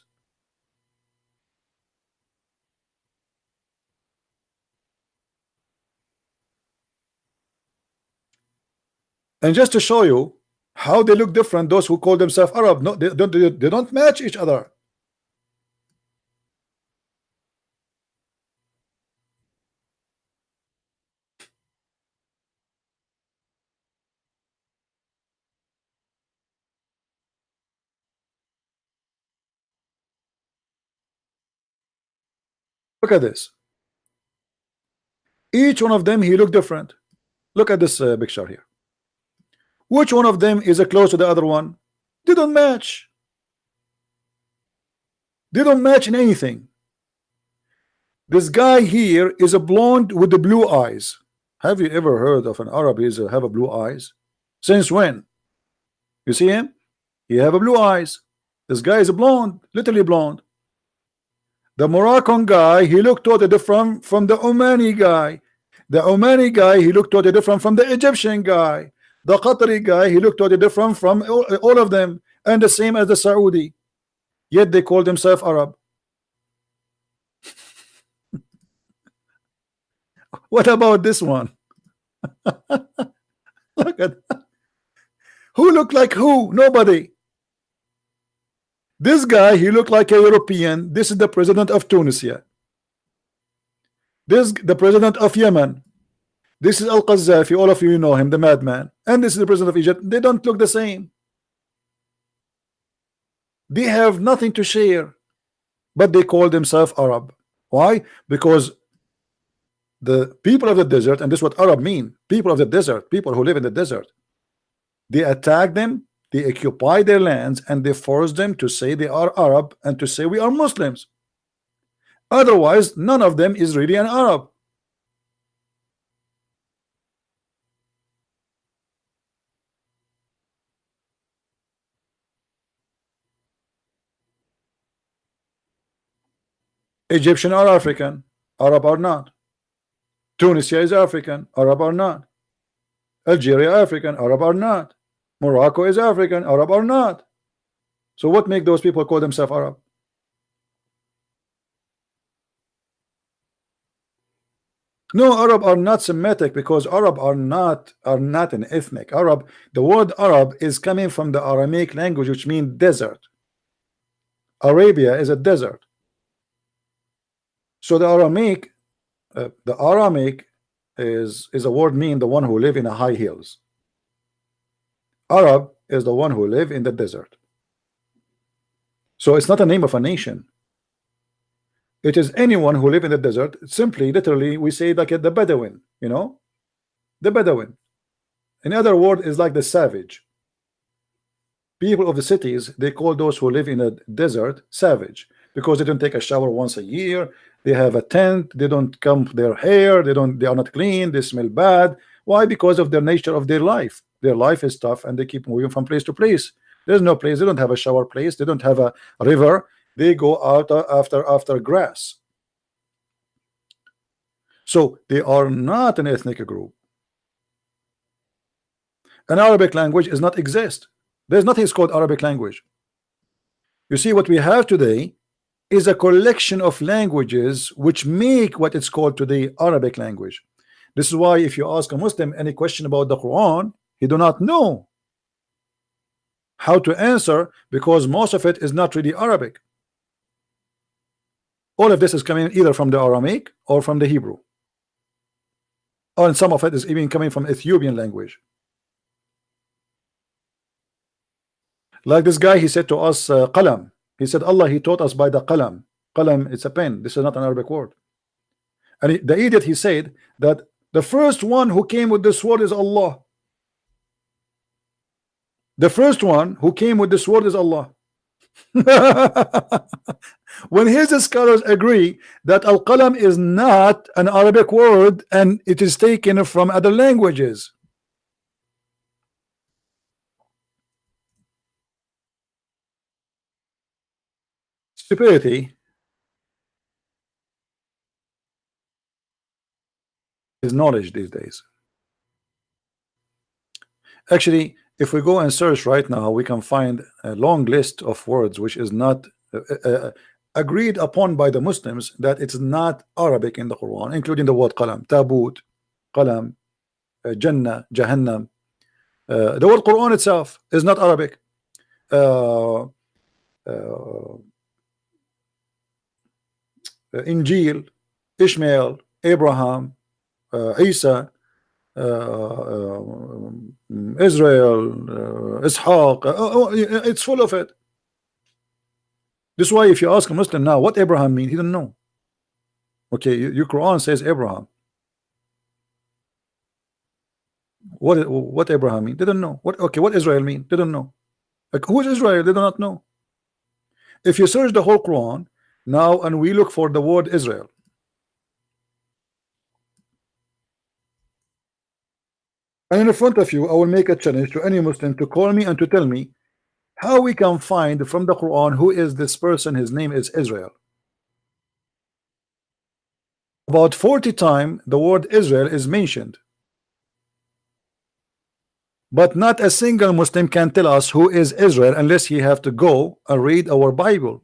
And just to show you how they look different, those who call themselves Arab, no, they don't match each other. Look at this. Each one of them, he look different. Look at this picture here. Which one of them is close to the other one? They don't match. They don't match in anything. This guy here is a blonde with the blue eyes. Have you ever heard of an Arab who have a blue eyes? Since when? You see him? He have a blue eyes. This guy is a blonde, literally blonde. The Moroccan guy, he looked totally different from the Omani guy. The Omani guy, he looked totally different from the Egyptian guy. The Qatari guy, he looked totally different from all of them, and the same as the Saudi. Yet they call themselves Arab. What about this one? Look at that. Who looked like who? Nobody. This guy, he looked like a European. This is the president of Tunisia. This the president of Yemen. This is Al-Qaddafi, all of you know him, the madman, and this is the president of Egypt. They don't look the same. They have nothing to share, but they call themselves Arab. Why? Because the people of the desert, and this is what Arab mean, people of the desert, people who live in the desert, they attack them, they occupy their lands, and they force them to say they are Arab and to say we are Muslims. Otherwise, none of them is really an Arab. Egyptian are African, Arab are not. Tunisia is African, Arab are not. Algeria African, Arab are not. Morocco is African, Arab are not. So what make those people call themselves Arab? No, Arab are not Semitic, because Arab are not an ethnic. Arab, the word Arab is coming from the Aramaic language, which means desert. Arabia is a desert. So the Aramaic is a word mean the one who live in the high hills. Arab is the one who live in the desert. So it's not a name of a nation. It is anyone who live in the desert. Simply, literally, we say like the Bedouin, you know, the Bedouin. In other word, is like the savage. People of the cities, they call those who live in a desert savage, because they don't take a shower once a year. They have a tent. They don't comb their hair. They are not clean. They smell bad. Why? Because of the nature of their life. Their life is tough, and they keep moving from place to place. There's no place. They don't have a shower place. They don't have a river. They go out after grass. So they are not an ethnic group. An Arabic language does not exist. There's nothing called Arabic language. You see, what we have today is a collection of languages which make what it's called today Arabic language. This is why if you ask a Muslim any question about the Quran, he do not know how to answer, because most of it is not really Arabic. All of this is coming either from the Aramaic or from the Hebrew, and some of it is even coming from Ethiopian language. Like this guy, he said to us, qalam. He said Allah, he taught us by the qalam. Qalam, it's a pen. This is not an Arabic word. And the idiot, he said that the first one who came with this word is Allah. The first one who came with this word is Allah. When his scholars agree that al-qalam is not an Arabic word and it is taken from other languages. Stupidity is knowledge these days. Actually, if we go and search right now, we can find a long list of words which is not agreed upon by the Muslims that it's not Arabic in the Quran, including the word qalam, tabut, qalam, Jannah, Jahannam. The word Quran itself is not Arabic. Injil, Ishmael, Abraham, Isa, Israel, Ishaq, it's full of it. This is why if you ask a Muslim now what Abraham means, he doesn't know. Okay, your Quran says Abraham. What Abraham mean? They don't know. What Israel mean? They don't know. Like, who is Israel? They do not know. If you search the whole Quran now and we look for the word Israel, and in front of you I will make a challenge to any Muslim to call me and to tell me how we can find from the Quran who is this person. His name is Israel. About 40 times the word Israel is mentioned, but not a single Muslim can tell us who is Israel unless he have to go and read our Bible.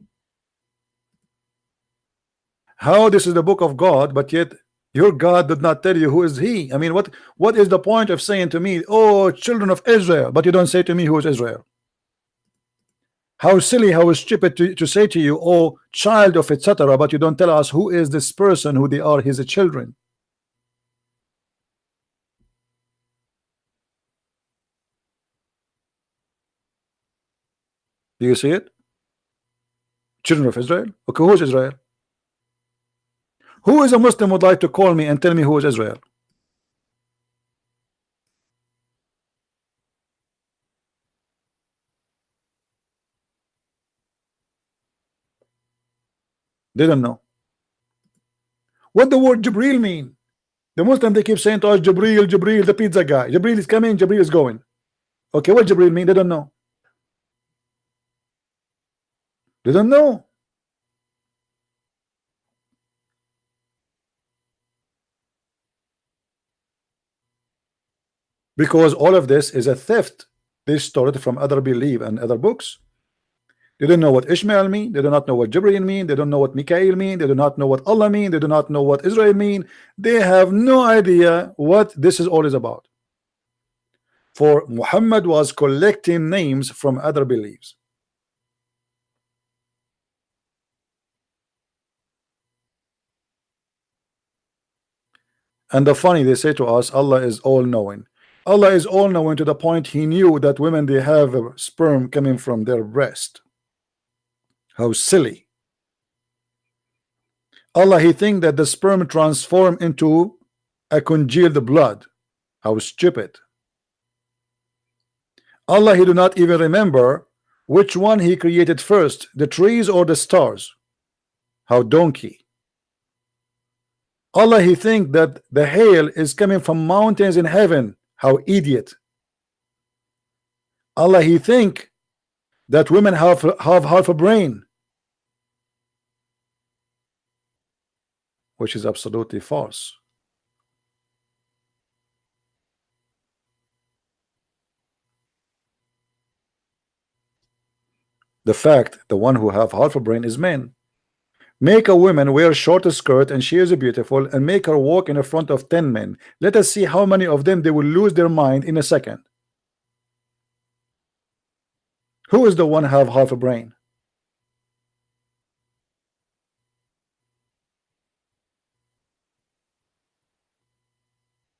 How this is the book of God, but yet your God did not tell you who is he? I mean, what is the point of saying to me, oh, children of Israel, but you don't say to me who is Israel? How silly, how stupid to say to you, oh, child of etc., but you don't tell us who is this person, who they are, his children. Do you see it? Children of Israel. Okay, who is Israel? Who is a Muslim would like to call me and tell me who is Israel? They don't know. What the word Jibril mean? The Muslim, they keep saying to us, Jibril, Jibril, the pizza guy. Jibril is coming, Jibril is going. Okay, what Jibril mean? They don't know. They don't know. Because all of this is a theft. They stole it from other belief and other books. They don't know what Ishmael mean. They do not know what Jibril mean. They don't know what Mikael mean. They do not know what Allah mean. They do not know what Israel mean. They have no idea what this is all is about. For Muhammad was collecting names from other beliefs. And the funny, they say to us, Allah is all-knowing. Allah is all-knowing to the point He knew that women, they have a sperm coming from their breast. How silly. Allah, He think that the sperm transform into a congealed blood. How stupid. Allah, He do not even remember which one He created first, the trees or the stars. How donkey. Allah, He think that the hail is coming from mountains in heaven. How idiot. Allah, He think that women have half a brain, which is absolutely false. The fact, the one who have half a brain is men. Make a woman wear short skirt and she is beautiful, and make her walk in front of 10 men. Let us see how many of them they will lose their mind in a second. Who is the one who have half a brain?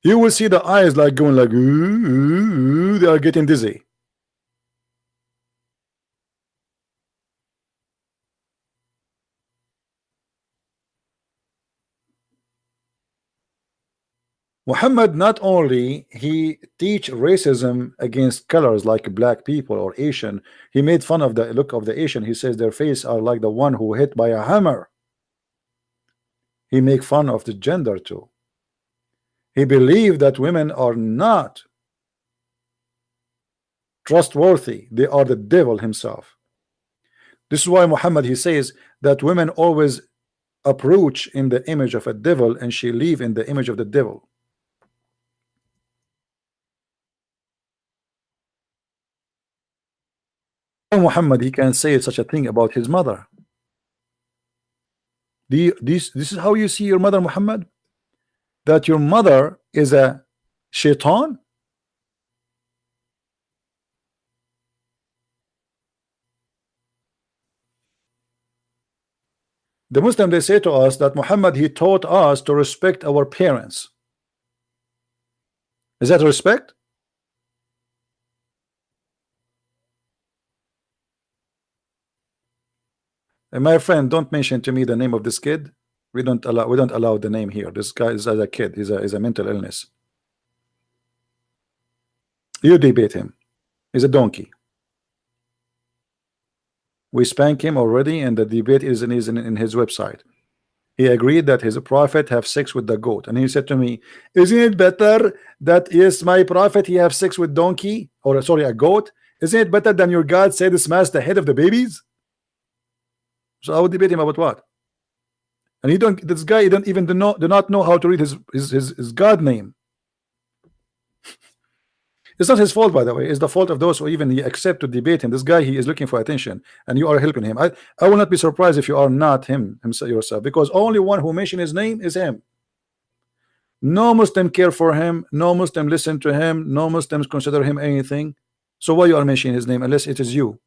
You will see the eyes like going like, ooh, they are getting dizzy. Muhammad not only he teach racism against colors like black people or Asian, he made fun of the look of the Asian. He says their face are like the one who hit by a hammer. He make fun of the gender too. He believed that women are not trustworthy. They are the devil himself. This is why Muhammad, he says that women always approach in the image of a devil and she live in the image of the devil. Muhammad, he can say such a thing about his mother. This is how you see your mother, Muhammad? That your mother is a shaitan? The Muslim, they say to us that Muhammad, he taught us to respect our parents. Is that respect? And my friend, don't mention to me the name of this kid. We don't allow the name here. This guy is as a kid. He's a mental illness. You debate him. He's a donkey. We spank him already, and the debate is in his website. He agreed that his prophet have sex with the goat, and he said to me, "Isn't it better that yes, my prophet he have sex with donkey or sorry a goat? Isn't it better than your God said smash the head of the babies?" So I would debate him about what? And he don't. This guy he don't even do not know how to read his God name. It's not his fault, by the way. It's the fault of those who even accept to debate him. This guy, he is looking for attention, and you are helping him. I will not be surprised if you are not himself yourself, because only one who mentioned his name is him. No Muslim care for him. No Muslim listen to him. No Muslims consider him anything. So why you are mentioning his name unless it is you?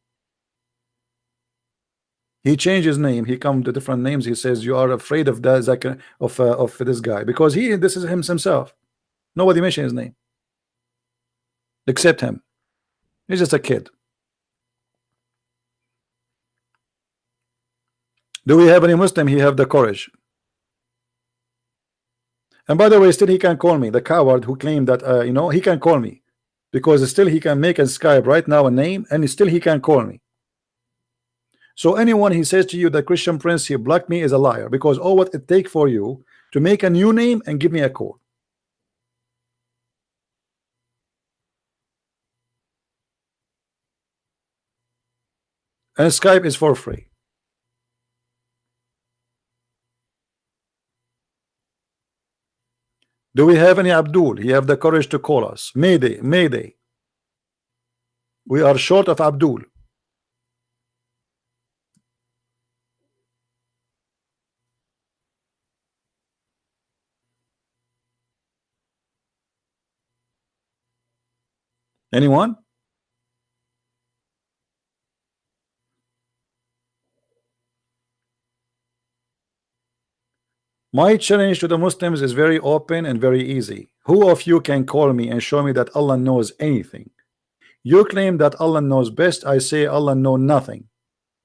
He changed his name. He come to different names. He says you are afraid of that of this guy because this is himself. Nobody mentioned his name except him. He's just a kid. Do we have any Muslim? He have the courage. And by the way, still he can call me the coward who claimed that you know, he can call me because still he can make a Skype right now a name and still he can call me. So anyone he says to you that Christian Prince he blocked me is a liar, because all what it take for you to make a new name and give me a call. And Skype is for free. Do we have any Abdul? He have the courage to call us. Mayday, Mayday. We are short of Abdul. Anyone? My challenge to the Muslims is very open and very easy. Who of you can call me and show me that Allah knows anything? You claim that Allah knows best. I say Allah knows nothing.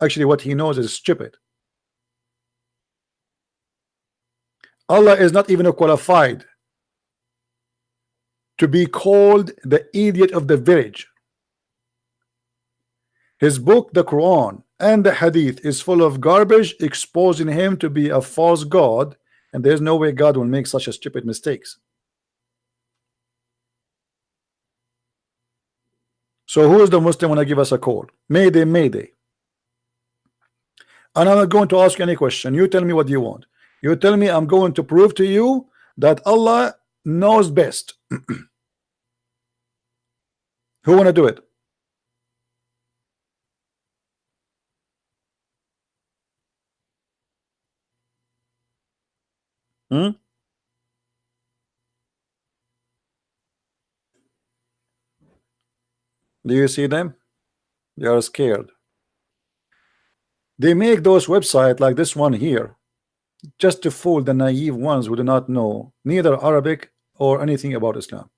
Actually, what he knows is stupid. Allah is not even qualified to be called the idiot of the village. His book, the Quran and the Hadith, is full of garbage, exposing him to be a false god, and there's no way God will make such a stupid mistakes. So who is the Muslim when I give us a call? Mayday, Mayday. And I'm not going to ask you any question. You tell me what you want. You tell me I'm going to prove to you that Allah knows best. Who want to do it? Hmm? Do you see them? They are scared. They make those websites like this one here just to fool the naive ones who do not know neither Arabic or anything about Islam.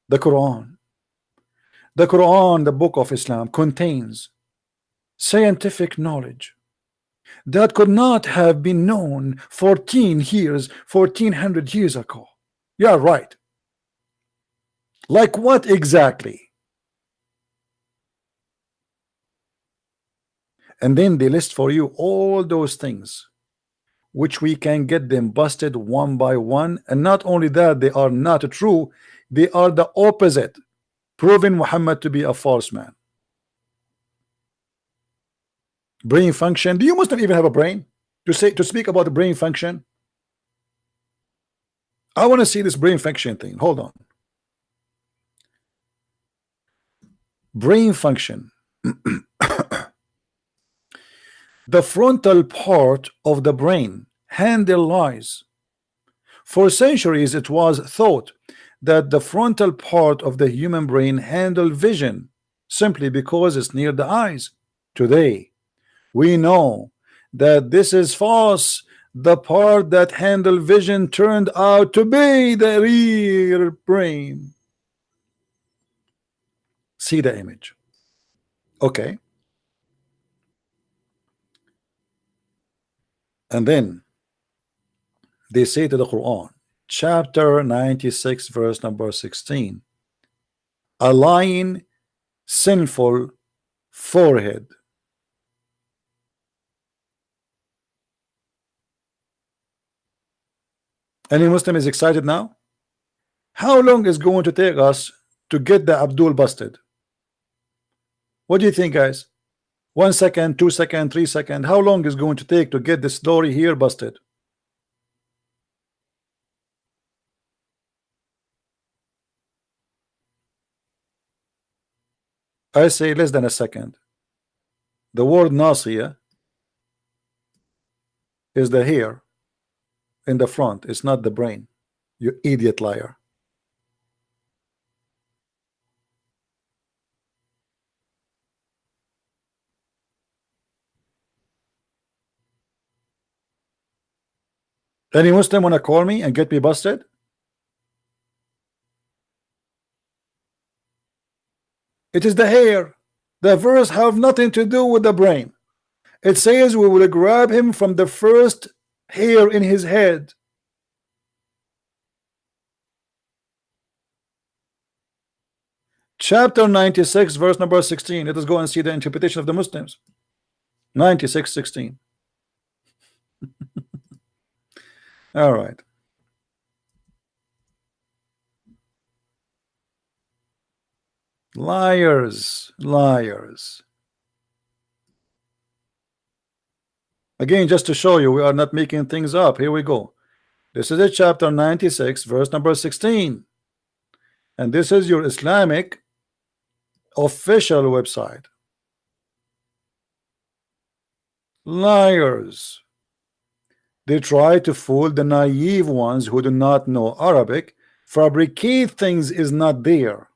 The Quran, the book of Islam, contains scientific knowledge that could not have been known 1400 years ago. Yeah, right. Like what exactly? And then they list for you all those things which we can get them busted one by one. And not only that, they are not true, they are the opposite, proving Muhammad to be a false man. Brain function. Do you Muslim even have a brain to speak about the brain function? I want to see this brain function thing. Hold on. Brain function. The frontal part of the brain handle lies. For centuries it was thought that the frontal part of the human brain handle vision simply because it's near the eyes. Today we know that this is false. The part that handle vision turned out to be the rear brain. See the image. Okay. And then they say to the Quran, chapter 96, verse number 16, a lying, sinful forehead. Any Muslim is excited now? How long is going to take us to get the Abdul busted? What do you think, guys? 1 second, 2 seconds, 3 seconds. How long is going to take to get this story here busted? I say less than a second. The word Nasiya is the hair in the front. It's not the brain. You idiot liar. Any Muslim wanna call me and get me busted? It is the hair. The verse have nothing to do with the brain. It says we will grab him from the first hair in his head. Chapter 96, verse number 16. Let us go and see the interpretation of the Muslims. 96:16. All right. Liars, liars. Again, just to show you we are not making things up. Here we go. This is a chapter 96, verse number 16. And this is your Islamic official website. Liars. They try to fool the naive ones who do not know Arabic. Fabricate things is not there.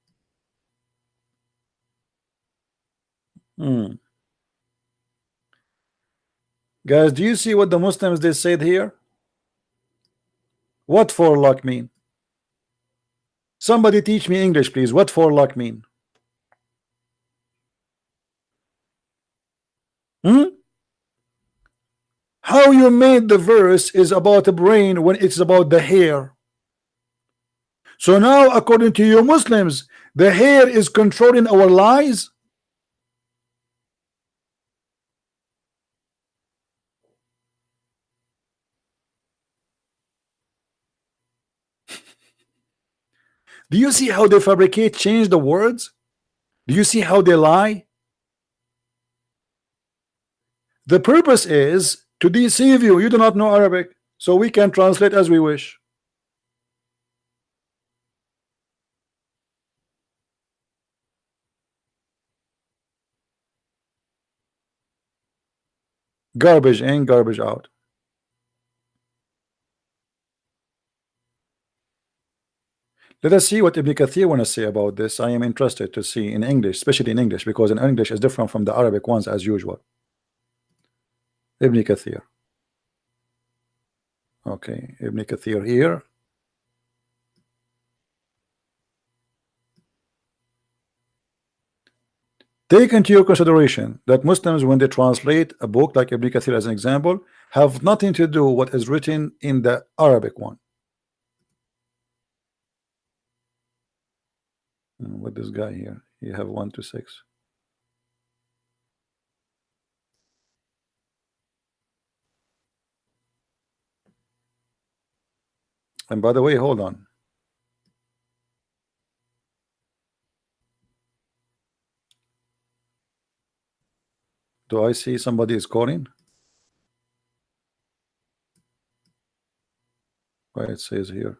Guys, do you see what the Muslims they said here? What forelock mean? Somebody teach me English, please. What forelock mean? How you made the verse is about the brain when it's about the hair. So now, according to you Muslims, the hair is controlling our lies. Do you see how they fabricate, change the words? Do you see how they lie? The purpose is to deceive you. You do not know Arabic, so we can translate as we wish. Garbage in, garbage out. Let us see what Ibn Kathir want to say about this. I am interested to see in English, especially in English, because in English is different from the Arabic ones as usual. Ibn Kathir. Okay, Ibn Kathir here. Take into your consideration that Muslims, when they translate a book like Ibn Kathir as an example, have nothing to do what is written in the Arabic one. What this guy here? You have 1 to 6. And by the way, hold on. Do I see somebody is calling? Why it says here?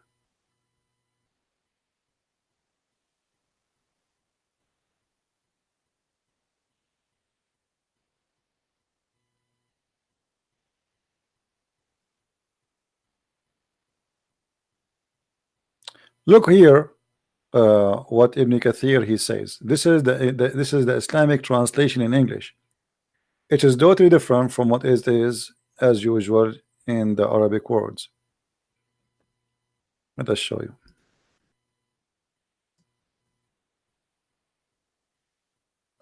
Look here, what Ibn Kathir he says. This is the Islamic translation in English. It is totally different from what it is as usual in the Arabic words. Let us show you.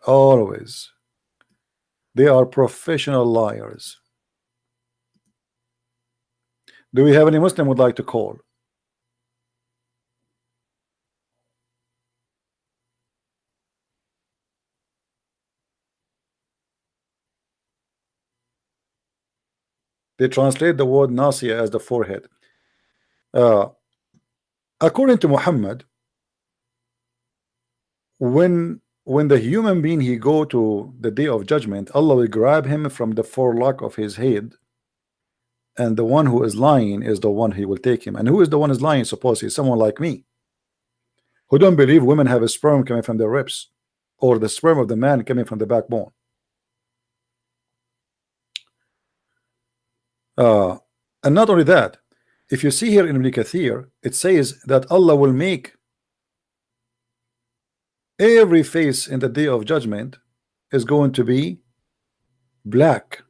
Always, they are professional liars. Do we have any Muslim would like to call? They translate the word Nasiya as the forehead. According to Muhammad, when the human being he go to the day of judgment, Allah will grab him from the forelock of his head, and the one who is lying is the one he will take him. And who is the one who is lying? Supposedly someone like me, who don't believe women have a sperm coming from their ribs, or the sperm of the man coming from the backbone. And not only that, if you see here in Ibn Kathir, it says that Allah will make every face in the day of judgment is going to be black.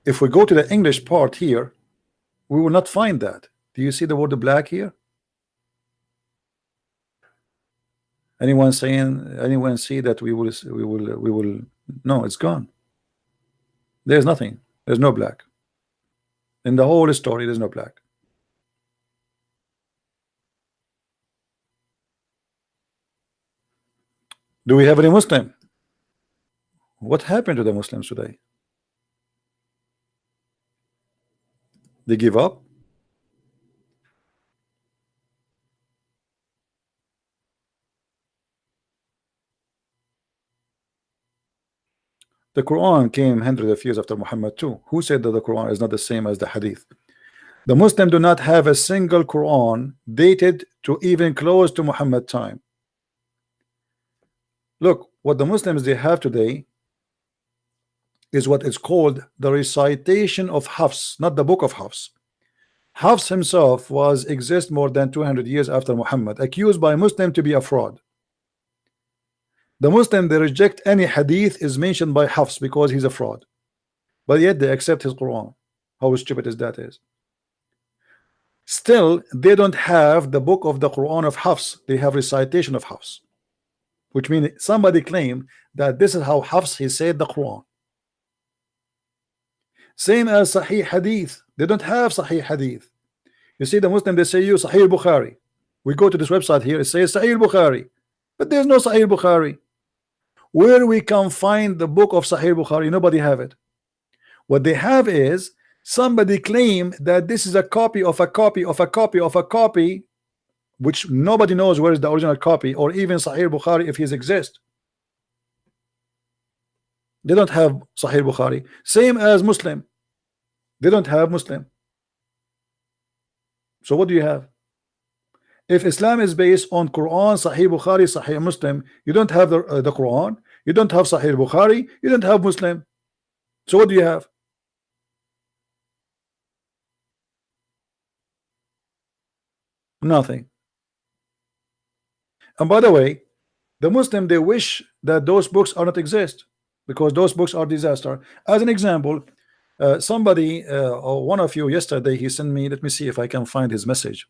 If we go to the English part here, we will not find that. Do you see the word black here? Anyone see that we will no, it's gone. There's nothing. There's no black. In the whole story, there's no black. Do we have any Muslim? What happened to the Muslims today? They give up? The Quran came hundreds of years after Muhammad too. Who said that the Quran is not the same as the Hadith? The Muslims do not have a single Quran dated to even close to Muhammad time. Look, what the Muslims they have today is what is called the recitation of Hafs, not the book of Hafs. Hafs himself was exist more than 200 years after Muhammad, accused by Muslim to be a fraud. The Muslim they reject any hadith is mentioned by Hafs because he's a fraud, but yet they accept his Quran. How stupid is that is. Still, they don't have the book of the Quran of Hafs. They have recitation of Hafs, which means somebody claim that this is how Hafs he said the Quran. Same as Sahih Hadith. They don't have Sahih Hadith. You see, the Muslim they say you Sahih Bukhari. We go to this website here, it says Sahih Bukhari, but there's no Sahih Bukhari. Where we can find the book of Sahih Bukhari? Nobody have it. What they have is somebody claim that this is a copy of a copy of a copy of a copy, which nobody knows where is the original copy, or even Sahih Bukhari if he exists. They don't have Sahih Bukhari. Same as Muslim. They don't have Muslim. So what do you have? If Islam is based on Quran, Sahih Bukhari, Sahih Muslim, you don't have the Quran, you don't have Sahih Bukhari, you don't have Muslim. So what do you have? Nothing. And by the way, the Muslim they wish that those books are not exist because those books are disaster. As an example, somebody or one of you yesterday he sent me, let me see if I can find his message.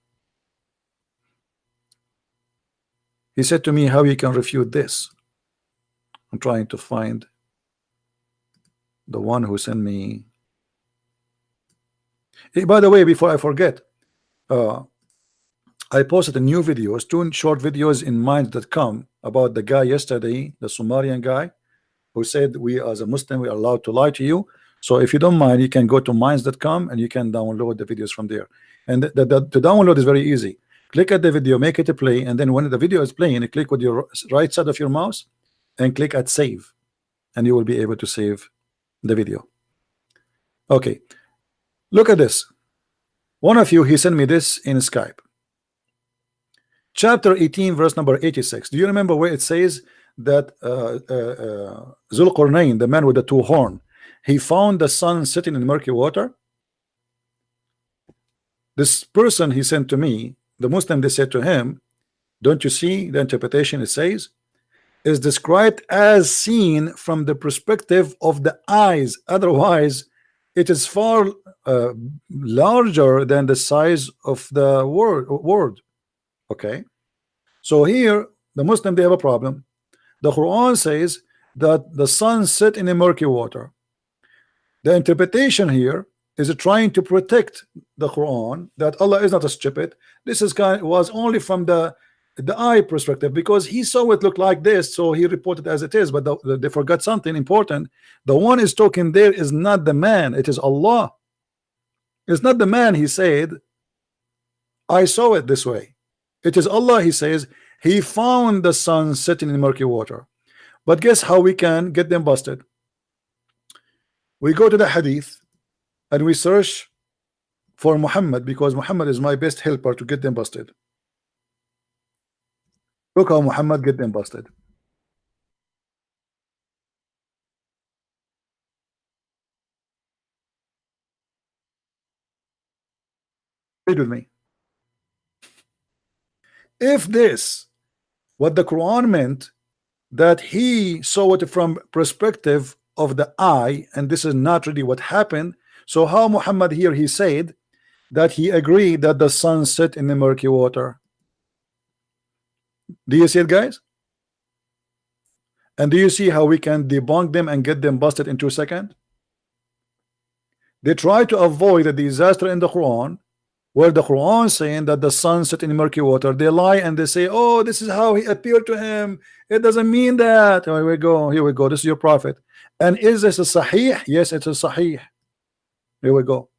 He said to me how you can refute this. I'm trying to find the one who sent me. Hey, by the way, before I forget, I posted a new videos, 2 short videos in Minds.com about the guy yesterday, the Sumerian guy who said we as a Muslim we are allowed to lie to you. So if you don't mind, you can go to Minds.com and you can download the videos from there. And to download is very easy. Click at the video, make it a play, and then when the video is playing, you click with your right side of your mouse and click at save, and you will be able to save the video. Okay, look at this. One of you he sent me this in Skype. Chapter 18, verse number 86. Do you remember where it says that Zulqarnain, the man with the 2 horns, he found the sun sitting in murky water? This person he sent to me, the Muslim, they said to him, don't you see the interpretation? It says is described as seen from the perspective of the eyes, otherwise it is far larger than the size of the word. Okay, so here the Muslim they have a problem. The Quran says that the sun set in a murky water. The interpretation here is trying to protect the Quran that Allah is not a stupid. This is was only from the eye perspective because he saw it look like this, so he reported as it is. But they forgot something important. The one is talking there is not the man, it is Allah. It's not the man. He said, I saw it this way. It is Allah. He says he found the sun sitting in murky water. But guess how we can get them busted? We go to the hadith and we search for Muhammad because Muhammad is my best helper to get them busted. Look how Muhammad get them busted. Read with me. If this what the Quran meant, that he saw it from perspective of the eye, and this is not really what happened, so how Muhammad here he said that he agreed that the sun set in the murky water? Do you see it, guys? And do you see how we can debunk them and get them busted in 2 seconds? They try to avoid the disaster in the Quran, where the Quran saying that the sun set in murky water. They lie and they say, oh, this is how he appeared to him. It doesn't mean that. Here we go. Here we go. This is your prophet. And is this a sahih? Yes, it's a sahih. Here we go.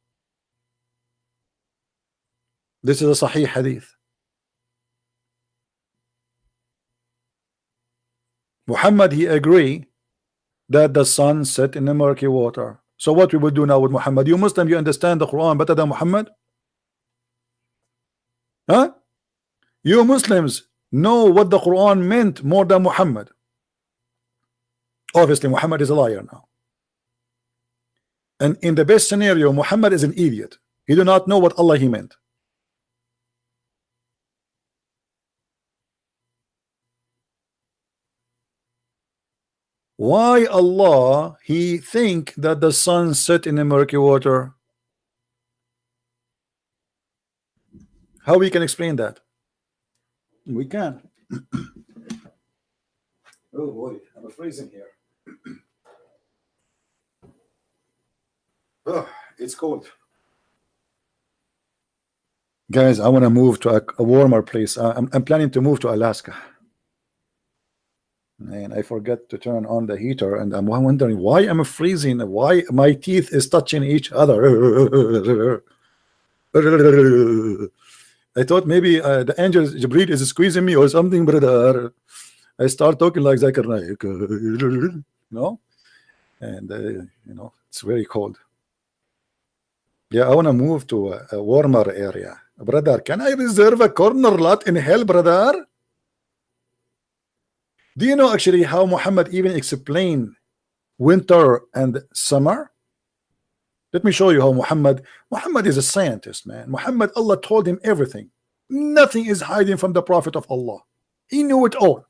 This is a sahih hadith. Muhammad, he agree that the sun set in the murky water. So what we will do now with Muhammad? You Muslim, you understand the Quran better than Muhammad? Huh? You Muslims know what the Quran meant more than Muhammad. Obviously Muhammad is a liar now. And in the best scenario, Muhammad is an idiot. He do not know what Allah he meant. Why Allah he think that the sun set in the murky water? How we can explain that? We can. Oh boy, I'm freezing here. Oh, it's cold. Guys, I want to move to a warmer place. I'm planning to move to Alaska. And I forget to turn on the heater, and I'm wondering why I'm freezing, why my teeth is touching each other. I thought maybe the angel Jibreel is squeezing me or something, brother. I start talking like Zakir Naik, no? And you know, it's very cold. Yeah, I want to move to a warmer area. Brother, can I reserve a corner lot in hell, brother? Do you know actually how Muhammad even explained winter and summer? Let me show you how Muhammad is a scientist, man. Muhammad, Allah told him everything. Nothing is hiding from the Prophet of Allah. He knew it all.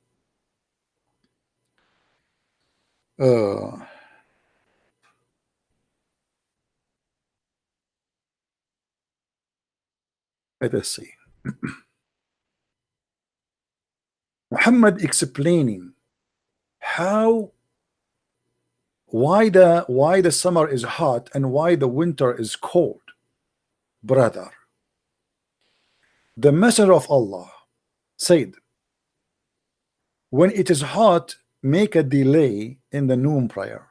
Let us see. Muhammad explaining why the summer is hot and why the winter is cold. Brother, the Messenger of Allah said, when it is hot, make a delay in the noon prayer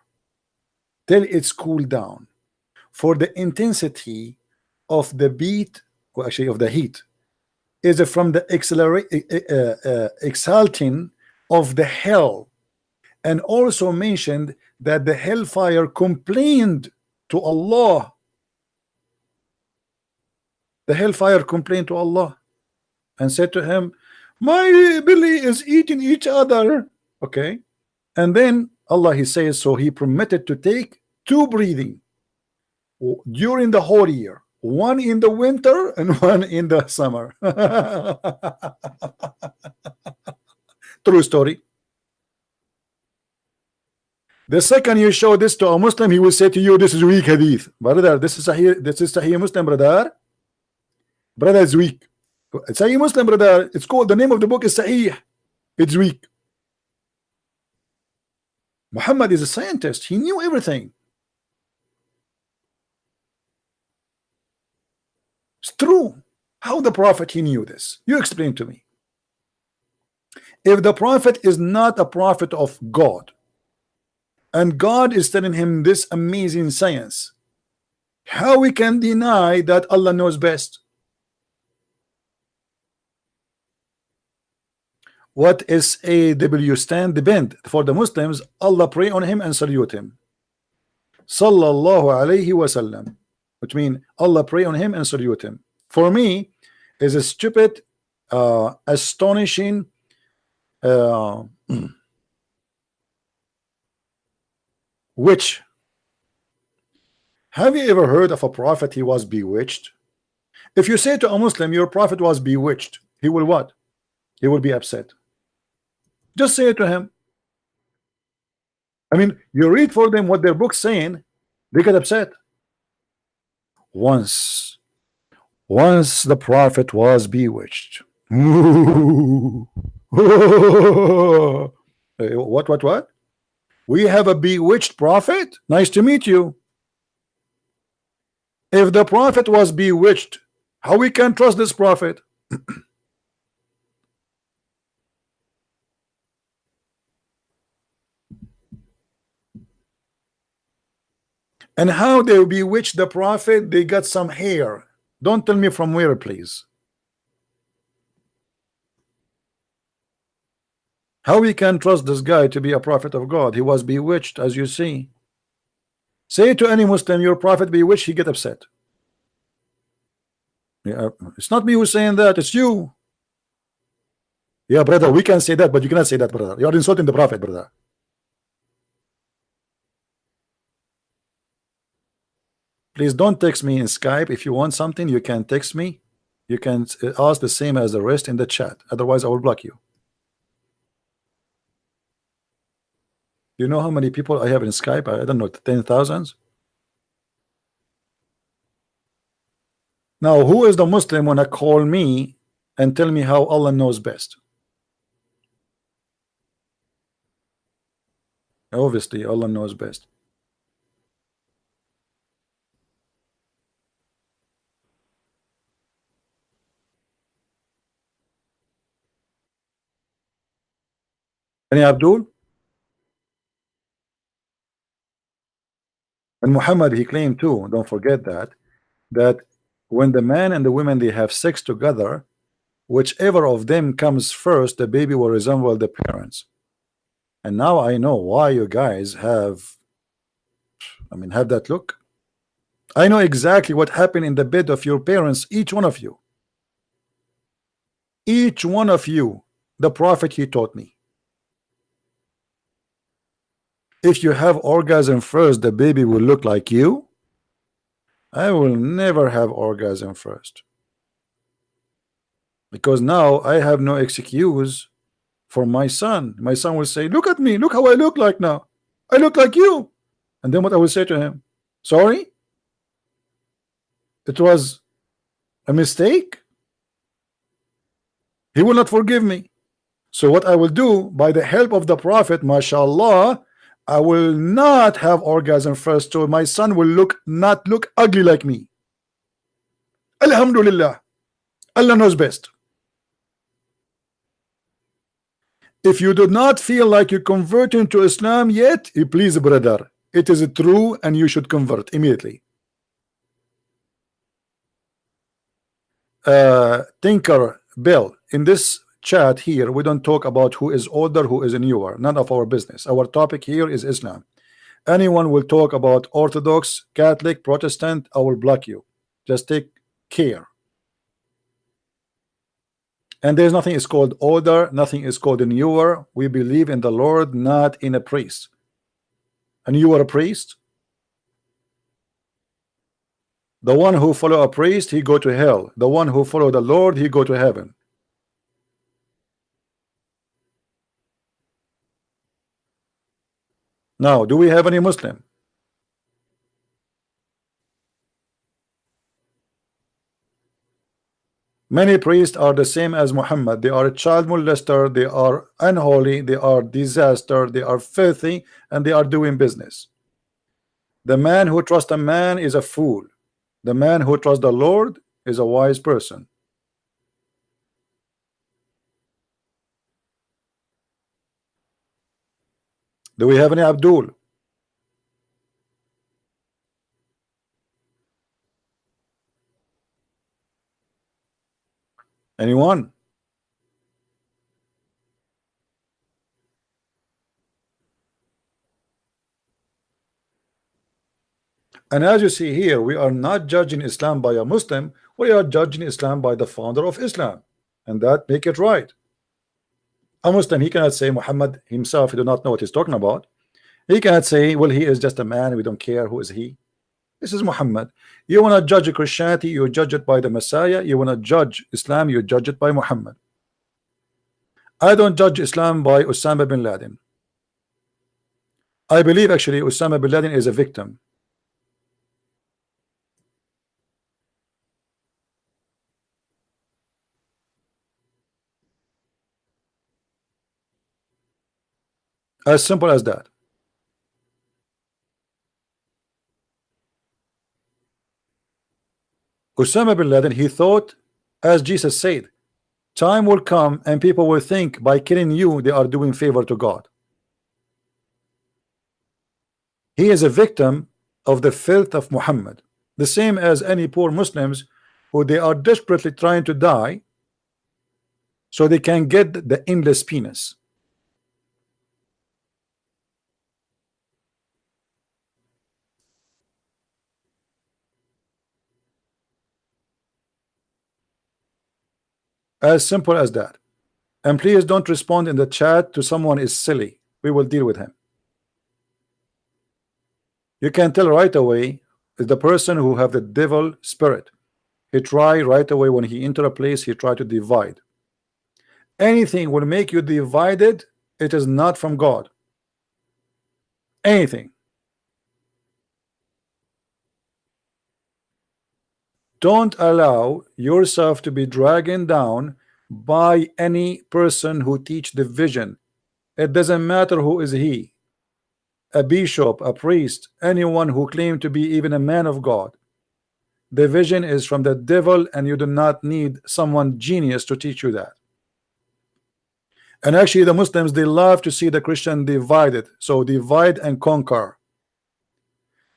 till it's cooled down, for the intensity of the beat, or actually of the heat, is from the exalting of the hell, and also mentioned that the hellfire complained to Allah. The hellfire complained to Allah and said to him, my belly is eating each other. Okay, and then Allah he says, so he permitted to take two breathing during the whole year, one in the winter and one in the summer. True story. The second you show this to a Muslim, he will say to you, this is weak hadith. Brother, this is Sahih Muslim, brother. Brother, is weak. Sahih Muslim, brother. It's called, the name of the book is Sahih. It's weak. Muhammad is a scientist. He knew everything. It's true. How the Prophet he knew this? You explain to me. If the Prophet is not a prophet of God, and God is telling him this amazing science, how we can deny that Allah knows best? What is SAW stand? Depend for the Muslims. Allah pray on him and salute him. Sallallahu alayhi wasallam, which means Allah pray on him and salute him. For me, is a stupid, astonishing, witch. Have you ever heard of a prophet he was bewitched? If you say to a Muslim your prophet was bewitched, he will what? He will be upset. Just say it to him. I mean, you read for them what their book's saying, they get upset. Once the prophet was bewitched. What? We have a bewitched prophet? Nice to meet you. If the prophet was bewitched, how we can trust this prophet? And how they bewitched the prophet? They got some hair. Don't tell me from where, please. How we can trust this guy to be a prophet of God? He was bewitched, as you see. Say to any Muslim, your prophet bewitched, he get upset. Yeah, it's not me who's saying that, it's you. Yeah, brother, we can say that, but you cannot say that, brother. You are insulting the prophet, brother. Please don't text me in Skype. If you want something, you can text me. You can ask the same as the rest in the chat. Otherwise, I will block you. You know how many people I have in Skype? I don't know, 10,000. Now, who is the Muslim when I call me and tell me how Allah knows best? Obviously, Allah knows best. Any Abdul? And Muhammad, he claimed too, don't forget that when the man and the women, they have sex together, whichever of them comes first, the baby will resemble the parents. And now I know why you guys have that look. I know exactly what happened in the bed of your parents, each one of you. Each one of you, the prophet, he taught me. If you have orgasm first, the baby will look like you. I will never have orgasm first, because now I have no excuse for my son. My son will say, look at me, look how I look like now. I look like you. And then what I will say to him? Sorry? It was a mistake? He will not forgive me. So what I will do, by the help of the prophet, mashallah, I will not have orgasm first, so my son will not look ugly like me. Alhamdulillah. Allah knows best. If you do not feel like you converting to Islam yet, please, brother, it is true and you should convert immediately. Tinker Bell, in this chat here, we don't talk about who is older, who is newer. None of our business. Our topic here is Islam. Anyone will talk about Orthodox, Catholic, Protestant, I will block you. Just take care. And there's nothing is called older, nothing is called newer. We believe in the Lord, not in a priest. And you are a priest? The one who follow a priest, he go to hell. The one who follow the Lord, he go to heaven. Now, do we have any Muslim? Many priests are the same as Muhammad. They are a child molester, they are unholy, they are disaster, they are filthy, and they are doing business. The man who trusts a man is a fool. The man who trusts the Lord is a wise person. Do we have any Abdul? Anyone? And as you see here, we are not judging Islam by a Muslim, we are judging Islam by the founder of Islam, and that make it right. A Muslim, he cannot say Muhammad himself, he do not know what he's talking about. He cannot say, well, he is just a man, we don't care who is he. This is Muhammad. You want to judge Christianity, you judge it by the Messiah. You want to judge Islam, you judge it by Muhammad. I don't judge Islam by Osama bin Laden. I believe actually Osama bin Laden is a victim. As simple as that. Osama bin Laden, he thought, as Jesus said, time will come and people will think by killing you they are doing favor to God. He is a victim of the filth of Muhammad, the same as any poor Muslims who they are desperately trying to die so they can get the endless penis. As simple as that. And please don't respond in the chat to someone is silly. We will deal with him. You can tell right away is the person who have the devil spirit. He try right away when he enter a place, he try to divide. Anything will make you divided, it is not from God. Anything. Don't allow yourself to be dragged down by any person who teach division. It doesn't matter who is he, a bishop, a priest, anyone who claim to be even a man of God. Division is from the devil, and you do not need someone genius to teach you that. And actually the Muslims, they love to see the Christian divided, so divide and conquer.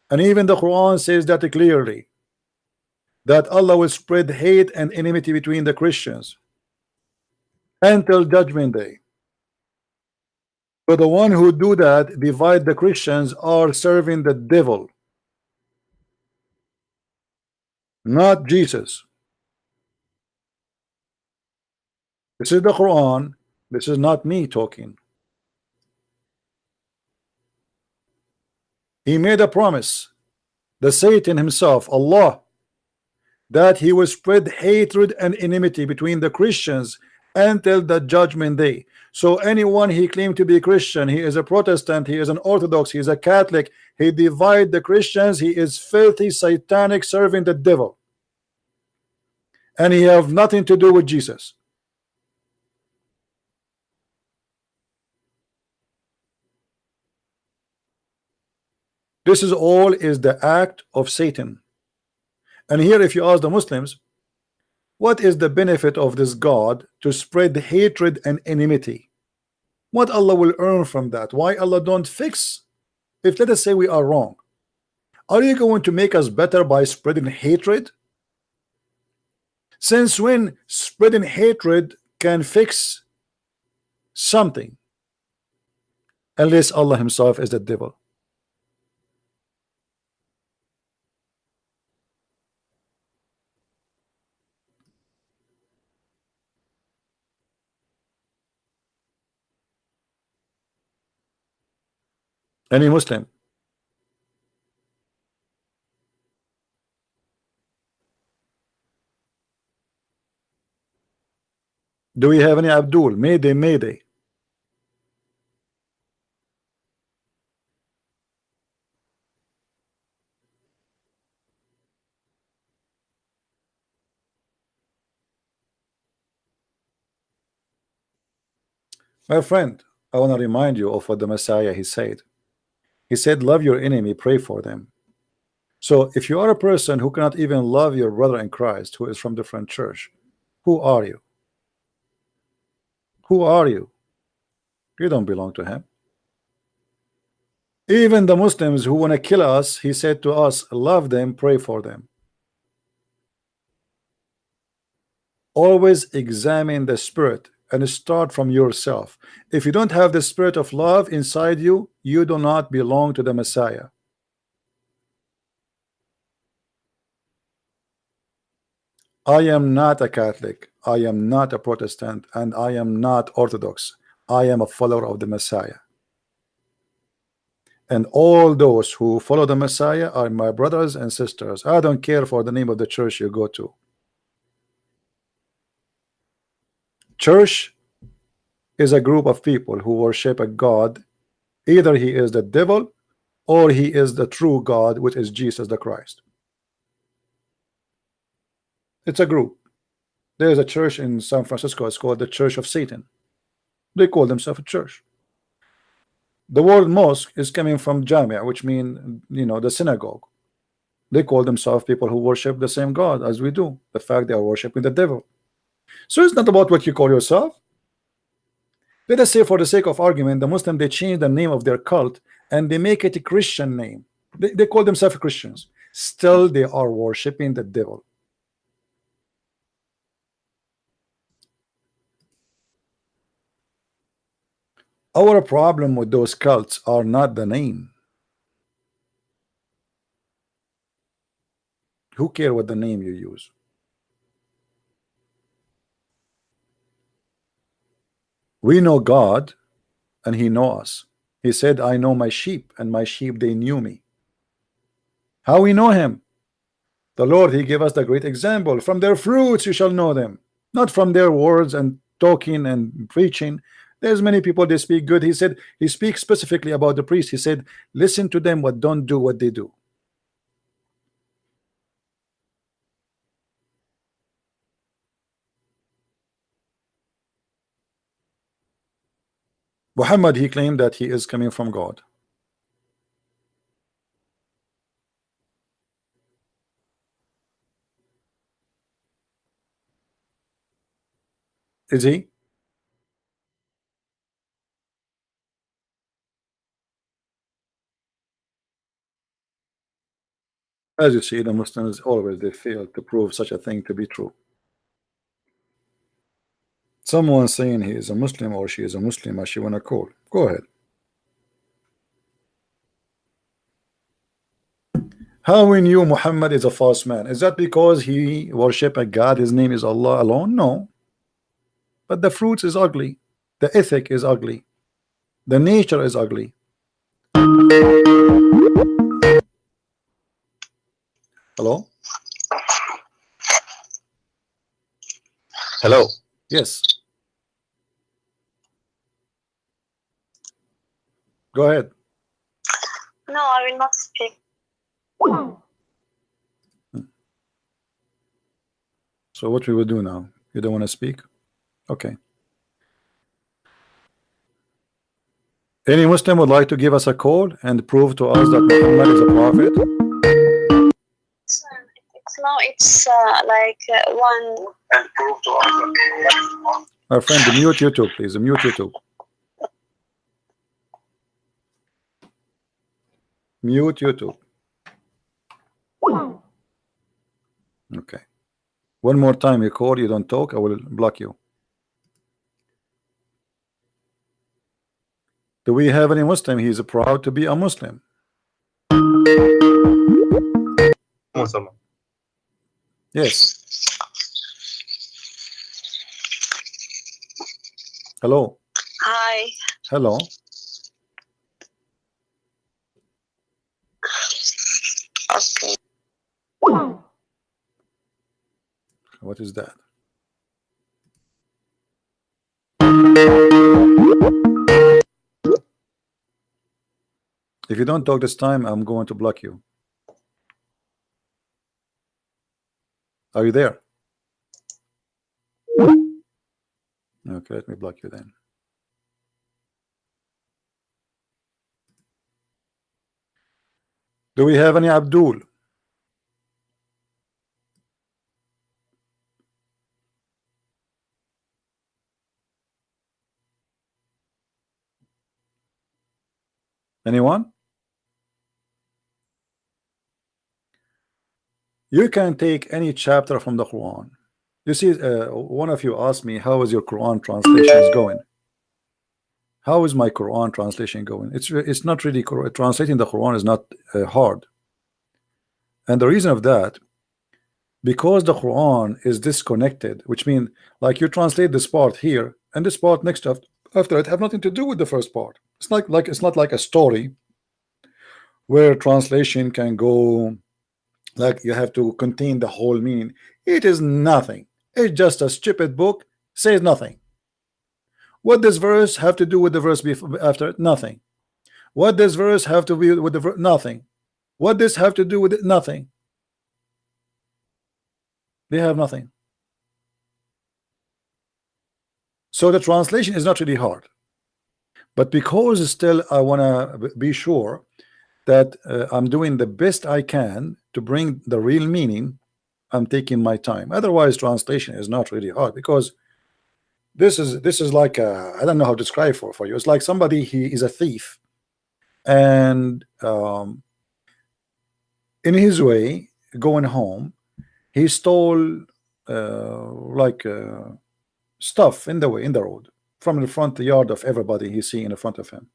And even the Quran says that clearly, that Allah will spread hate and enmity between the Christians until judgment day. So the one who do that, divide the Christians, are serving the devil, not Jesus. This is the Quran. This is not me talking. He made a promise, the Satan himself, Allah, that he will spread hatred and enmity between the Christians until the judgment day. So anyone he claimed to be a Christian, he is a Protestant, he is an Orthodox, he is a Catholic, he divide the Christians, he is filthy, satanic, serving the devil, and he have nothing to do with Jesus. This is all is the act of Satan. And here if you ask the Muslims, what is the benefit of this God to spread hatred and enmity? What Allah will earn from that? Why Allah don't fix? If let us say we are wrong, are you going to make us better by spreading hatred? Since when spreading hatred can fix something? Unless Allah himself is the devil. Any Muslim? Do we have any Abdul? Mayday, Mayday. My friend, I want to remind you of what the Messiah he said. He said, love your enemy, pray for them. So if you are a person who cannot even love your brother in Christ who is from different church, who are you? Who are you? You don't belong to him. Even the Muslims who want to kill us, he said to us, love them, pray for them. Always examine the spirit and start from yourself. If you don't have the spirit of love inside you, you do not belong to the Messiah. I am not a Catholic, I am not a Protestant, and I am not Orthodox. I am a follower of the Messiah. And all those who follow the Messiah are my brothers and sisters. I don't care for the name of the church you go to. Church is a group of people who worship a God. Either he is the devil or he is the true God, which is Jesus the Christ. It's a group. There is a church in San Francisco. It's called the Church of Satan. They call themselves a church. The word mosque is coming from Jamia, which means, you know, the synagogue. They call themselves people who worship the same God as we do. The fact they are worshiping the devil. So it's not about what you call yourself. Let us say, for the sake of argument, the Muslim, they change the name of their cult and they make it a Christian name. They call themselves Christians. Still, they are worshiping the devil. Our problem with those cults are not the name. Who cares what the name you use? We know God and he knows us. He said, I know my sheep and my sheep they knew me. How we know him? The Lord, he gave us the great example. From their fruits you shall know them, not from their words and talking and preaching. There's many people, they speak good. He said, he speaks specifically about the priest. He said, listen to them, but don't do what they do. Muhammad, he claimed that he is coming from God. Is he? As you see, the Muslims always they fail to prove such a thing to be true. Someone saying he is a Muslim or she is a Muslim, as she wanna call. Go ahead. How we knew Muhammad is a false man? Is that because he worship a God? His name is Allah alone? No. But the fruits is ugly. The ethic is ugly. The nature is ugly. Hello? Hello. Yes. Go ahead. No, I will not speak. So what we will do now? You don't want to speak? Okay. Any Muslim would like to give us a call and prove to us that Muhammad is a prophet? It's one. And prove to us that My friend, mute YouTube, please. Mute YouTube. Mute YouTube. Okay. One more time you call, you don't talk, I will block you. Do we have any Muslim? He is proud to be a Muslim. Muslim. Yes. Hello. Hi. Hello. Okay. What is that? If you don't talk this time, I'm going to block you. Are you there? Okay, let me block you then. Do we have any Abdul? Anyone? You can take any chapter from the Quran. You see, one of you asked me, how is your Quran translation going? How is my Quran translation going? It's not really, translating the Quran is not hard. And the reason of that, because the Quran is disconnected, which means like you translate this part here and this part next after it have nothing to do with the first part. It's it's not like a story where translation can go like you have to contain the whole meaning. It is nothing. It's just a stupid book, says nothing. What does verse have to do with the verse after it? Nothing. What does verse have to do with the verse? Nothing. What does have to do with it? Nothing. They have nothing. So the translation is not really hard, but because still I want to be sure that I'm doing the best I can to bring the real meaning. I'm taking my time. Otherwise, translation is not really hard, because this is like I don't know how to describe for you. It's like somebody, he is a thief, and in his way going home, he stole stuff in the road from the front yard of everybody he see in the front of him.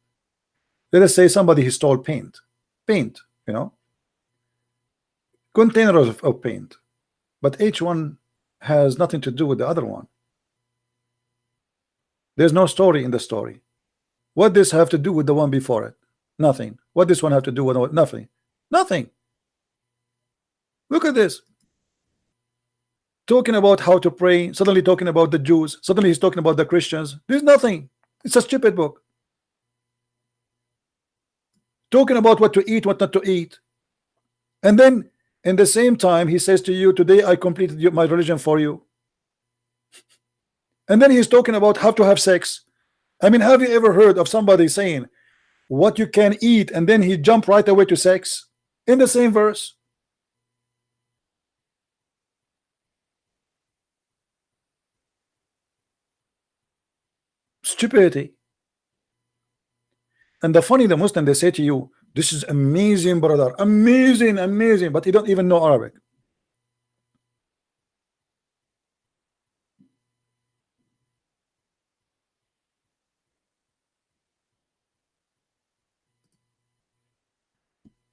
Let us say somebody, he stole paint, you know, containers of paint, but each one has nothing to do with the other one. There's no story in the story. What this have to do with the one before it? Nothing. What this one have to do with nothing? Nothing. Look at this. Talking about how to pray, suddenly talking about the Jews, suddenly he's talking about the Christians. There's nothing. It's a stupid book. Talking about what to eat, what not to eat. And then in the same time, he says to you, today I completed my religion for you. And then he's talking about how to have sex. I mean, have you ever heard of somebody saying what you can eat, and then he jump right away to sex in the same verse? Stupidity. And the funny, the Muslim, they say to you, this is amazing, brother, amazing, amazing, but you don't even know Arabic.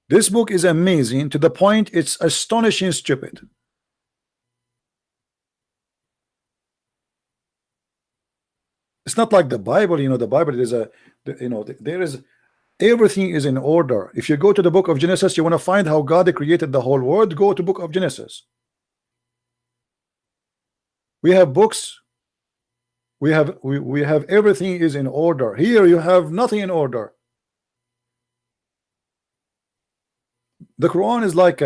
This book is amazing to the point it's astonishing stupid. It's not like the Bible, you know. The Bible is there is, everything is in order. If you go to the book of Genesis, you want to find how God created the whole world, go to book of Genesis. We have books, we have everything is in order. Here you have nothing in order. The Quran is like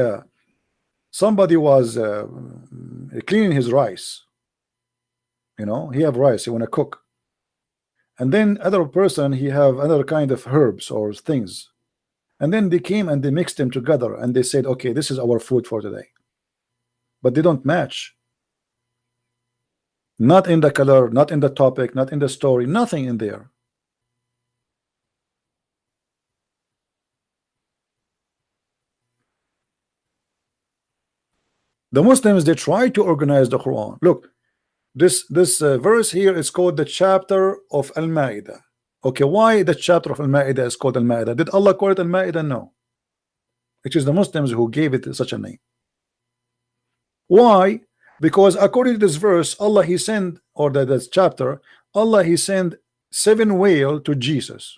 somebody was cleaning his rice. You know, he have rice, he want to cook, and then other person, he have another kind of herbs or things, and then they came and they mixed them together and they said, okay, this is our food for today. But they don't match. Not in the color, not in the topic, not in the story, nothing in there. The Muslims, they try to organize the Quran. Look, this verse here is called the chapter of Al-Ma'idah. Okay, why the chapter of Al-Ma'idah is called Al-Ma'idah? Did Allah call it Al-Ma'idah? No. It is the Muslims who gave it such a name. Why? Because according to this verse, Allah, he sent, or this chapter, Allah, he sent 7 whales to Jesus.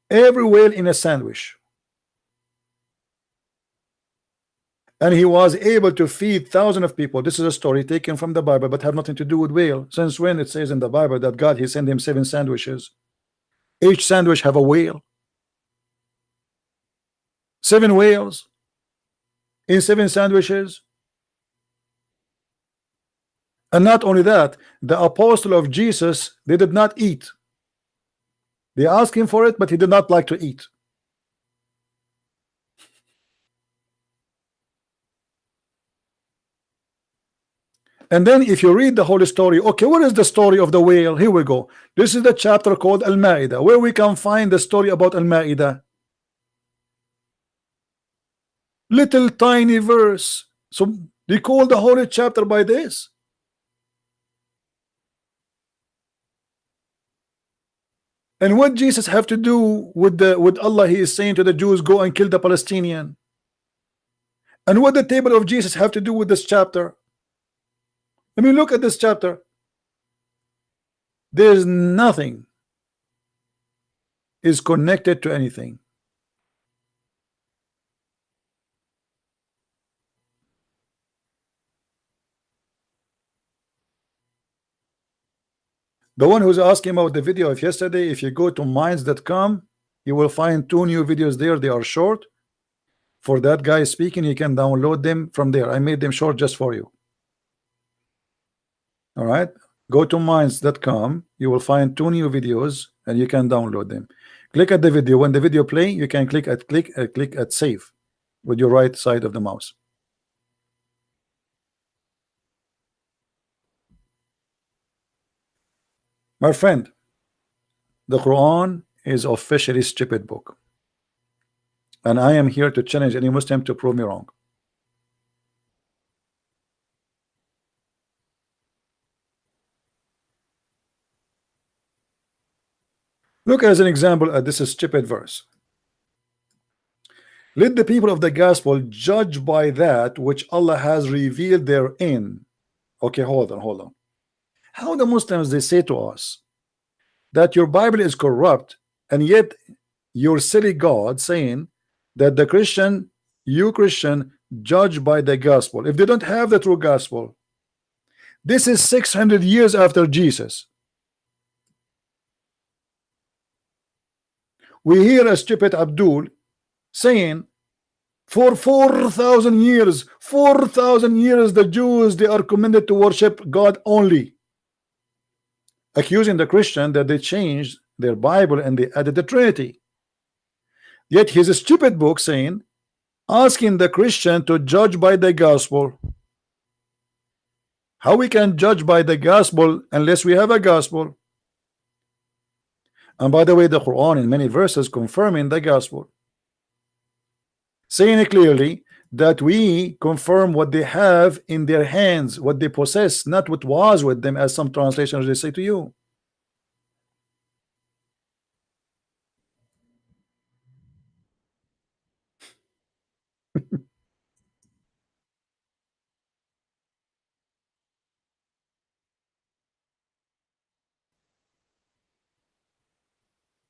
Every whale in a sandwich. And he was able to feed thousands of people. This is a story taken from the Bible, but have nothing to do with whale. Since when it says in the Bible that God, he sent him 7 sandwiches. Each sandwich have a whale. 7 whales in 7 sandwiches. And not only that, the apostle of Jesus, they did not eat. They asked him for it, but he did not like to eat. And then if you read the whole story, okay, what is the story of the whale? Here we go. This is the chapter called Al-Ma'idah, where we can find the story about Al-Ma'idah. Little tiny verse. So they call the whole chapter by this. And what Jesus have to do with Allah? He is saying to the Jews, go and kill the Palestinian. And what the table of Jesus have to do with this chapter? Let me look at this chapter. There's nothing is connected to anything. The one who's asking about the video of yesterday, if you go to minds.com, you will find 2 new videos there. They are short. For that guy speaking, you can download them from there. I made them short just for you. All right, go to minds.com. You will find 2 new videos and you can download them. Click at the video. When the video play, you can click at save with your right side of the mouse. My friend, the Quran is officially stupid book, and I am here to challenge any Muslim to prove me wrong. Look as an example at this stupid verse. Let the people of the gospel judge by that which Allah has revealed therein. Okay, hold on. How the Muslims, they say to us that your Bible is corrupt, and yet your silly God saying that the Christian, you Christian, judge by the gospel if they don't have the true gospel. This is 600 years after Jesus. We hear a stupid Abdul saying for 4,000 years the Jews, they are commanded to worship God only, accusing the Christian that they changed their Bible and they added the Trinity. Yet here's a stupid book saying, asking the Christian to judge by the gospel. How we can judge by the gospel unless we have a gospel? And by the way, the Quran in many verses confirming the gospel, saying it clearly that we confirm what they have in their hands, what they possess, not what was with them, as some translations they say to you.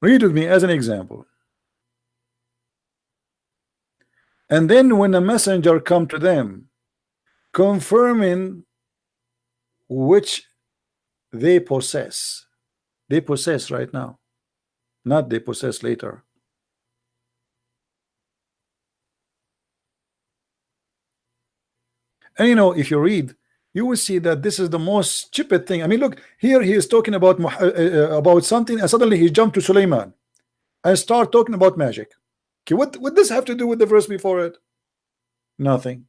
Read with me as an example. And then when a messenger come to them confirming which they possess right now, not they possess later. And you know, if you read, you will see that this is the most stupid thing. I mean, look here, he is talking about something, and suddenly he jumped to Suleiman and start talking about magic. Okay, what would this have to do with the verse before it? Nothing.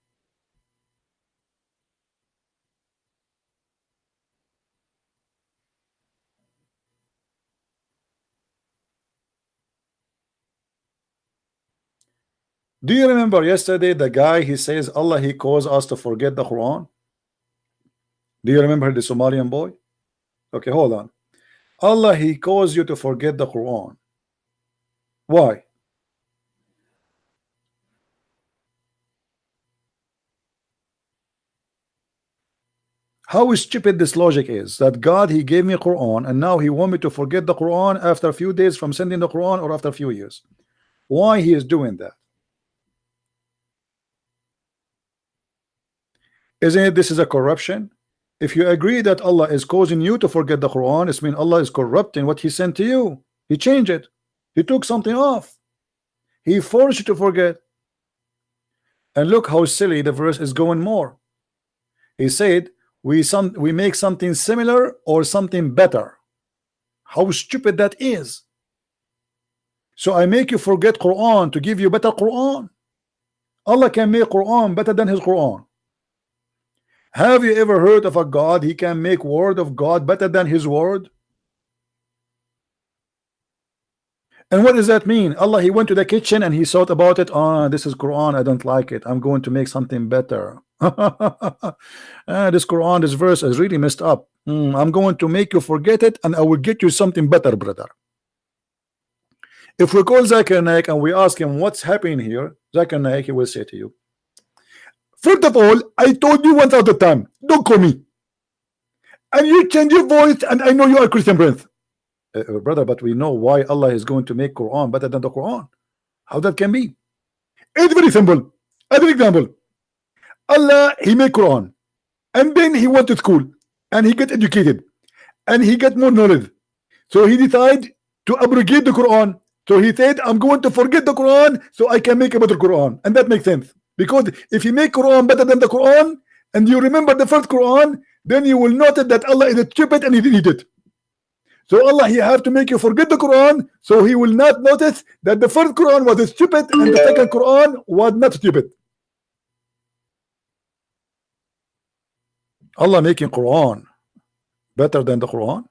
Do you remember yesterday the guy, he says Allah, he caused us to forget the Quran? Do you remember the Somalian boy? Okay, hold on. Allah, he caused you to forget the Quran. Why? How stupid this logic is, that God, he gave me Quran and now he want me to forget the Quran after a few days from sending the Quran, or after a few years. Why he is doing that? Isn't it this is a corruption? If you agree that Allah is causing you to forget the Quran, it means Allah is corrupting what he sent to you. He changed it. He took something off. He forced you to forget. And look how silly the verse is going more. He said we make something similar or something better. How stupid that is. So I make you forget Quran to give you better Quran. Allah can make Quran better than his Quran. Have you ever heard of a God, he can make word of God better than his word? And what does that mean? Allah, he went to the kitchen and he thought about it. This is Quran, I don't like it, I'm going to make something better. This Quran, this verse is really messed up. I'm going to make you forget it, and I will get you something better, brother. If we call Zakir Naik and we ask him what's happening here, Zakir Naik, he will say to you, first of all, I told you 1,000 times, don't call me. And you change your voice, and I know you are Christian Prince. Brother, but we know why Allah is going to make Quran better than the Quran. How that can be? It's very simple. As an example, Allah, he made Quran, and then he went to school, and he got educated, and he got more knowledge. So he decided to abrogate the Quran. So he said, I'm going to forget the Quran so I can make a better Quran. And that makes sense. Because if you make Quran better than the Quran, and you remember the first Quran, then you will notice that Allah is stupid and he didn't need it. So Allah, He have to make you forget the Quran, so He will not notice that the first Quran was stupid and the second Quran was not stupid. Allah making Quran better than the Quran.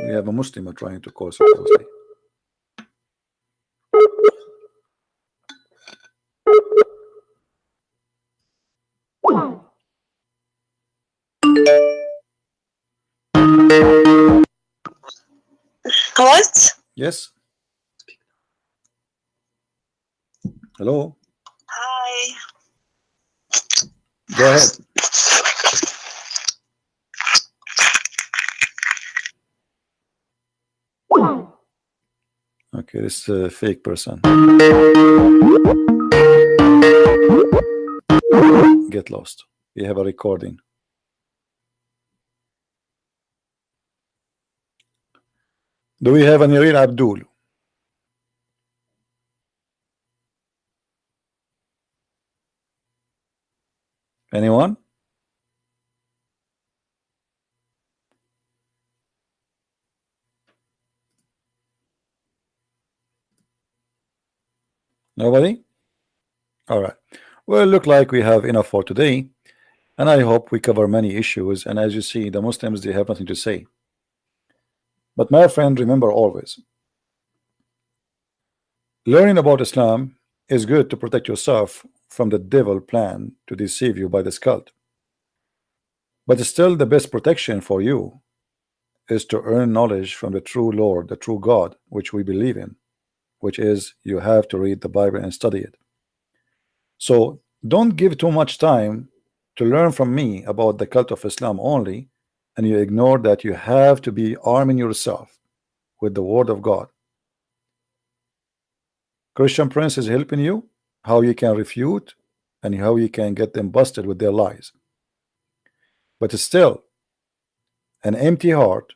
We have a Muslim trying to call supposedly. What? Yes. Hello. Hi. Go ahead. Okay, this is a fake person. Get lost. We have a recording. Do we have any real Abdul? Anyone? Nobody? All right. Well, look like we have enough for today, and I hope we cover many issues. And as you see, the Muslims, they have nothing to say. But my friend, remember always, learning about Islam is good to protect yourself from the devil plan to deceive you by this cult. But still, the best protection for you is to earn knowledge from the true Lord, the true God, which we believe in, which is you have to read the Bible and study it. So don't give too much time to learn from me about the cult of Islam only, and you ignore that you have to be arming yourself with the word of God. Christian Prince is helping you how you can refute and how you can get them busted with their lies. But still, an empty heart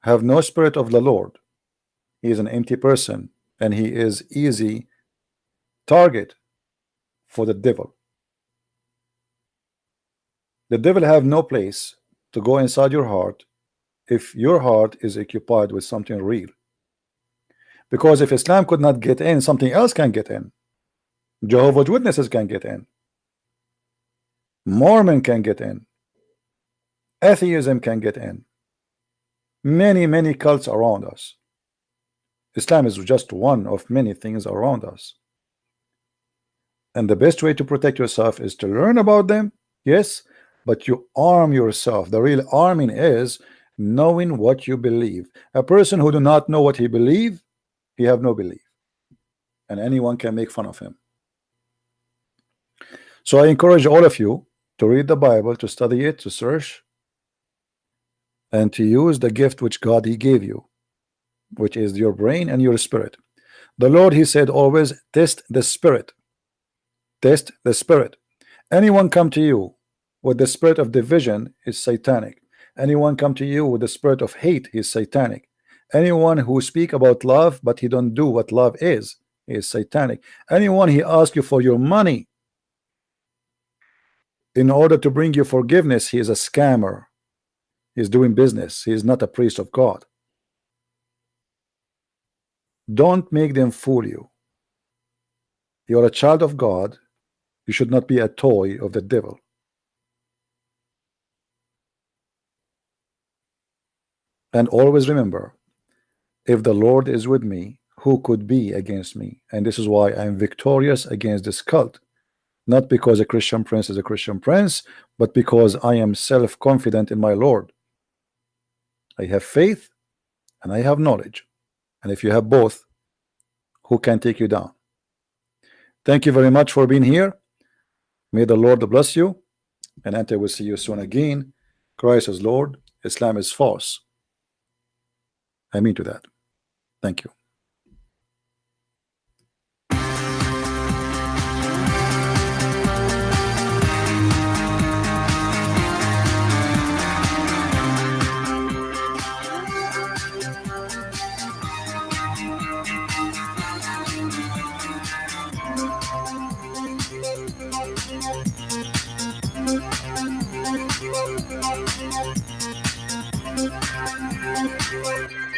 have no spirit of the Lord. He is an empty person, and he is easy target for the devil. The devil have no place to go inside your heart if your heart is occupied with something real. Because if Islam could not get in, something else can get in. Jehovah's Witnesses can get in. Mormon can get in. Atheism can get in. Many cults around us. Islam is just one of many things around us. And the best way to protect yourself is to learn about them, yes, but you arm yourself. The real arming is knowing what you believe. A person who do not know what he believe, he have no belief, and anyone can make fun of him. So I encourage all of you to read the Bible, to study it, to search, and to use the gift which God He gave you, which is your brain and your spirit. The Lord, He said always, test the spirit. Test the spirit. Anyone come to you with the spirit of division is satanic. Anyone come to you with the spirit of hate is satanic. Anyone who speak about love but he don't do what love is satanic. Anyone he asks you for your money in order to bring you forgiveness, he is a scammer. He is doing business. He is not a priest of God. Don't make them fool you. You are a child of God. You should not be a toy of the devil. And always remember, if the Lord is with me, who could be against me? And this is why I am victorious against this cult. Not because a Christian prince is a Christian prince, but because I am self-confident in my Lord. I have faith and I have knowledge. And if you have both, who can take you down? Thank you very much for being here. May the Lord bless you. And I will see you soon again. Christ is Lord. Islam is false. I mean to that. Thank you. Bye.